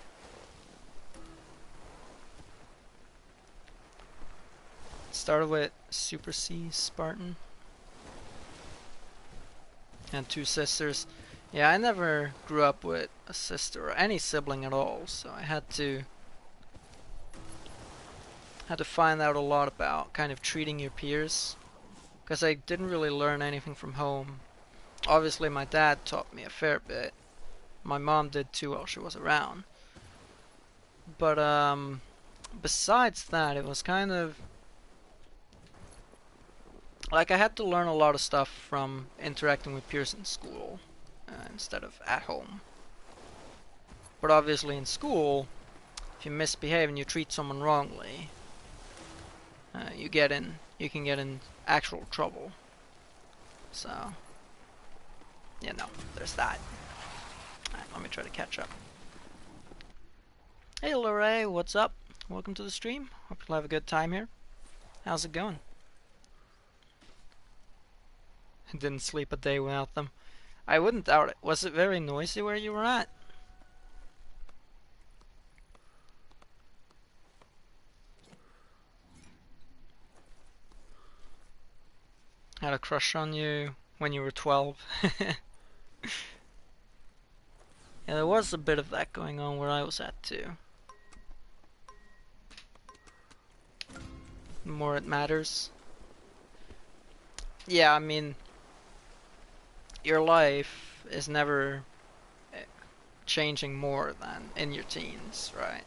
Speaker 2: Started with Super C Spartan. And 2 sisters. Yeah, I never grew up with a sister or any sibling at all, so I had to find out a lot about kind of treating your peers, because I didn't really learn anything from home. Obviously my dad taught me a fair bit. My mom did too while she was around. But besides that, it was kind of like I had to learn a lot of stuff from interacting with peers in school instead of at home. But obviously in school, if you misbehave and you treat someone wrongly, you can get in actual trouble. So, you know, there's that. Alright, let me try to catch up. Hey Lorray, what's up? Welcome to the stream. Hope you'll have a good time here. How's it going? Didn't sleep a day without them. I wouldn't doubt it. Was it very noisy where you were at? Had a crush on you when you were 12. Yeah, there was a bit of that going on where I was at too. The more it matters. Yeah, I mean, your life is never changing more than in your teens, right?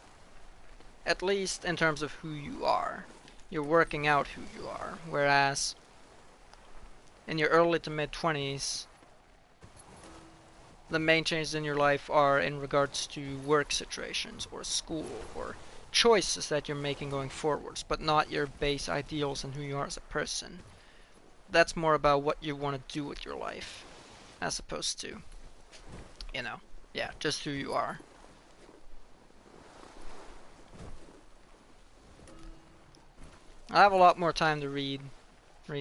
Speaker 2: At least in terms of who you are. You're working out who you are. Whereas in your early to mid 20s, the main changes in your life are in regards to work situations or school or choices that you're making going forwards, but not your base ideals and who you are as a person. That's more about what you want to do with your life, as opposed to, you know, yeah, just who you are. I have a lot more time to read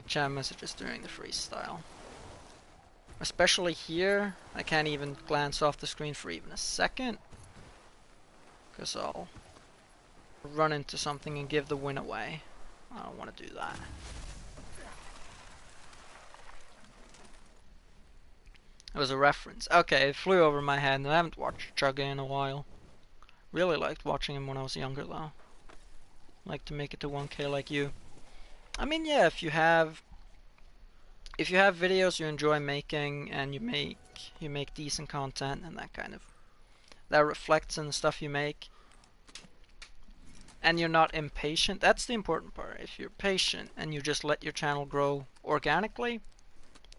Speaker 2: chat messages during the freestyle. Especially here, I can't even glance off the screen for even a second, because I'll run into something and give the win away. I don't want to do that. It was a reference. Okay, it flew over my head, and I haven't watched Chugga in a while. Really liked watching him when I was younger, though. Like to make it to 1K like you. I mean, yeah, if if you have videos you enjoy making and you make decent content and that reflects in the stuff you make, and you're not impatient, that's the important part. If you're patient and you just let your channel grow organically,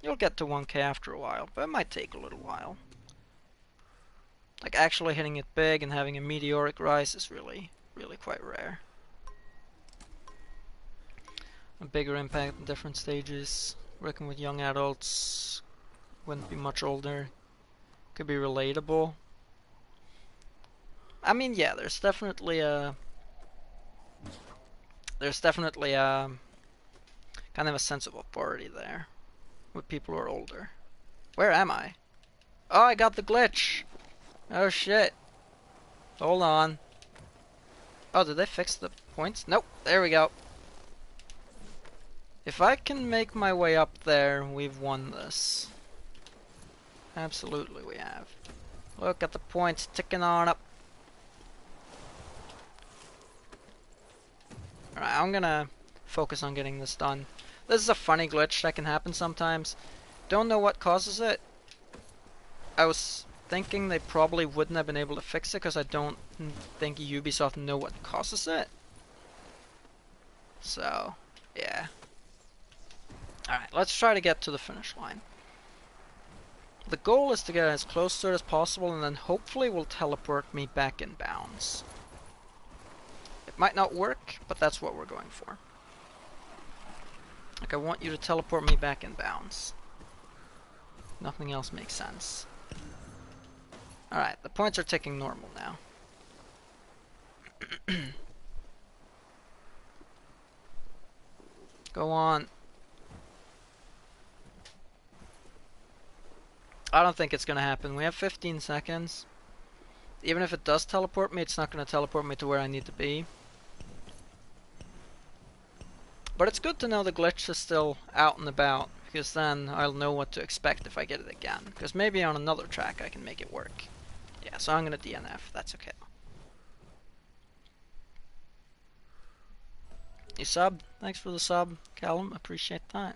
Speaker 2: you'll get to 1K after a while, but it might take a little while. Like actually hitting it big and having a meteoric rise is really quite rare. A bigger impact in different stages. Working with young adults, wouldn't be much older. Could be relatable. I mean, yeah, there's definitely a kind of a sense of authority there with people who are older. Where am I? Oh, I got the glitch. Oh shit. Hold on. Oh, did they fix the points? Nope. There we go. If I can make my way up there, we've won this. Absolutely we have. Look at the points ticking on up. Alright, I'm gonna focus on getting this done. This is a funny glitch that can happen sometimes. Don't know what causes it. I was thinking they probably wouldn't have been able to fix it because I don't think Ubisoft know what causes it. So, yeah. Alright, let's try to get to the finish line. The goal is to get as close to it as possible, and then hopefully will teleport me back in bounds. It might not work, but that's what we're going for. Like, I want you to teleport me back in bounds. Nothing else makes sense. Alright, the points are ticking normal now. Go on. I don't think it's gonna happen. We have 15 seconds. Even if it does teleport me, it's not gonna teleport me to where I need to be. But it's good to know the glitch is still out and about, because then I'll know what to expect if I get it again. Because maybe on another track I can make it work. Yeah, so I'm gonna DNF. That's okay. You subbed? Thanks for the sub, Callum. Appreciate that.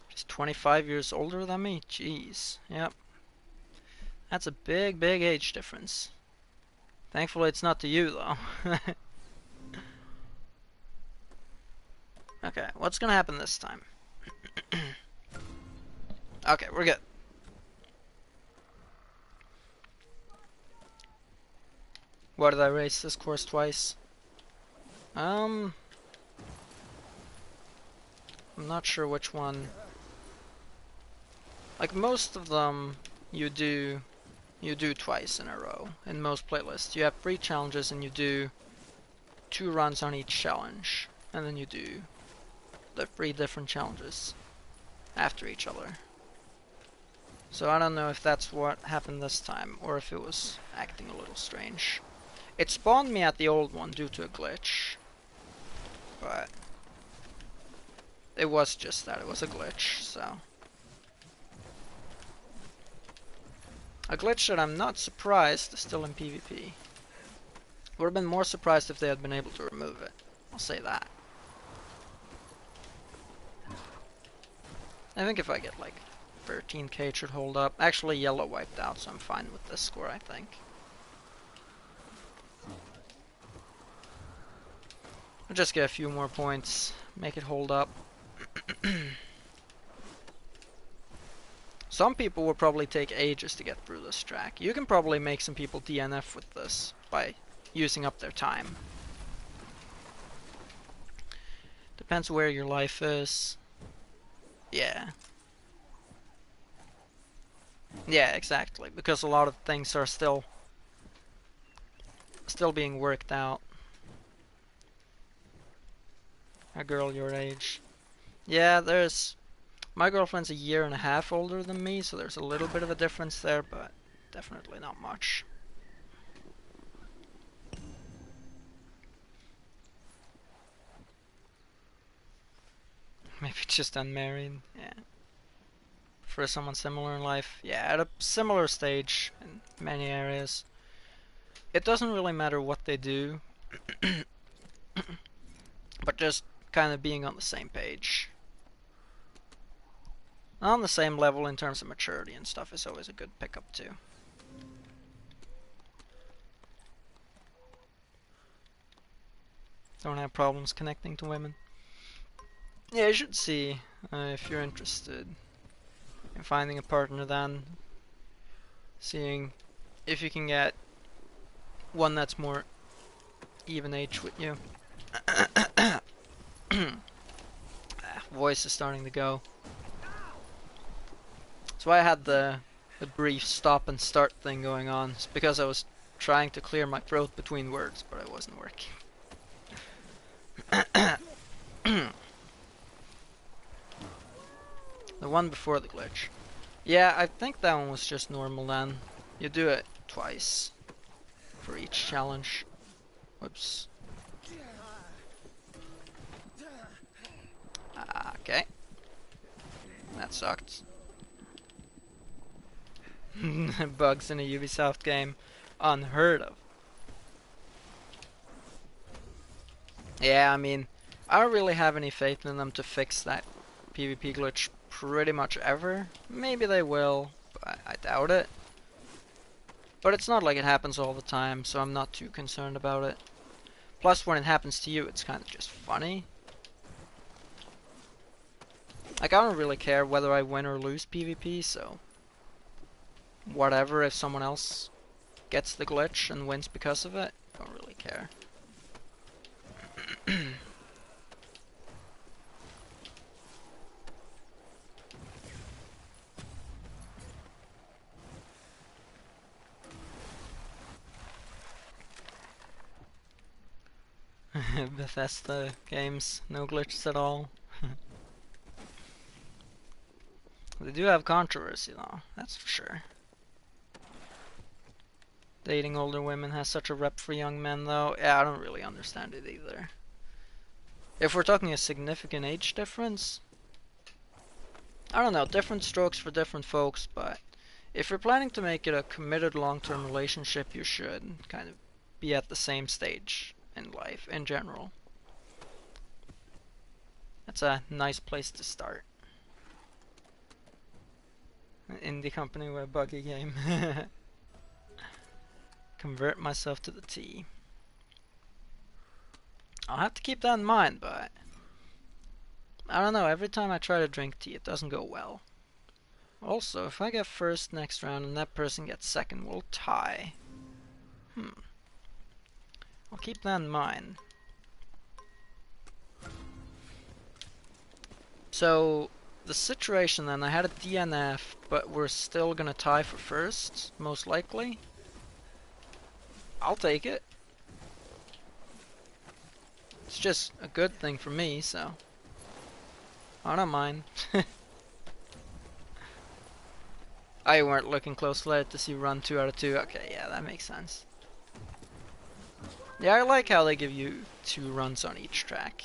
Speaker 2: He's 25 years older than me? Jeez. Yep. That's a big age difference. Thankfully it's not to you, though. Okay, what's gonna happen this time? Okay, we're good. Why did I race this course twice? I'm not sure which one. Like most of them, you do twice in a row. In most playlists, you have 3 challenges and you do 2 runs on each challenge, and then you do the 3 different challenges after each other. So I don't know if that's what happened this time, or if it was acting a little strange. It spawned me at the old one due to a glitch, but it was just that, it was a glitch, so. A glitch that I'm not surprised is still in PvP. Would have been more surprised if they had been able to remove it, I'll say that. I think if I get like 13k it should hold up. Actually yellow wiped out, so I'm fine with this score, I think. I'll just get a few more points, make it hold up. Some people will probably take ages to get through this track. You can probably make some people DNF with this by using up their time. Depends where your life is. Yeah. Yeah, exactly. Because a lot of things are still being worked out. A girl your age. Yeah, my girlfriend's a year and a half older than me, so there's a little bit of a difference there, but definitely not much. Maybe just unmarried, yeah. For someone similar in life, yeah, at a similar stage in many areas. It doesn't really matter what they do, but just kind of being on the same page. On the same level in terms of maturity and stuff is always a good pickup too. Don't have problems connecting to women. Yeah, you should see if you're interested in finding a partner then. Seeing if you can get one that's more even age with you. Voice is starting to go. That's why I had the brief stop and start thing going on. It's because I was trying to clear my throat between words, but it wasn't working. The one before the glitch. Yeah, I think that one was just normal then. You do it twice for each challenge. Whoops. Okay. That sucked. Bugs in a Ubisoft game. Unheard of. Yeah, I mean, I don't really have any faith in them to fix that PvP glitch pretty much ever. Maybe they will, but I doubt it. But it's not like it happens all the time, so I'm not too concerned about it. Plus, when it happens to you, it's kind of just funny. Like, I don't really care whether I win or lose PvP, so whatever, if someone else gets the glitch and wins because of it, I don't really care. Bethesda games, no glitches at all. They do have controversy though, that's for sure. Dating older women has such a rep for young men though. Yeah, I don't really understand it either. If we're talking a significant age difference, I don't know, different strokes for different folks, but if you're planning to make it a committed long-term relationship, you should kind of be at the same stage in life in general. That's a nice place to start. An indie company with a buggy game. Convert myself to the tea. I'll have to keep that in mind, but I don't know, every time I try to drink tea it doesn't go well. Also, if I get first next round and that person gets second, we'll tie. I'll keep that in mind. So, the situation then, I had a DNF, but we're still gonna tie for first, most likely. I'll take it. It's just a good thing for me, so I don't mind. I weren't looking closely at to see run 2 out of 2. Okay, yeah, that makes sense. Yeah, I like how they give you 2 runs on each track.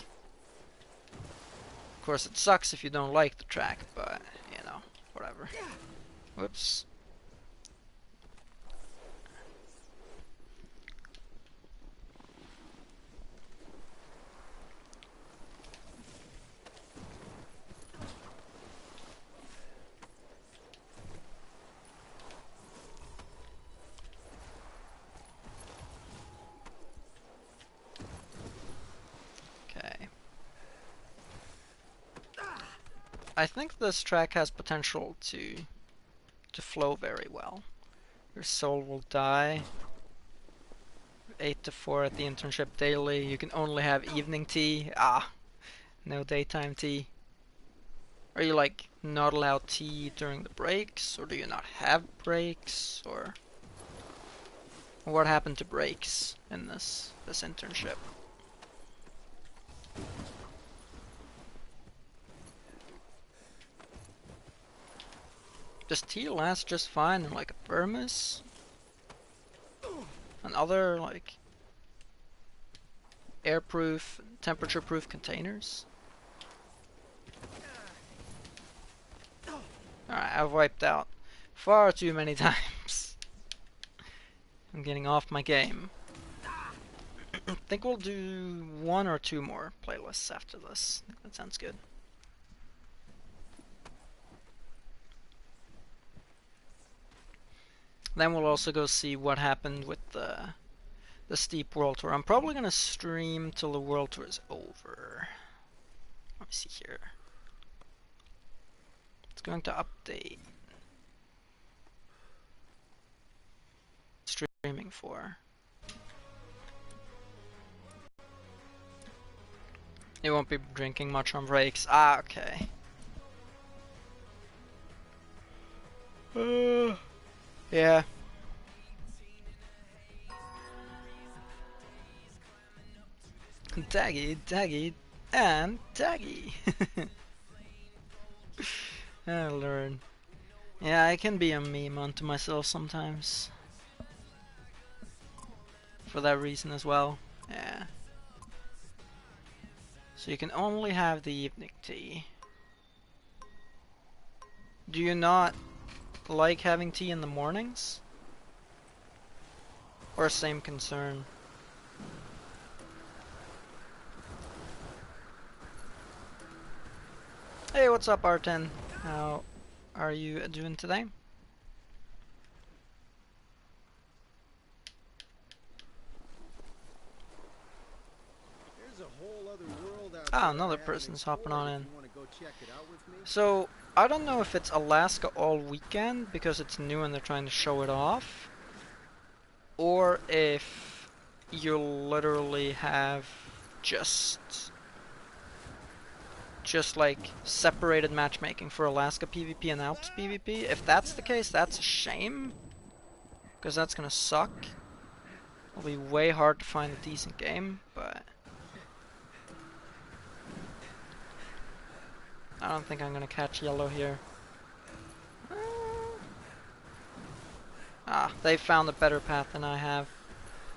Speaker 2: Of course, it sucks if you don't like the track, but, you know, whatever. Whoops. I think this track has potential to flow very well. Your soul will die. 8 to 4 at the internship daily. You can only have evening tea. No daytime tea. Are you like not allowed tea during the breaks, or do you not have breaks, or what happened to breaks in this internship? Does tea last just fine in like a thermos? And other like airproof, temperature-proof containers? Alright, I've wiped out far too many times. I'm getting off my game. I think we'll do 1 or 2 more playlists after this. That sounds good. Then we'll also go see what happened with the steep world tour. I'm probably gonna stream till the world tour is over. Let me see here. It's going to update. Streaming for. You won't be drinking much on breaks. Ah, okay. Yeah. Taggy, taggy, and taggy. I learn. Yeah, I can be a meme unto myself sometimes. For that reason as well. Yeah. So you can only have the evening tea. Do you not like having tea in the mornings? Or same concern? Hey, what's up, R10? How are you doing today?
Speaker 3: There's a whole other world out
Speaker 2: Ah,
Speaker 3: there
Speaker 2: another
Speaker 3: I haven't
Speaker 2: person's hopping
Speaker 3: explored
Speaker 2: on
Speaker 3: if
Speaker 2: in.
Speaker 3: you want to go check it out with me.
Speaker 2: So, I don't know if it's Alaska all weekend because it's new and they're trying to show it off, or if you literally have just like separated matchmaking for Alaska PvP and Alps PvP. If that's the case, that's a shame, because that's gonna suck. It'll be way hard to find a decent game, but I don't think I'm gonna catch yellow here. Ah, they found a better path than I have.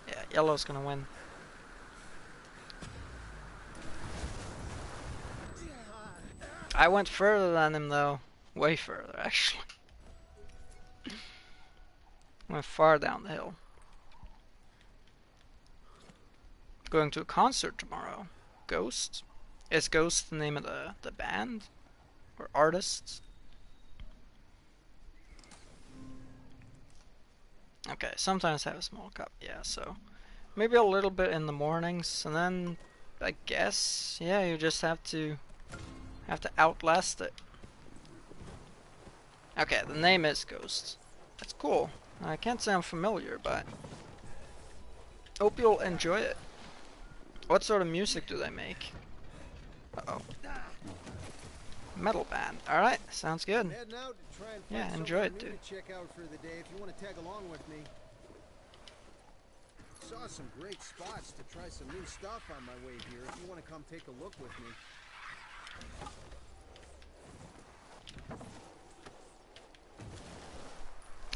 Speaker 2: Yeah, yellow's gonna win. I went further than him though. Way further, actually. Went far down the hill. Going to a concert tomorrow. Ghost? Is Ghost the name of the band? Or artists? Okay, sometimes have a small cup, yeah, so maybe a little bit in the mornings, and then I guess, yeah, you just have to outlast it. Okay, the name is Ghost. That's cool. I can't say I'm familiar, but hope you'll enjoy it. What sort of music do they make? Uh-oh. Metal band. Alright, sounds good.
Speaker 3: Heading out to try and
Speaker 2: Yeah,
Speaker 3: find
Speaker 2: enjoy
Speaker 3: something
Speaker 2: it,
Speaker 3: new
Speaker 2: dude.
Speaker 3: to check out for the day if you want to tag along with me. Saw some great spots to try some new stuff on my way here if you want to come take a look with me.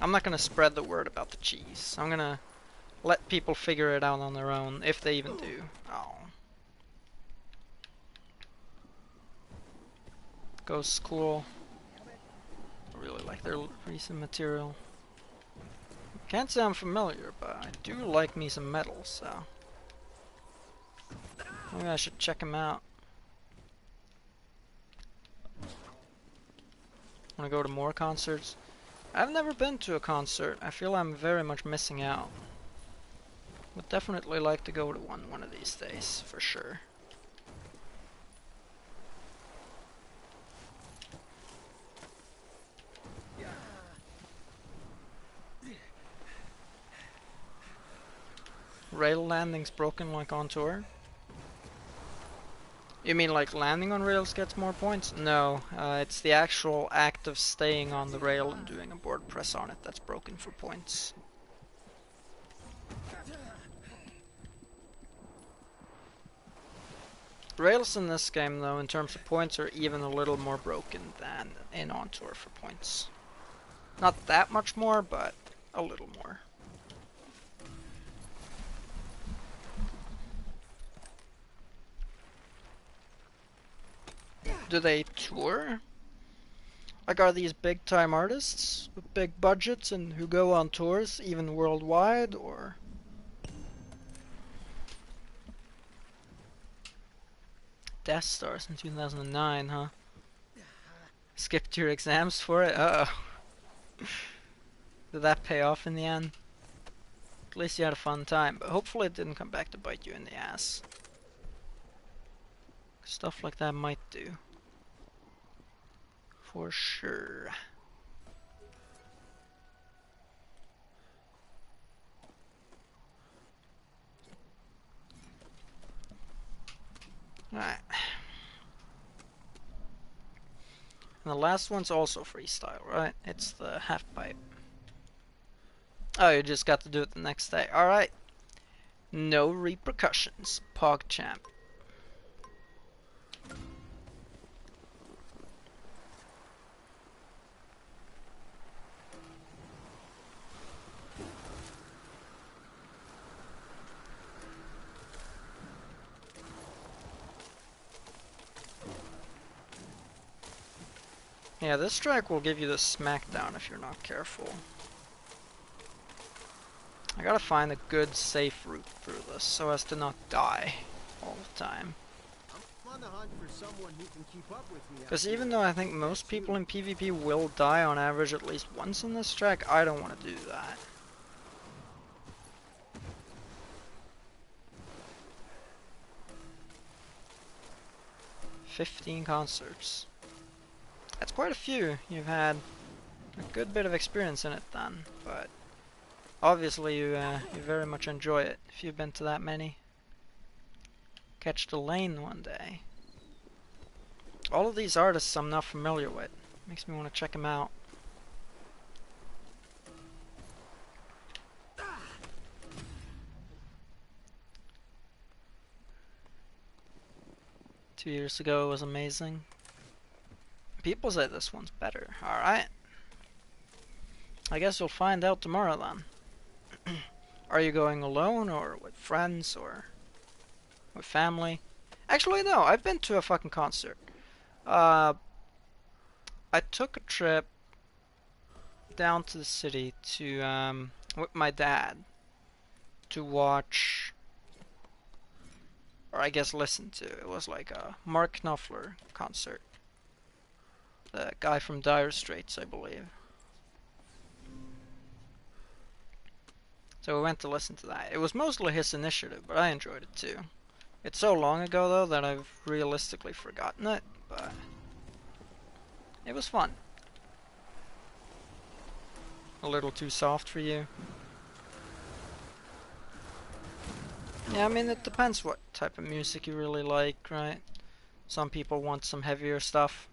Speaker 2: I'm not gonna spread the word about the cheese. I'm gonna let people figure it out on their own, if they even do. Oh. Ghost cool. I really like their recent material. Can't say I'm familiar, but I do like me some metal, so maybe I should check them out. Wanna go to more concerts? I've never been to a concert. I feel I'm very much missing out. Would definitely like to go to one of these days, for sure. Rail landing's broken like on tour? You mean like landing on rails gets more points? No, it's the actual act of staying on the rail and doing a board press on it that's broken for points. Rails in this game though, in terms of points, are even a little more broken than in on tour for points. Not that much more, but a little more. Do they tour? Like, are these big time artists with big budgets and who go on tours even worldwide, or? Death Stars in 2009, huh? Skipped your exams for it? Uh-oh. Did that pay off in the end? At least you had a fun time, but hopefully it didn't come back to bite you in the ass. Stuff like that might do. For sure. Alright. And the last one's also freestyle, right? It's the half pipe. Oh, you just got to do it the next day. Alright. No repercussions. PogChamp. Yeah, this track will give you the smackdown if you're not careful. I gotta find a good, safe route through this so as to not die all the time.
Speaker 3: I'm on the hunt for someone who can keep up with me.
Speaker 2: Because even though I think most people in PvP will die on average at least once in this track, I don't want to do that. "15 concerts. That's quite a few. You've had a good bit of experience in it then, but obviously you very much enjoy it if you've been to that many. Catch the lane one day. All of these artists I'm not familiar with. Makes me want to check them out. Two years ago was amazing. People say this one's better. Alright. I guess we'll find out tomorrow then. Are you going alone or with friends or with family? Actually no, I've been to a fucking concert. I took a trip down to the city to with my dad to watch, or I guess listen to. It was like a Mark Knopfler concert. The guy from Dire Straits, I believe. So we went to listen to that. It was mostly his initiative, but I enjoyed it too. It's so long ago though that I've realistically forgotten it, but it was fun. A little too soft for you? Yeah, I mean it depends what type of music you really like, right? Some people want some heavier stuff.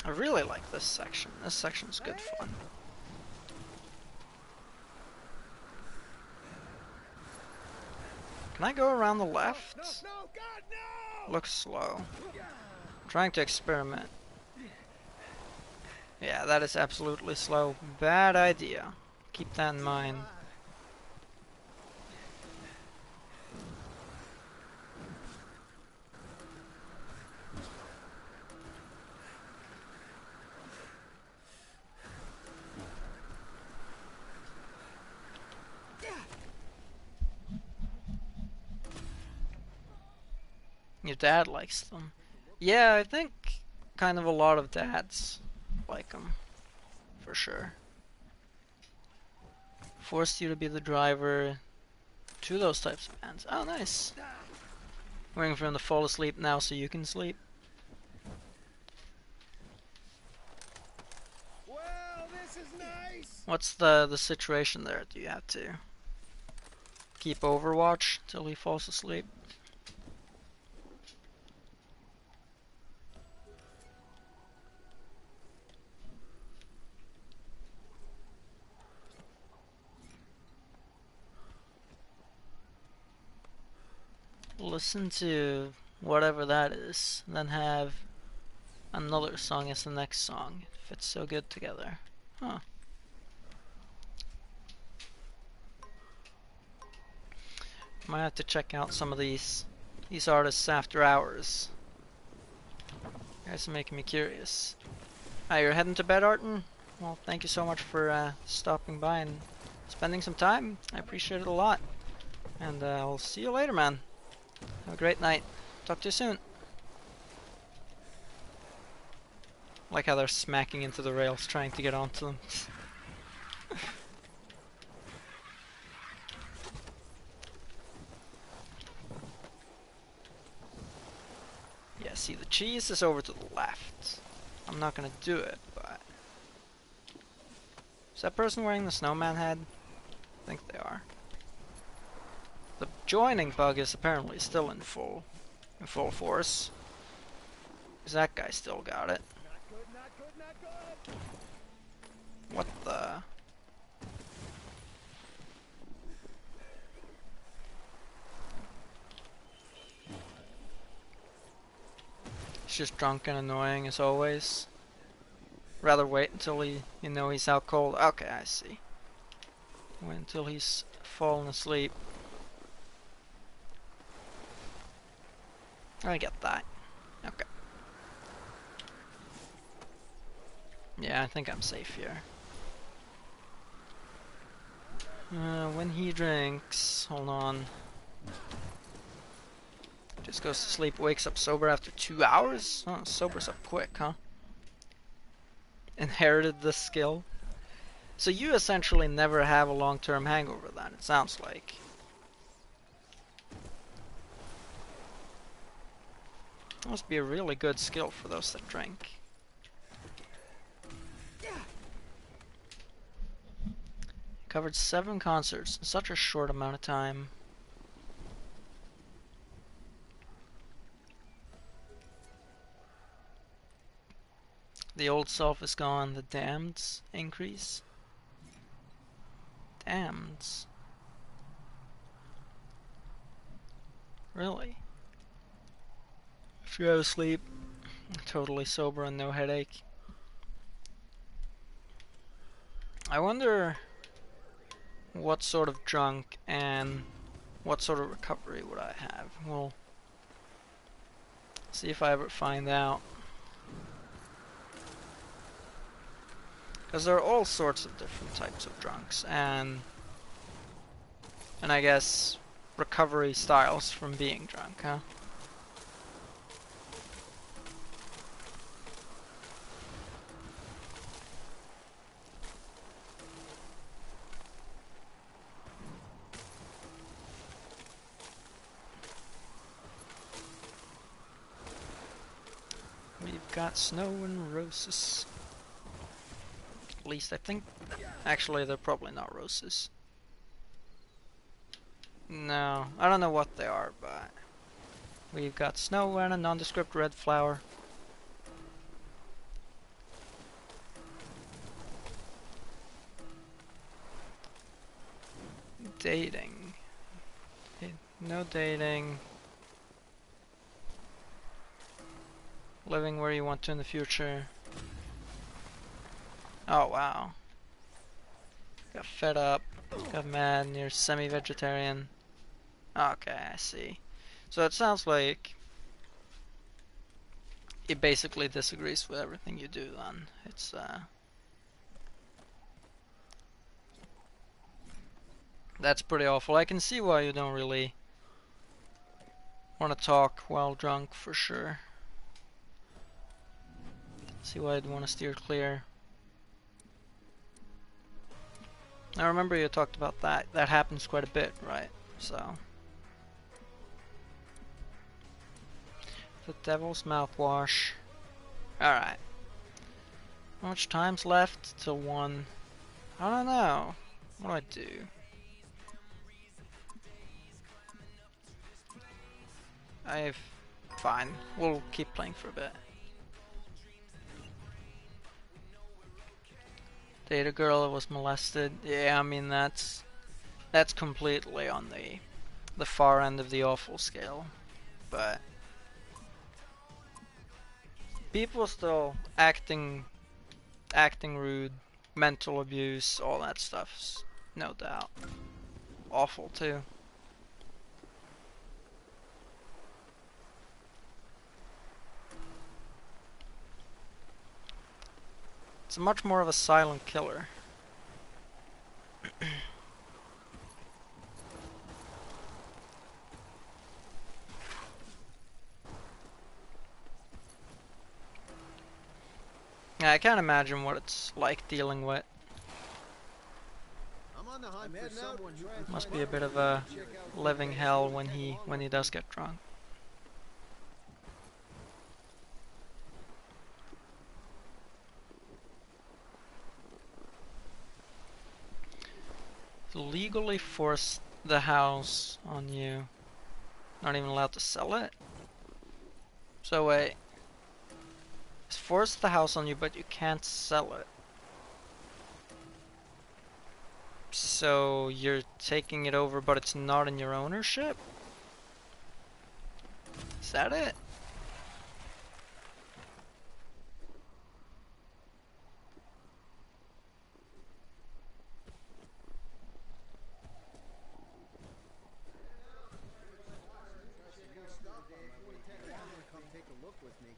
Speaker 2: I really like this section. This section's good fun. Can I go around the left?
Speaker 3: No, God, no!
Speaker 2: Looks slow. I'm trying to experiment. Yeah, that is absolutely slow. Bad idea. Keep that in mind. Your dad likes them. Yeah, I think kind of a lot of dads like them. For sure. Forced you to be the driver to those types of bands. Oh, nice. Waiting for him to fall asleep now so you can sleep.
Speaker 3: Well, this is nice.
Speaker 2: What's the situation there? Do you have to keep Overwatch till he falls asleep? Listen to whatever that is, and then have another song as the next song. It fits so good together. Huh. Might have to check out some of these these artists after hours? You guys are making me curious. Ah, you're heading to bed, Arton? Well, thank you so much for stopping by and spending some time. I appreciate it a lot. And I'll see you later, man. Have a great night. Talk to you soon. Like how they're smacking into the rails trying to get onto them. Yeah, see, the cheese is over to the left. I'm not gonna do it, but... Is that person wearing the snowman head? I think they are. The joining bug is apparently still in full force. Cause that guy still got it. What the? He's just drunk and annoying as always. Rather wait until you know he's out cold. Okay, I see. Wait until he's fallen asleep. I get that. Okay. Yeah, I think I'm safe here. When he drinks, hold on. Just goes to sleep, wakes up sober after 2 hours? Oh, sobers up quick, huh? Inherited this skill. So you essentially never have a long-term hangover then, it sounds like. Must be a really good skill for those that drink. Covered 7 concerts in such a short amount of time. The old self is gone, the damned's increase. Damned's. Really? If you go to sleep, totally sober and no headache. I wonder what sort of drunk and what sort of recovery would I have. We'll see if I ever find out. Because there are all sorts of different types of drunks, and I guess recovery styles from being drunk, huh? We've got snow and roses. At least I think. Actually, they're probably not roses. No, I don't know what they are, but we've got snow and a nondescript red flower. Dating. No dating. Living where you want to in the future. Oh wow. Got fed up, got mad, and you're semi-vegetarian. Okay, I see. So it sounds like it basically disagrees with everything you do then. It's that's pretty awful. I can see why you don't really want to talk while drunk for sure. See why I'd want to steer clear. I remember you talked about that. That happens quite a bit, right? So. The Devil's Mouthwash. Alright. How much time's left till 1? I don't know. What do I do? Fine. We'll keep playing for a bit. Date a girl that was molested. Yeah, I mean that's completely on the far end of the awful scale. But people still acting rude, mental abuse, all that stuff's no doubt awful too. It's much more of a silent killer. Yeah, I can't imagine what it's like dealing with.
Speaker 3: I'm on the hunt for someone who can
Speaker 2: Must
Speaker 3: find
Speaker 2: be a bit of a living hell when he does get drunk. Legally force the house on you. Not even allowed to sell it? So wait. It's force the house on you, but you can't sell it. So you're taking it over, but it's not in your ownership? Is that it?
Speaker 3: come take a look with me.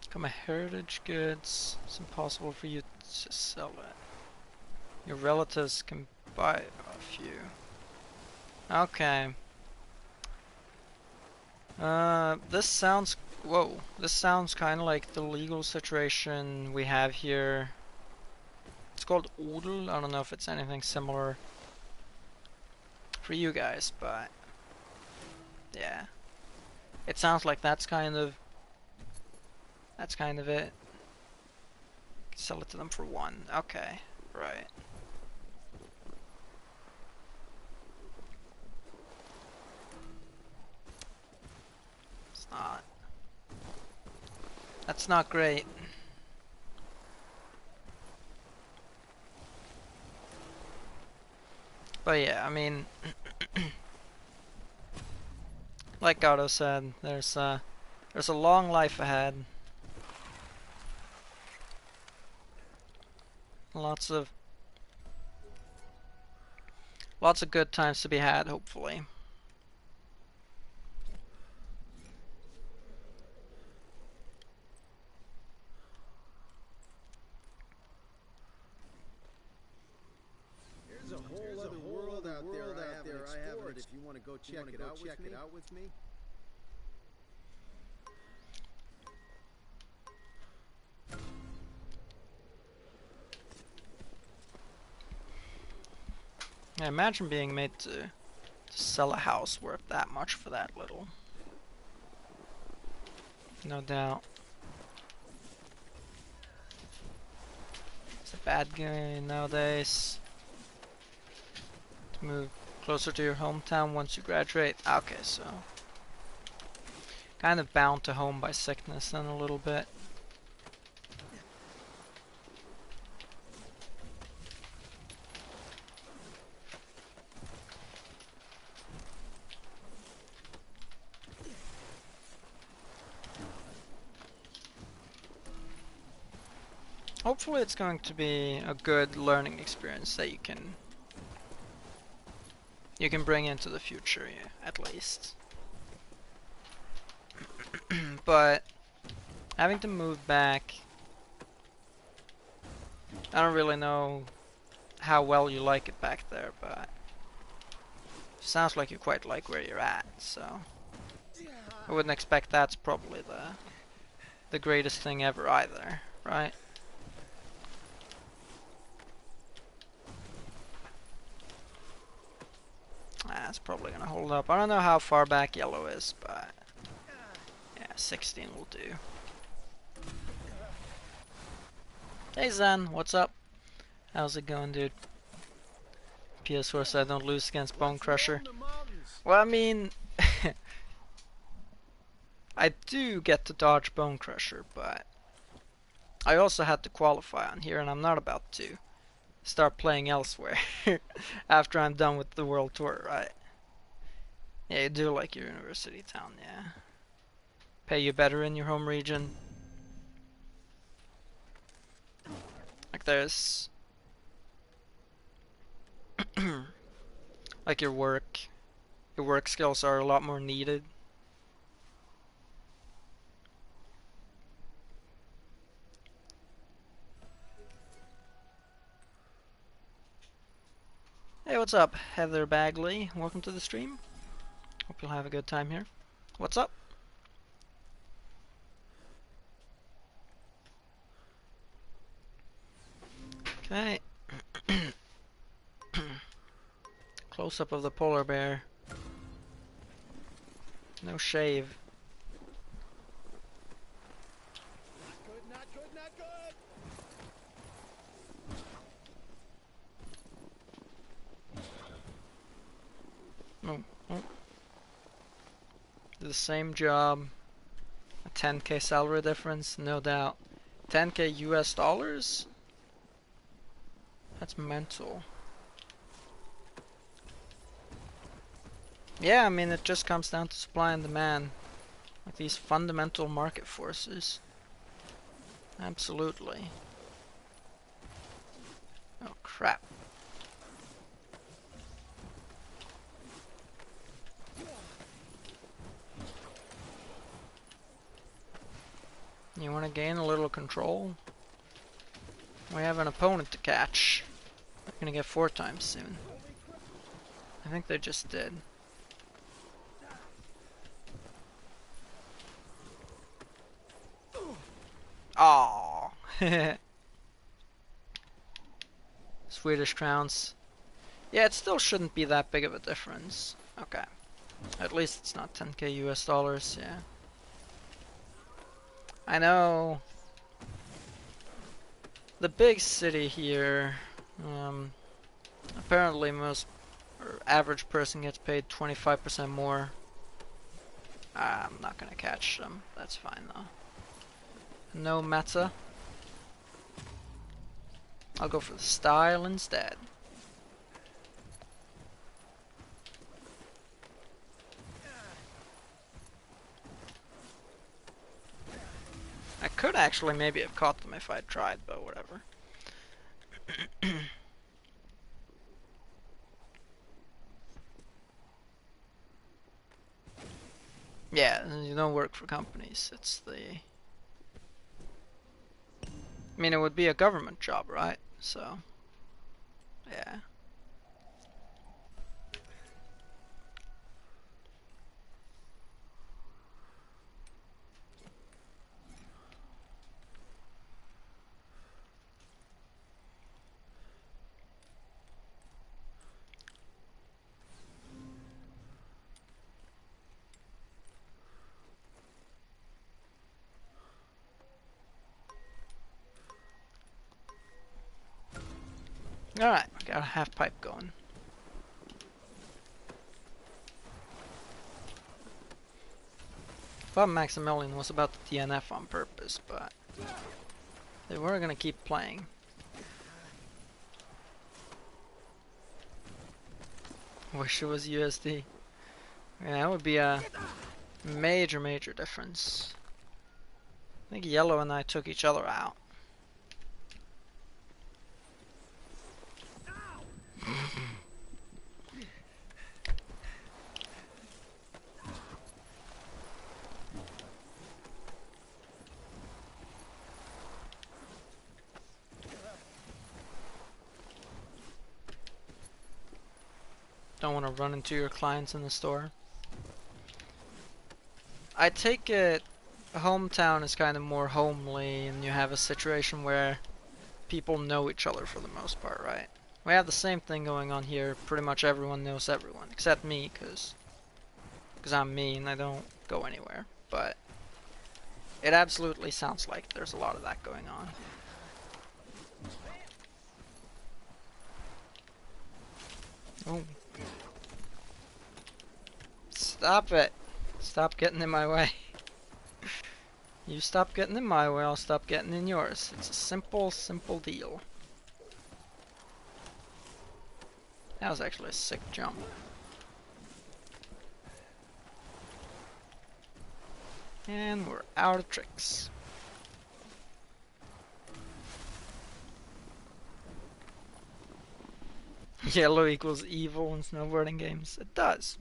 Speaker 2: Become a heritage goods. It's impossible for you to sell it. Your relatives can buy it off you. Okay. This sounds... Whoa. This sounds kind of like the legal situation we have here. It's called Odel. I don't know if it's anything similar for you guys, but... yeah. It sounds like that's kind of it. Sell it to them for 1. Okay. Right. It's not. That's not great. But yeah, I mean, like Otto said, there's a long life ahead. Lots of good times to be had, hopefully.
Speaker 3: There's a whole other world out there I haven't. If you want to go check it out with me.
Speaker 2: I imagine being made to sell a house worth that much for that little. No doubt. It's a bad guy nowadays. To move closer to your hometown once you graduate. Okay, so kind of bound to home by sickness then a little bit. Hopefully it's going to be a good learning experience that you can bring into the future, yeah, at least. But having to move back, I don't really know how well you like it back there, but sounds like you quite like where you're at, so I wouldn't expect that's probably the greatest thing ever either, right? That's probably gonna hold up. I don't know how far back yellow is, but yeah, 16 will do. Hey Zen, what's up? How's it going, dude? PS4 said don't lose against Bone Crusher. Well, I mean, I do get to dodge Bone Crusher, but I also had to qualify on here, and I'm not about to start playing elsewhere after I'm done with the world tour, right? Yeah, you do like your university town, yeah. Pay you better in your home region. Like there's like your work skills are a lot more needed. Hey, what's up, Heather Bagley? Welcome to the stream. Hope you'll have a good time here. What's up? Okay. Close up of the polar bear. No shave.
Speaker 3: Not good, not good!
Speaker 2: Oh, oh. The same job. A 10k salary difference, no doubt. 10k US dollars? That's mental. Yeah, I mean, it just comes down to supply and demand. Like these fundamental market forces. Absolutely. Oh, crap. You want to gain a little control? We have an opponent to catch. We're gonna get 4 times soon. I think they just did. Oh. Swedish crowns. Yeah, it still shouldn't be that big of a difference. Okay. At least it's not 10k US dollars, yeah. I know. The big city here, apparently average person gets paid 25% more. I'm not gonna catch them. That's fine though. No meta. I'll go for the style instead. I could actually maybe have caught them if I tried, but whatever. Yeah, you don't work for companies. It's the... I mean, it would be a government job, right? So, yeah. Alright, got a half pipe going. Thought Maximilian was about to DNF on purpose, but they were gonna keep playing. Wish it was USD. Yeah, that would be a major difference. I think Yellow and I took each other out. Don't want to run into your clients in the store. I take it hometown is kind of more homely and you have a situation where people know each other for the most part, right? We have the same thing going on here. Pretty much everyone knows everyone, except me, because I'm me and I don't go anywhere. But it absolutely sounds like there's a lot of that going on. Oh. Stop it. Stop getting in my way. You stop getting in my way, I'll stop getting in yours. It's a simple, simple deal. That was actually a sick jump. And we're out of tricks. Yellow equals evil in snowboarding games. It does.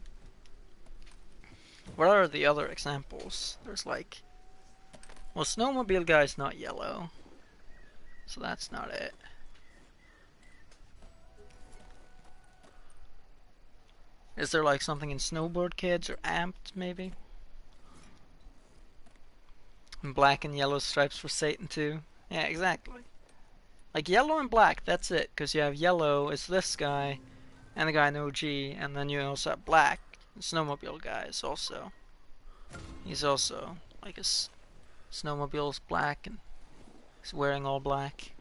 Speaker 2: What are the other examples? There's like... Well, snowmobile guy's not yellow. So that's not it. Is there like something in Snowboard Kids or Amped maybe? And black and yellow stripes for Satan too. Yeah, exactly. Like yellow and black, that's it. Because you have yellow is this guy, and the guy in OG, and then you also have black. The snowmobile guy is also. He's also like his snowmobile is black and he's wearing all black.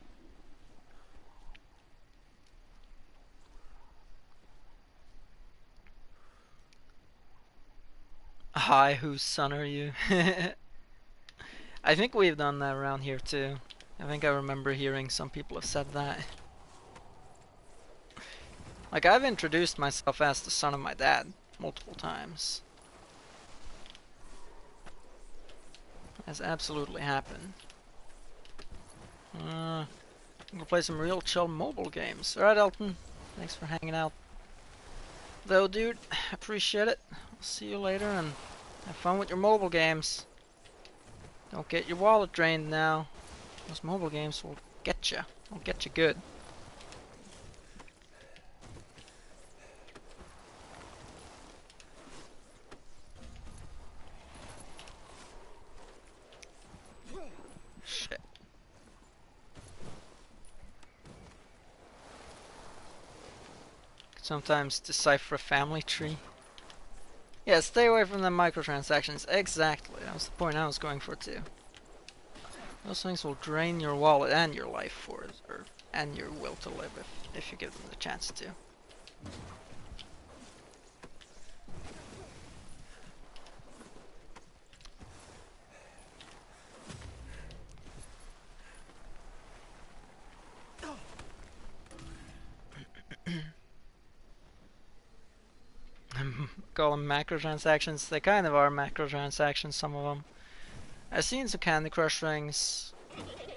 Speaker 2: Hi, whose son are you? I think we've done that around here too. I think I remember hearing some people have said that. Like, I've introduced myself as the son of my dad multiple times. Has absolutely happened. I'm gonna play some real chill mobile games. Alright, Elton. Thanks for hanging out. Though, dude, appreciate it. I'll see you later and have fun with your mobile games. Don't get your wallet drained now. Those mobile games will get you. They'll get you good. Shit. Sometimes decipher a family tree. Yeah, stay away from the microtransactions. Exactly. That was the point I was going for too. Those things will drain your wallet and your life force, and your will to live if you give them the chance to. Call them macrotransactions. They kind of are macrotransactions, some of them. I've seen some Candy Crush rings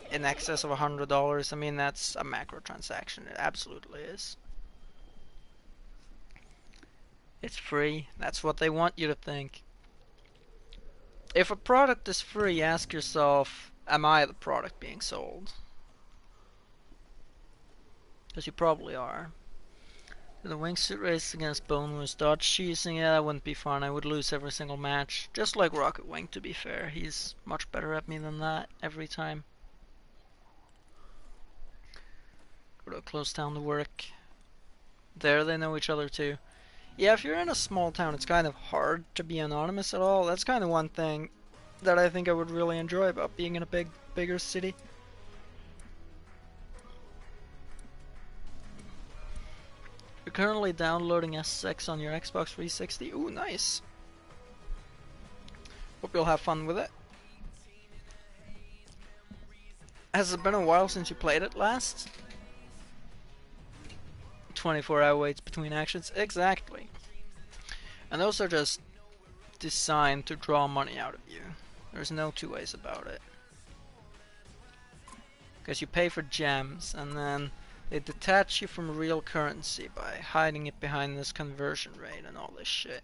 Speaker 2: in excess of $100. I mean, that's a macrotransaction. It absolutely is. It's free. That's what they want you to think. If a product is free, ask yourself, am I the product being sold? Because you probably are. The Wingsuit race against Boneless Dodge cheesing, yeah, that wouldn't be fun. I would lose every single match. Just like Rocket Wing, to be fair. He's much better at me than that every time. Go to close town to work. There they know each other too. Yeah, if you're in a small town, it's kind of hard to be anonymous at all. That's kind of one thing that I think I would really enjoy about being in a bigger city. You're currently downloading SX on your Xbox 360. Ooh, nice. Hope you'll have fun with it. Has it been a while since you played it last? 24-hour waits between actions. Exactly. And those are just designed to draw money out of you. There's no two ways about it. Because you pay for gems, and then they detach you from real currency by hiding it behind this conversion rate and all this shit.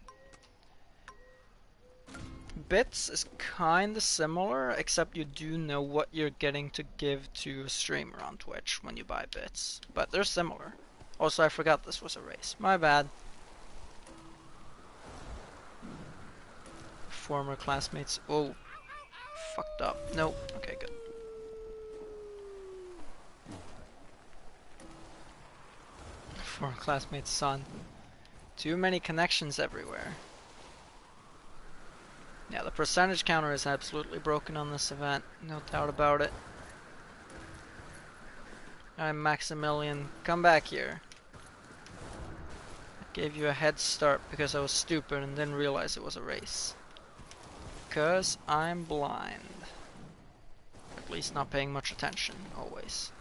Speaker 2: Bits is kinda similar, except you do know what you're getting to give to a streamer on Twitch when you buy bits. But they're similar. Also, I forgot this was a race. My bad. Former classmates. Oh. Fucked up. Nope. Okay, good. Former classmate's son. Too many connections everywhere. Yeah, the percentage counter is absolutely broken on this event. No doubt about it. I'm Maximilian. Come back here. I gave you a head start because I was stupid and didn't realize it was a race. 'Cause I'm blind. least not paying much attention, always.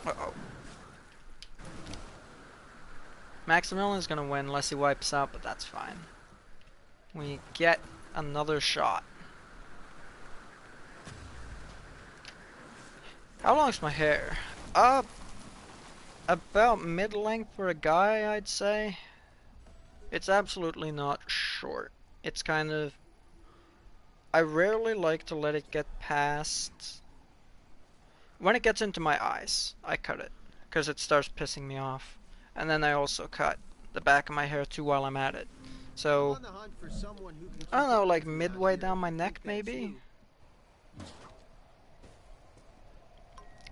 Speaker 2: Uh-oh. Maximilian's gonna win unless he wipes out, but that's fine. We get another shot. How long's my hair? About mid-length for a guy, I'd say. It's absolutely not short. It's kind of... I rarely like to let it get past... When it gets into my eyes, I cut it, because it starts pissing me off. And then I also cut the back of my hair too while I'm at it. So, I don't know, like midway down my neck maybe?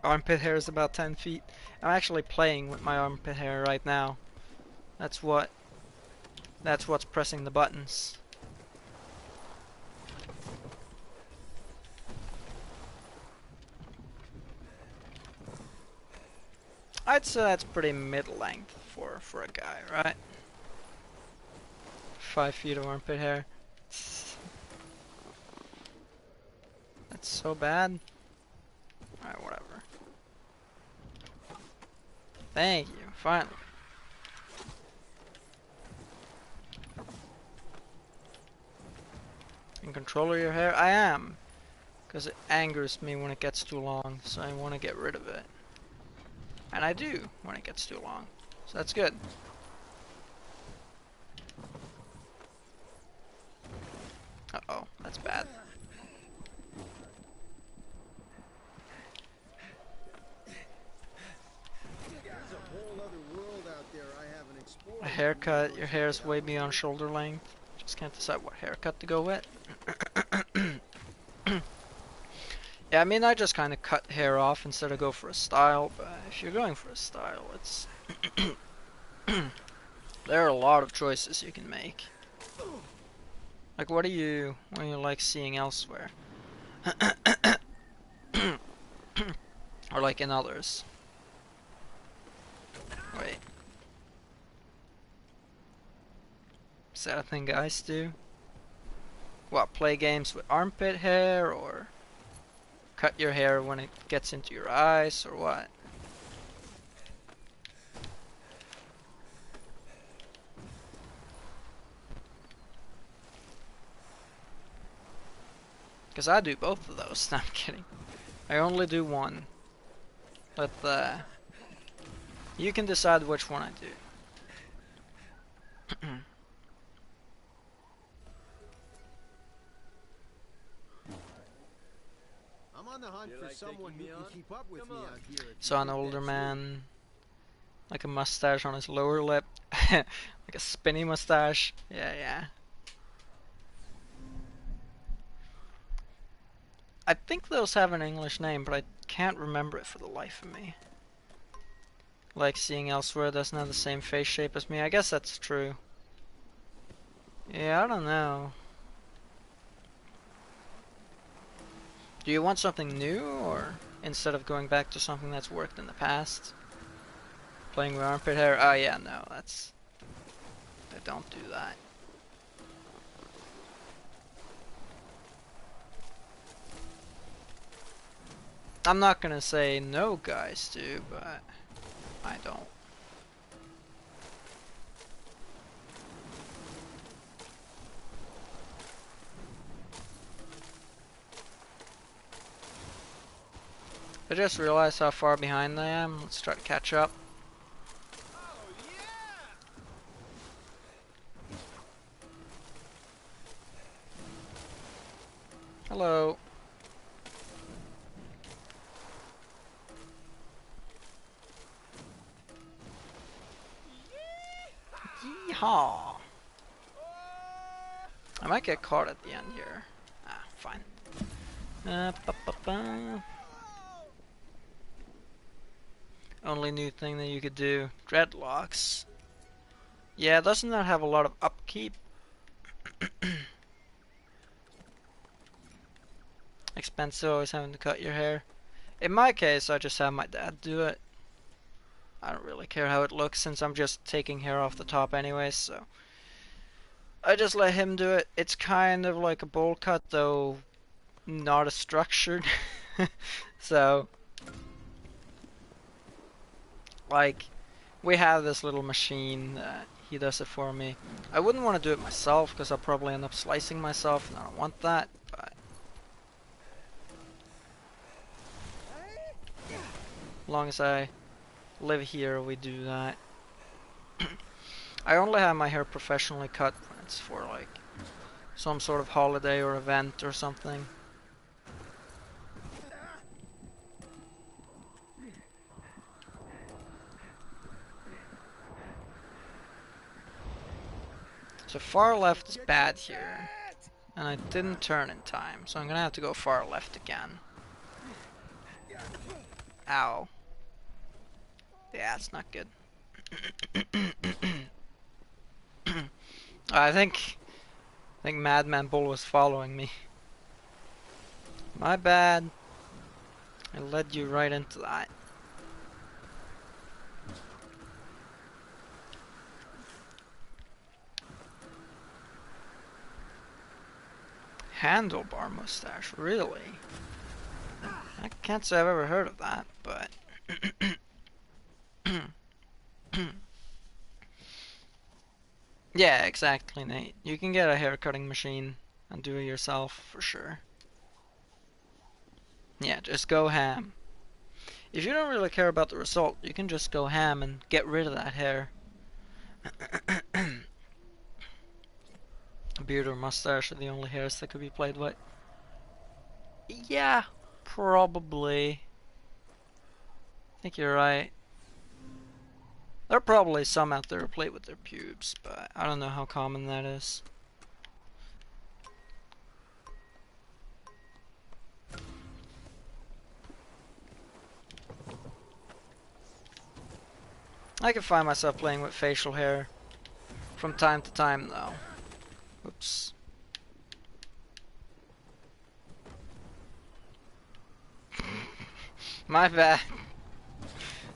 Speaker 2: Armpit hair is about 10 feet. I'm actually playing with my armpit hair right now. That's what's pressing the buttons. I'd say that's pretty mid-length for a guy, right? 5 feet of armpit hair. That's so bad. Alright, whatever. Thank you, finally. In control of your hair? I am. Because it angers me when it gets too long, so I want to get rid of it. And I do when it gets too long. So that's good. Uh-oh, that's bad. A haircut, your hair is way beyond shoulder length. Just can't decide what haircut to go with. Yeah, I mean, I just kind of cut hair off instead of go for a style, but if you're going for a style, it's... there are a lot of choices you can make. Like, what do you like seeing elsewhere? Or like in others? Wait. Is that a thing guys do? What, play games with armpit hair, or cut your hair when it gets into your eyes, or what? Because I do both of those. No, I'm kidding. I only do one. But you can decide which one I do.
Speaker 3: I'm on the hunt for someone who can keep up with me out here.
Speaker 2: So an older man, like a mustache on his lower lip, like a spinny mustache. Yeah. I think those have an English name, but I can't remember it for the life of me. Like seeing elsewhere doesn't have the same face shape as me. I guess that's true. Yeah, I don't know. Do you want something new, or instead of going back to something that's worked in the past? Playing with armpit hair? Oh yeah, no, that's... I don't do that. I'm not gonna say no guys do, but I don't. I just realized how far behind I am. Let's try to catch up. Hello. Yeehaw. I might get caught at the end here. Ah, fine. Only new thing that you could do. Dreadlocks. Yeah, doesn't that have a lot of upkeep? Expensive, always having to cut your hair. In my case, I just have my dad do it. I don't really care how it looks since I'm just taking hair off the top anyways, so. I just let him do it. It's kind of like a bowl cut, though not as structured. So, like, we have this little machine that he does it for me. I wouldn't want to do it myself because I'll probably end up slicing myself, and I don't want that. But as long as I live here, we do that. I only have my hair professionally cut when it's for like some sort of holiday or event or something. So far left is bad here, and I didn't turn in time, so I'm gonna have to go far left again. Ow. Yeah, it's not good. I think Madman Bull was following me. My bad. I led you right into that. Handlebar mustache, really? I can't say I've ever heard of that, but yeah, exactly, Nate. You can get a hair cutting machine and do it yourself for sure. Yeah, just go ham. If you don't really care about the result, you can just go ham and get rid of that hair. Beard or mustache are the only hairs that could be played with. Yeah, probably. I think you're right. There are probably some out there who play with their pubes, but I don't know how common that is. I can find myself playing with facial hair from time to time, though. Oops. My bad.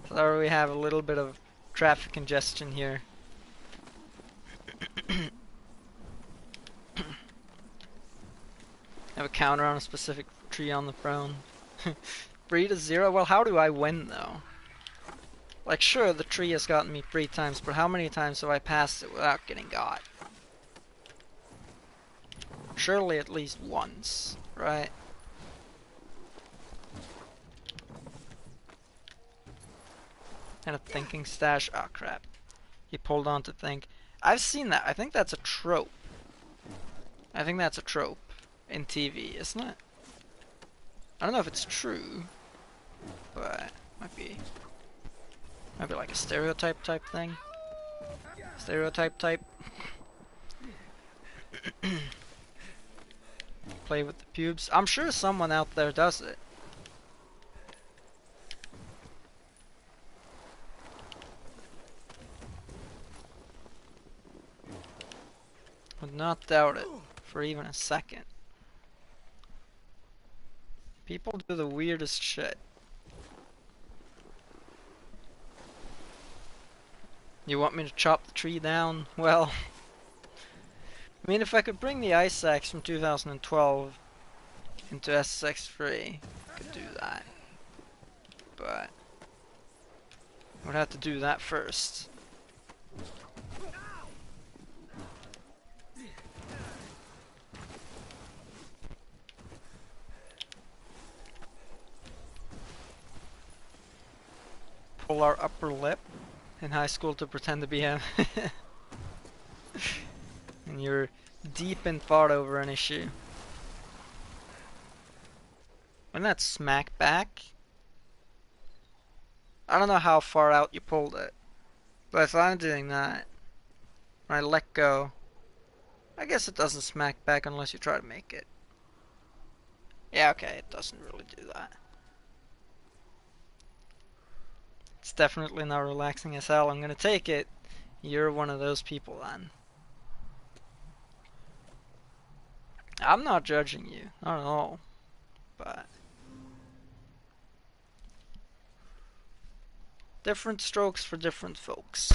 Speaker 2: Sorry, we have a little bit of traffic congestion here. Have a counter on a specific tree on the throne. 3-0? Well, how do I win, though? Like, sure, the tree has gotten me 3 times, but how many times have I passed it without getting got? Surely at least once, right? And a thinking stash. Oh, crap. He pulled on to think. I've seen that. I think that's a trope. I think that's a trope in TV, isn't it? I don't know if it's true, but might be like a stereotype type thing. Stereotype type. Play with the pubes. I'm sure someone out there does it. Would not doubt it for even a second. People do the weirdest shit. You want me to chop the tree down? Well, I mean, if I could bring the ice axe from 2012 into SSX3, I could do that. But I would have to do that first. Pull our upper lip in high school to pretend to be him. And you're deep in thought over an issue. When that smack back, I don't know how far out you pulled it, but if I'm doing that, when I let go, I guess it doesn't smack back unless you try to make it. Yeah, okay, it doesn't really do that. It's definitely not relaxing as hell. I'm gonna take it. You're one of those people then. I'm not judging you, not at all. But different strokes for different folks.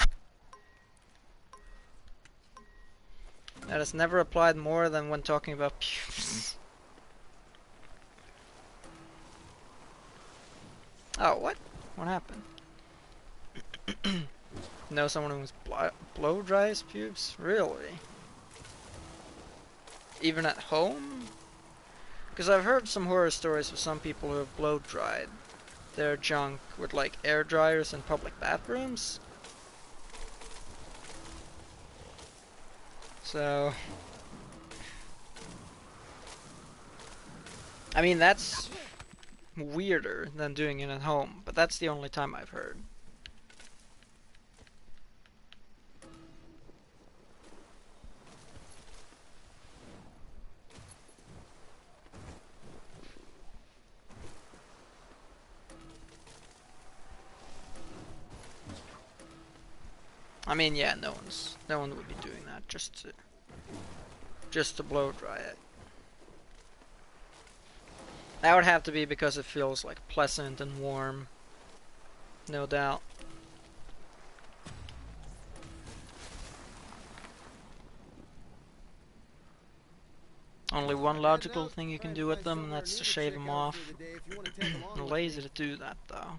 Speaker 2: That is never applied more than when talking about pubes. Oh, what? What happened? Know someone who's blow dries pubes? Really? Even at home? Because I've heard some horror stories of some people who have blow dried their junk with like air dryers in public bathrooms. So, I mean, that's weirder than doing it at home, but that's the only time I've heard. I mean, yeah, no one would be doing that just to blow dry it. That would have to be because it feels like pleasant and warm, no doubt. Only one logical thing you can do with them, and that's to shave them off. I'm lazy to do that, though.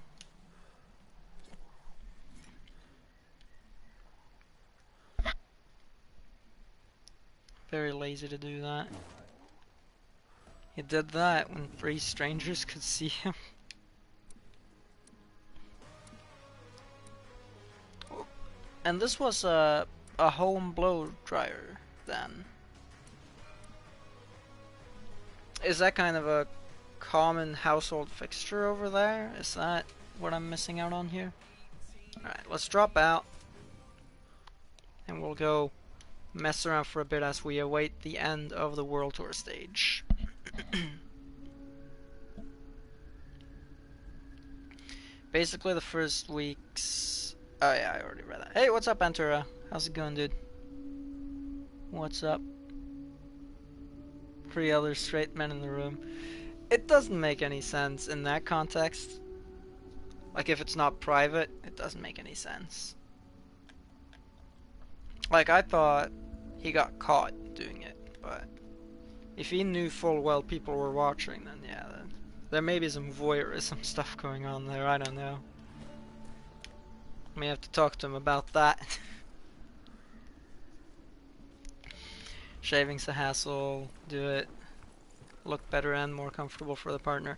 Speaker 2: Very lazy to do that. He did that when 3 strangers could see him. And this was a home blow dryer then. Is that kind of a common household fixture over there? Is that what I'm missing out on here? Alright, let's drop out. And we'll go mess around for a bit as we await the end of the World Tour stage. Basically the first week's... Oh yeah, I already read that. Hey, what's up, Antura? How's it going, dude? What's up? 3 other straight men in the room. It doesn't make any sense in that context. Like, if it's not private, it doesn't make any sense. Like, I thought he got caught doing it, but if he knew full well people were watching, then yeah, there may be some voyeurism stuff going on there, I don't know. May have to talk to him about that. Shaving's a hassle, do it. Look better and more comfortable for the partner.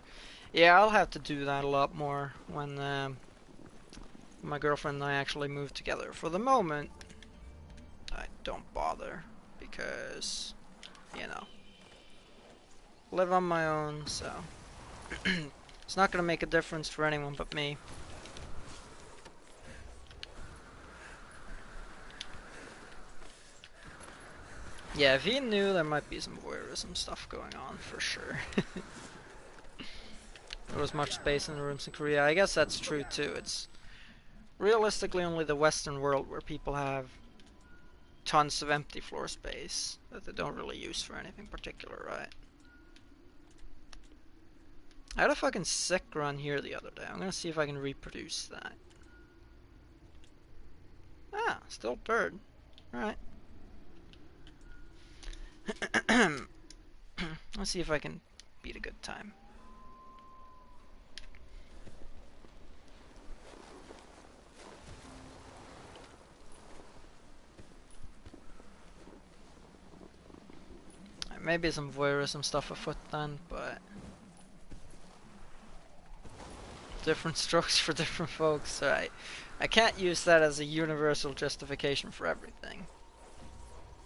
Speaker 2: Yeah, I'll have to do that a lot more when my girlfriend and I actually move together. For the moment, I don't bother because, you know, live on my own, so it's not gonna make a difference for anyone but me. Yeah, if he knew, there might be some voyeurism stuff going on, for sure. There was much space in the rooms in Korea. I guess that's true, too. It's realistically only the Western world where people have tons of empty floor space that they don't really use for anything particular, right? I had a fucking sick run here the other day. I'm gonna see if I can reproduce that. Ah, still third. Alright. Let's see if I can beat a good time. Maybe some voyeurism stuff afoot then, but different strokes for different folks. Right? I can't use that as a universal justification for everything.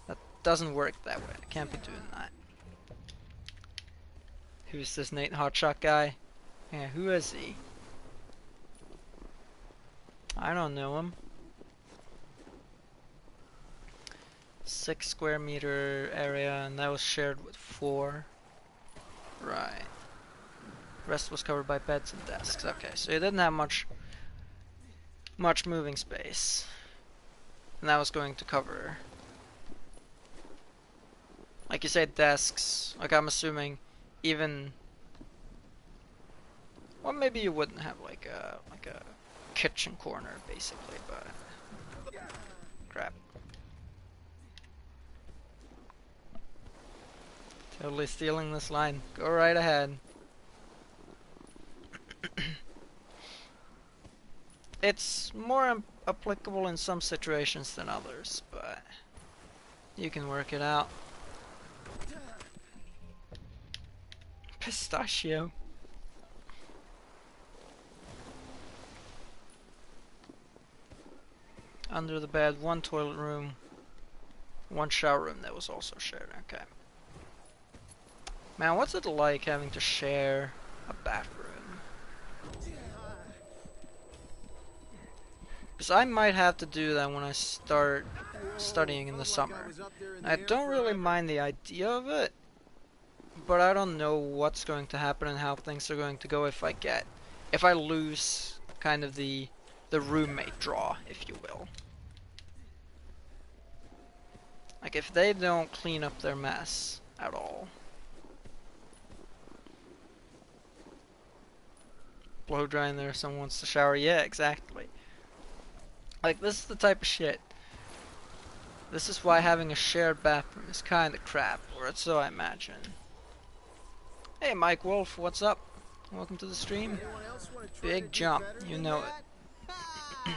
Speaker 2: That doesn't work that way. I can't be doing that. Who's this Nate Hotshot guy? Yeah, who is he? I don't know him. 6 square meter area, and that was shared with 4. Right. Rest was covered by beds and desks. Okay, so he didn't have much moving space. And that was going to cover, like you said, desks. Like, I'm assuming even, well, maybe you wouldn't have like a kitchen corner basically, but crap. Totally stealing this line. Go right ahead. It's more applicable in some situations than others, but you can work it out. Pistachio. Under the bed, one toilet room, one shower room that was also shared. Okay. Man, what's it like having to share a bathroom? Because I might have to do that when I start studying in the summer. I don't really mind the idea of it, but I don't know what's going to happen and how things are going to go if I lose kind of the roommate draw, if you will. Like if they don't clean up their mess at all. Blow dry in there, someone wants to shower. Yeah, exactly. Like, this is the type of shit. This is why having a shared bathroom is kinda crap, or so I imagine. Hey, Mike Wolf, what's up? Welcome to the stream. Big jump, you know it.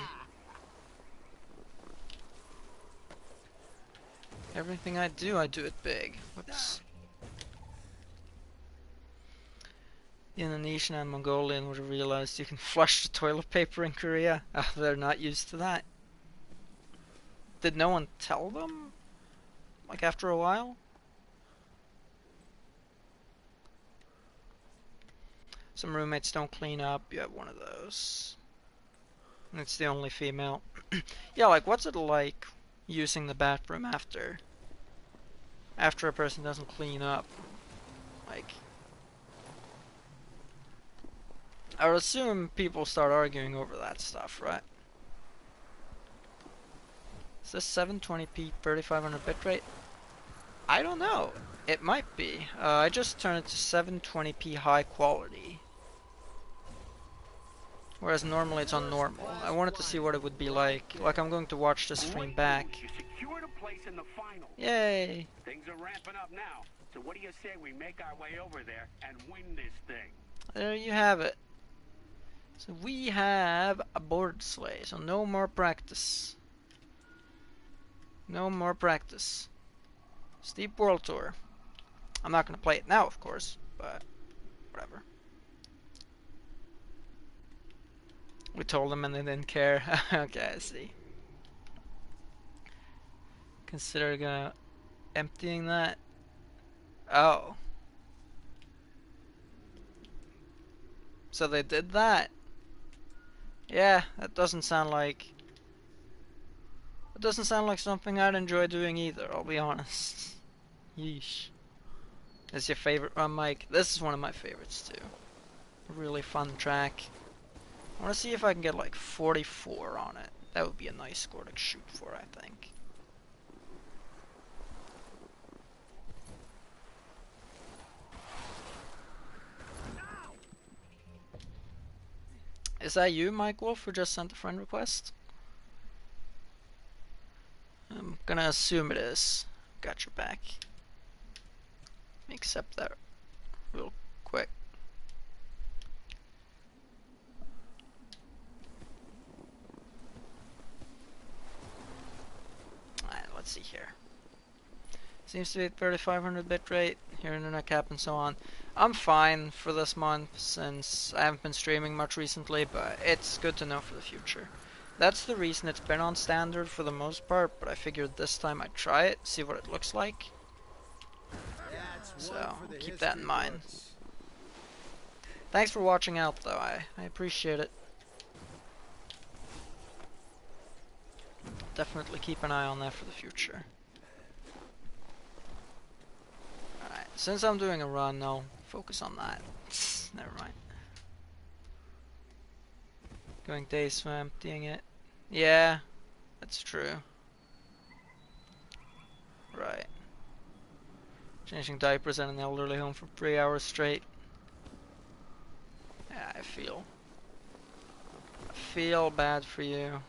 Speaker 2: Everything I do it big. Whoops. The Indonesian and Mongolian would have realized you can flush the toilet paper in Korea. Oh, they're not used to that. Did no one tell them? Like after a while? Some roommates don't clean up. You have one of those. And it's the only female. Yeah, like what's it like using the bathroom after a person doesn't clean up? Like, I would assume people start arguing over that stuff, right? Is this 720p 3500 bitrate? I don't know. It might be. I just turned it to 720p high quality. Whereas normally it's on normal. I wanted to see what it would be like. Like I'm going to watch this stream back.
Speaker 1: You secured a place in the final.
Speaker 2: Yay!
Speaker 1: Things are ramping up now. So what do you say we make our way over there and win this thing?
Speaker 2: There you have it. So we have a board sleigh, so no more practice. No more practice. Steep World Tour. I'm not gonna play it now, of course, but whatever. We told them and they didn't care. Okay, I see. Consider emptying that. Oh. So they did that? Yeah, that doesn't sound like... It doesn't sound like something I'd enjoy doing either, I'll be honest. Yeesh. Is your favorite run, Mike? This is one of my favorites too. A really fun track. I want to see if I can get like 44 on it. That would be a nice score to shoot for, I think. Is that you, Mike Wolf, who just sent a friend request? I'm gonna assume it is. Got your back. Let me accept that real quick. Alright, let's see here. Seems to be at 3500 bitrate, here internet cap and so on. I'm fine for this month since I haven't been streaming much recently, but it's good to know for the future. That's the reason it's been on standard for the most part, but I figured this time I'd try it, see what it looks like. So, keep that in mind. Thanks for watching out though, I appreciate it. Definitely keep an eye on that for the future. Alright, since I'm doing a run, I'll focus on that. Never mind. Going days for emptying it. Yeah, that's true. Right. Changing diapers at an elderly home for 3 hours straight. Yeah, I feel bad for you.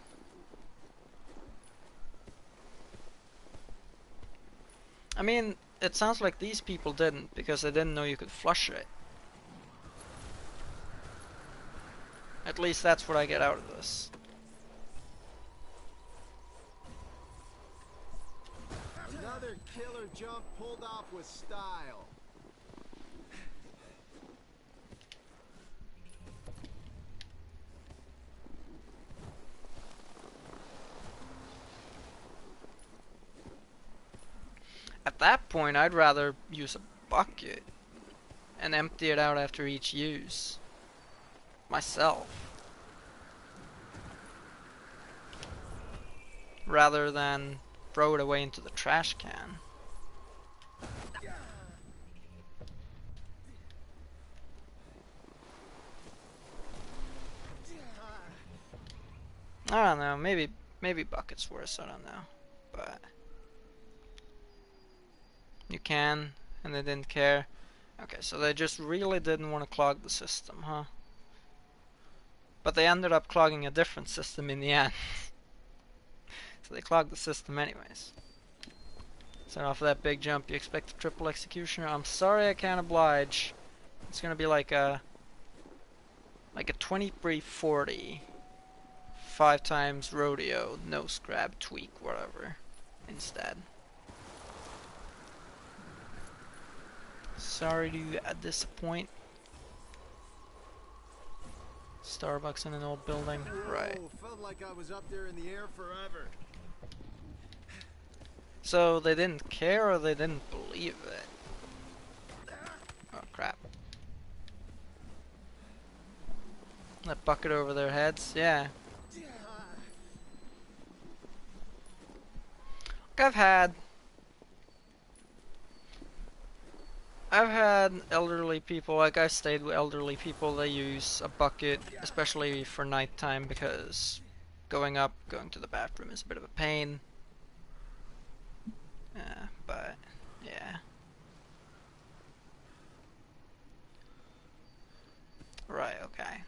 Speaker 2: I mean, it sounds like these people didn't, because they didn't know you could flush it. At least that's what I get out of this.
Speaker 3: Another killer jump pulled off with style.
Speaker 2: At that point, I'd rather use a bucket and empty it out after each use myself, rather than throw it away into the trash can. I don't know, maybe bucket's worse, I don't know, but you can, and they didn't care. Okay, so they just really didn't want to clog the system, huh? But they ended up clogging a different system in the end. So they clogged the system anyways. So off of that big jump, you expect a triple executioner? I'm sorry, I can't oblige. It's gonna be like a 2340, 5 times rodeo, no scrap, tweak, whatever, instead. Sorry to disappoint. Starbucks in an old building, right?
Speaker 3: Felt like I was up there in the air forever.
Speaker 2: So they didn't care, or they didn't believe it? Oh crap. That bucket over their heads, yeah. I've had elderly people, like I stayed with elderly people, they use a bucket, especially for nighttime, because going to the bathroom is a bit of a pain. But, yeah. Right, okay.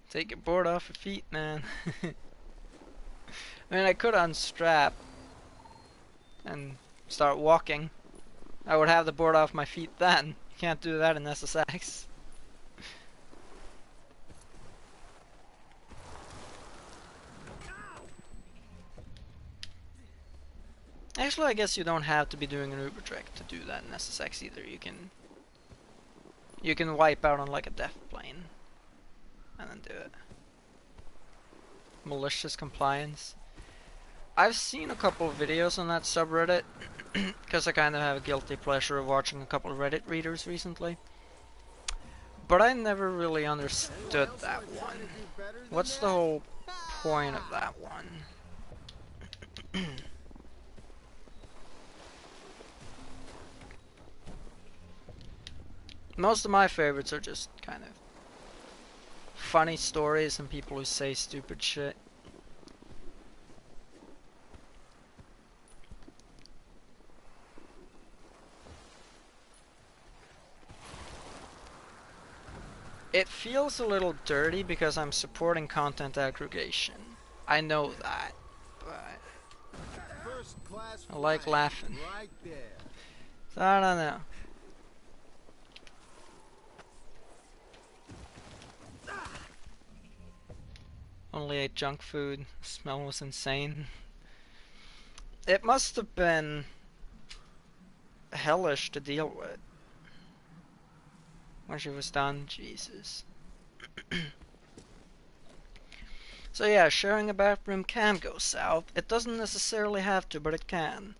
Speaker 2: Take your board off your feet, man. I mean, I could unstrap and start walking. I would have the board off my feet then. You can't do that in SSX. Actually, I guess you don't have to be doing an Uber trick to do that in SSX either. You can wipe out on like a death plane and then do it. Malicious compliance. I've seen a couple of videos on that subreddit because I kind of have a guilty pleasure of watching a couple of Reddit readers recently. But I never really understood that one. What's the whole point of that one? Most of my favorites are just kind of funny stories and people who say stupid shit. It feels a little dirty because I'm supporting content aggregation. I know that, but I like laughing. So I don't know. Only ate junk food. The smell was insane. It must have been hellish to deal with when she was done. Jesus. So yeah, sharing a bathroom can go south. It doesn't necessarily have to, but it can.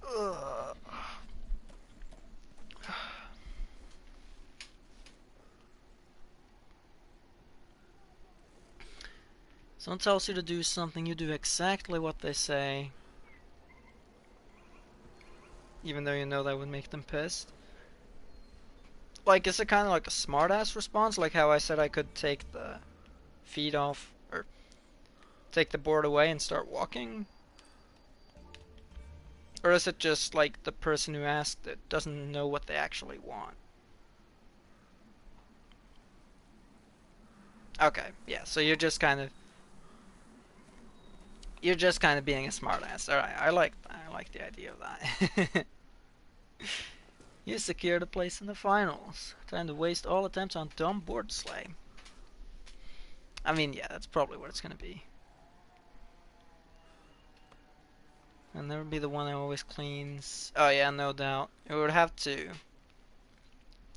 Speaker 2: Ugh. Someone tells you to do something, you do exactly what they say, even though you know that would make them pissed. Like, is it kind of like a smart-ass response, like how I said I could take the feet off, or take the board away and start walking? Or is it just like the person who asked it doesn't know what they actually want? Okay, yeah, so you're just kind of being a smartass. Alright, I like the idea of that. You secured a place in the finals. Time to waste all attempts on dumb board slay. I mean, yeah, that's probably what it's gonna be. And there would be the one that always cleans. Oh yeah, no doubt. It would have to.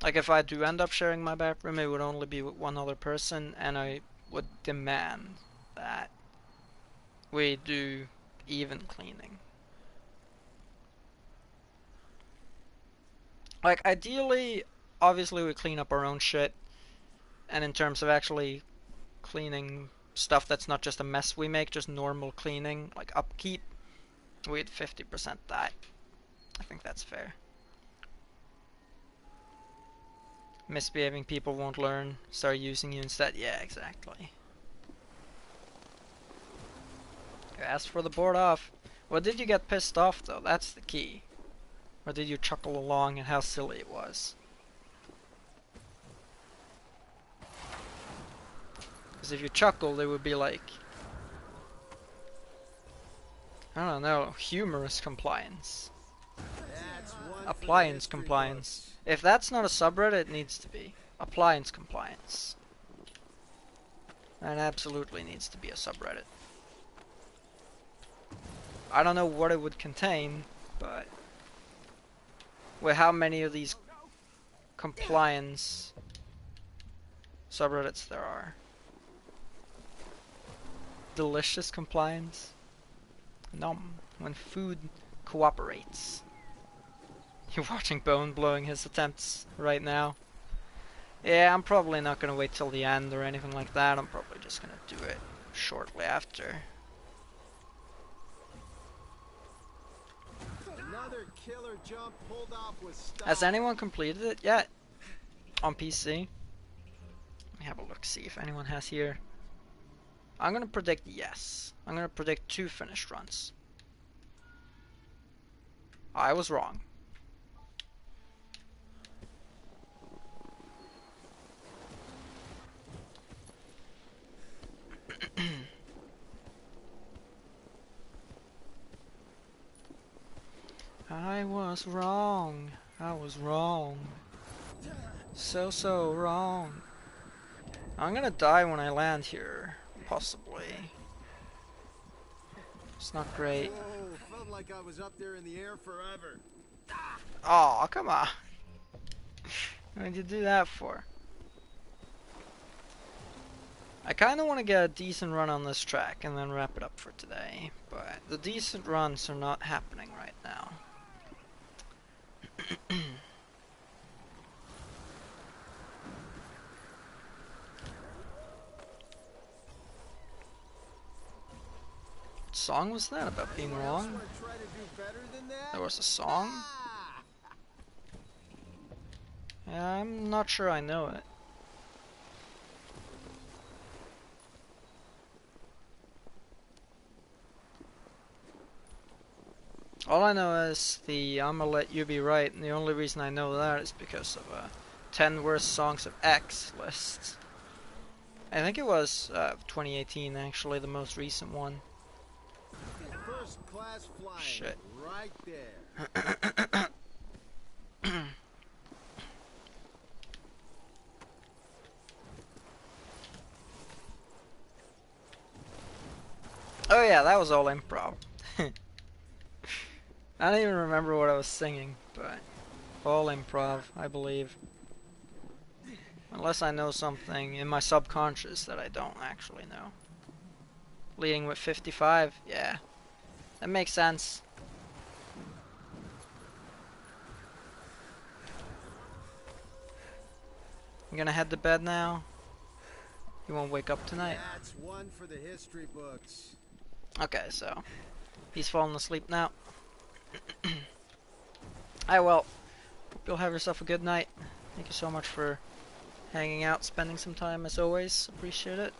Speaker 2: Like if I do end up sharing my bathroom, it would only be with one other person, and I would demand that we do even cleaning. Like ideally, obviously we clean up our own shit, and in terms of actually cleaning stuff that's not just a mess we make, just normal cleaning, like upkeep, we'd 50% that. I think that's fair. Misbehaving people won't learn, start using you instead. Yeah, exactly. You asked for the board off. Well, did you get pissed off though? That's the key. Or did you chuckle along at how silly it was? Because if you chuckled, it would be like, I don't know, humorous compliance. Appliance compliance. If that's not a subreddit, it needs to be. Appliance compliance. That absolutely needs to be a subreddit. I don't know what it would contain, but with how many of these compliance subreddits there are. Delicious compliance. Nom. When food cooperates. You're watching Bone blowing his attempts right now. Yeah, I'm probably not gonna wait till the end or anything like that. I'm probably just gonna do it shortly after.
Speaker 3: Another killer jump pulled off with style.
Speaker 2: Has anyone completed it yet? On PC? Let me have a look, see if anyone has here. I'm gonna predict yes. I'm gonna predict 2 finished runs. I was wrong. I was wrong. I was wrong. So wrong. I'm gonna die when I land here, possibly. It's not great.
Speaker 3: Whoa, felt like I was up there in the air forever.
Speaker 2: Oh, come on. What did you do that for? I kind of want to get a decent run on this track and then wrap it up for today, but the decent runs are not happening right now. What song was that about being wrong? There was a song? Yeah, I'm not sure I know it. All I know is the I'ma Let You Be Right, and the only reason I know that is because of 10 Worst Songs of X list. I think it was 2018 actually, the most recent one.
Speaker 3: First class flying.
Speaker 2: Shit.
Speaker 3: Right there.
Speaker 2: Oh yeah, that was all improv. I don't even remember what I was singing, but all improv, I believe. Unless I know something in my subconscious that I don't actually know. Leading with 55, yeah. That makes sense. You gonna head to bed now? You won't wake up tonight?
Speaker 3: That's one for the history books.
Speaker 2: Okay, so he's falling asleep now. Alright, well, hope you'll have yourself a good night. Thank you so much for hanging out, spending some time as always. Appreciate it.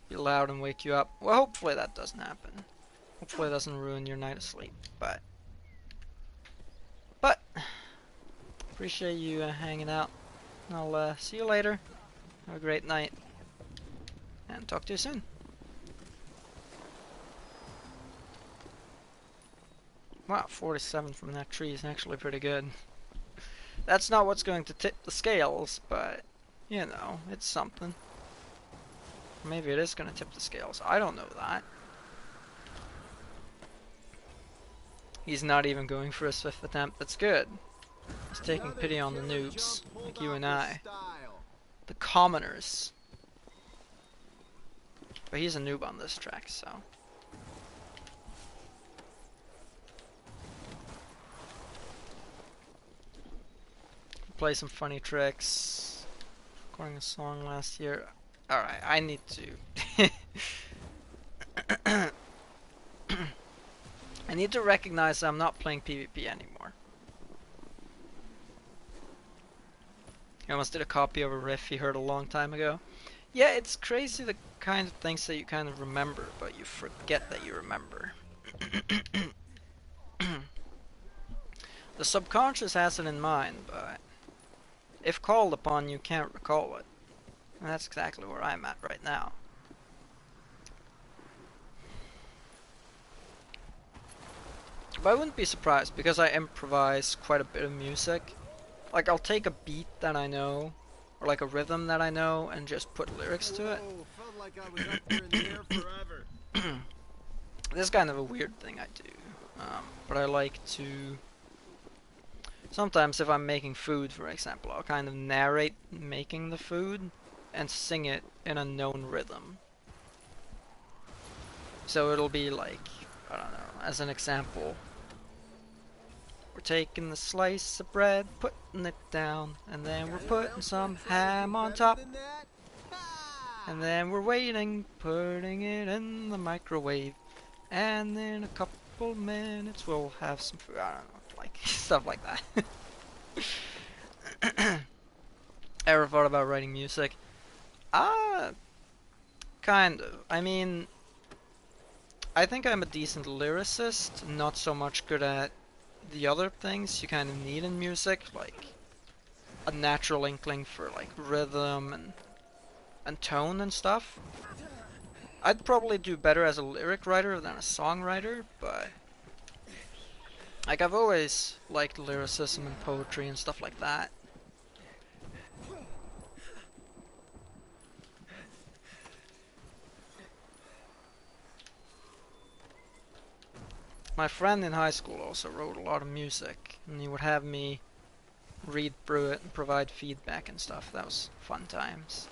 Speaker 2: Be loud and wake you up. Well, hopefully that doesn't happen. Hopefully it doesn't ruin your night of sleep. But appreciate you hanging out. I'll see you later. Have a great night. And talk to you soon. Wow, 47 from that tree is actually pretty good. That's not what's going to tip the scales, but, you know, it's something. Maybe it is going to tip the scales. I don't know that. He's not even going for his 5th attempt. That's good. He's taking pity on the noobs, like you and I. The commoners. But he's a noob on this track, so... Play some funny tricks. Recording a song last year. Alright, I need to... I need to recognize that I'm not playing PvP anymore. He almost did a copy of a riff he heard a long time ago. Yeah, it's crazy the kind of things that you kind of remember, but you forget that you remember. The subconscious has it in mind, but if called upon, you can't recall it. And that's exactly where I'm at right now. But I wouldn't be surprised, because I improvise quite a bit of music. Like, I'll take a beat that I know, or like a rhythm that I know, and just put lyrics to it.
Speaker 3: Felt like I was up there in the air forever.
Speaker 2: This is kind of a weird thing I do. But I like to... Sometimes if I'm making food, for example, I'll kind of narrate making the food and sing it in a known rhythm. So it'll be like, I don't know, as an example, we're taking the slice of bread, putting it down, and then we're putting some ham on top. And then we're waiting, putting it in the microwave. And in a couple minutes we'll have some food. I don't know, like stuff like that. Ever thought about writing music? Kind of. I mean, I think I'm a decent lyricist, not so much good at the other things you kind of need in music, like a natural inkling for like rhythm and tone and stuff. I'd probably do better as a lyric writer than a songwriter, but like I've always liked lyricism and poetry and stuff like that. My friend in high school also wrote a lot of music, and he would have me read through it and provide feedback and stuff. That was fun times.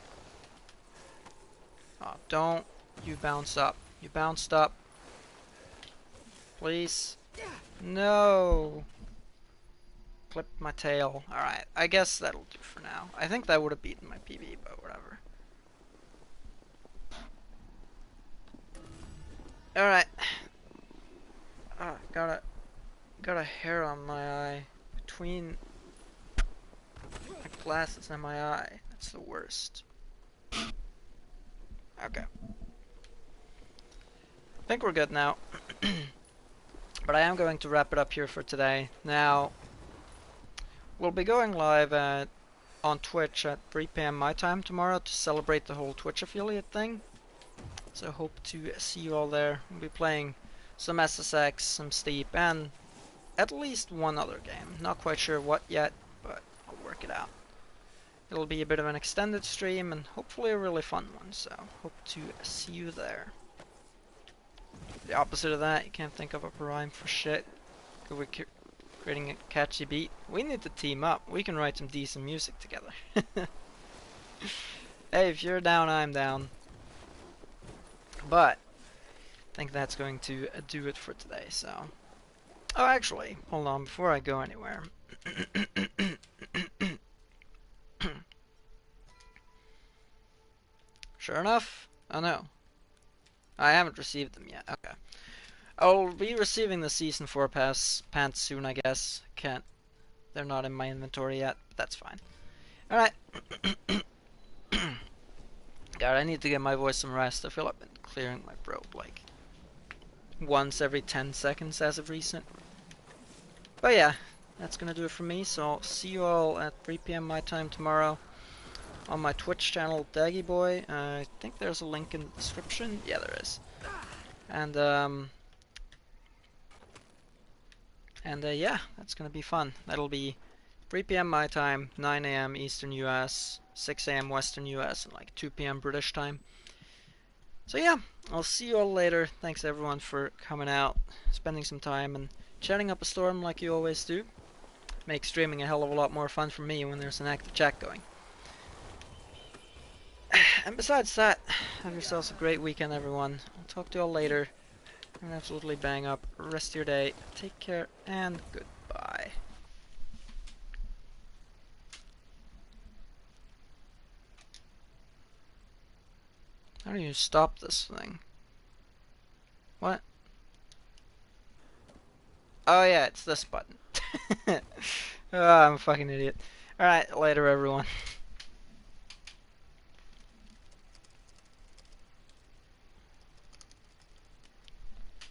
Speaker 2: Oh, don't you bounce up. You bounced up. Please. No. Clipped my tail. Alright, I guess that'll do for now. I think that would have beaten my PB, but whatever. Alright. Ah, got a hair on my eye. Between my glasses and my eye. That's the worst. Okay. I think we're good now. But I am going to wrap it up here for today. Now, we'll be going live on Twitch at 3 PM my time tomorrow to celebrate the whole Twitch affiliate thing. So hope to see you all there. We'll be playing some SSX, some Steep, and at least one other game. Not quite sure what yet, but I'll work it out. It'll be a bit of an extended stream and hopefully a really fun one, so hope to see you there. The opposite of that, you can't think of a rhyme for shit. We're creating a catchy beat. We need to team up. We can write some decent music together. Hey, if you're down, I'm down. But I think that's going to do it for today, so... Oh, actually, hold on, before I go anywhere. Sure enough? Oh no. I haven't received them yet. Okay. I'll be receiving the Season 4 pants soon, I guess. Can't... They're not in my inventory yet, but that's fine. Alright. God, I need to get my voice some rest. I feel I've been clearing my throat, like, once every 10 seconds as of recent. But yeah, that's gonna do it for me, so I'll see you all at 3 PM my time tomorrow. on my Twitch channel, Daggy Boy. I think there's a link in the description. Yeah, there is. And yeah, that's gonna be fun. That'll be 3 p.m. my time, 9 a.m. Eastern US, 6 a.m. Western US, and like 2 p.m. British time. So yeah, I'll see you all later. Thanks everyone for coming out, spending some time, and chatting up a storm like you always do. Makes streaming a hell of a lot more fun for me when there's an active chat going. And besides that, have yourselves a great weekend, everyone. I'll talk to you all later. Absolutely bang up. Rest of your day. Take care and goodbye. How do you stop this thing? What? Oh yeah, it's this button. Oh, I'm a fucking idiot. Alright, later everyone.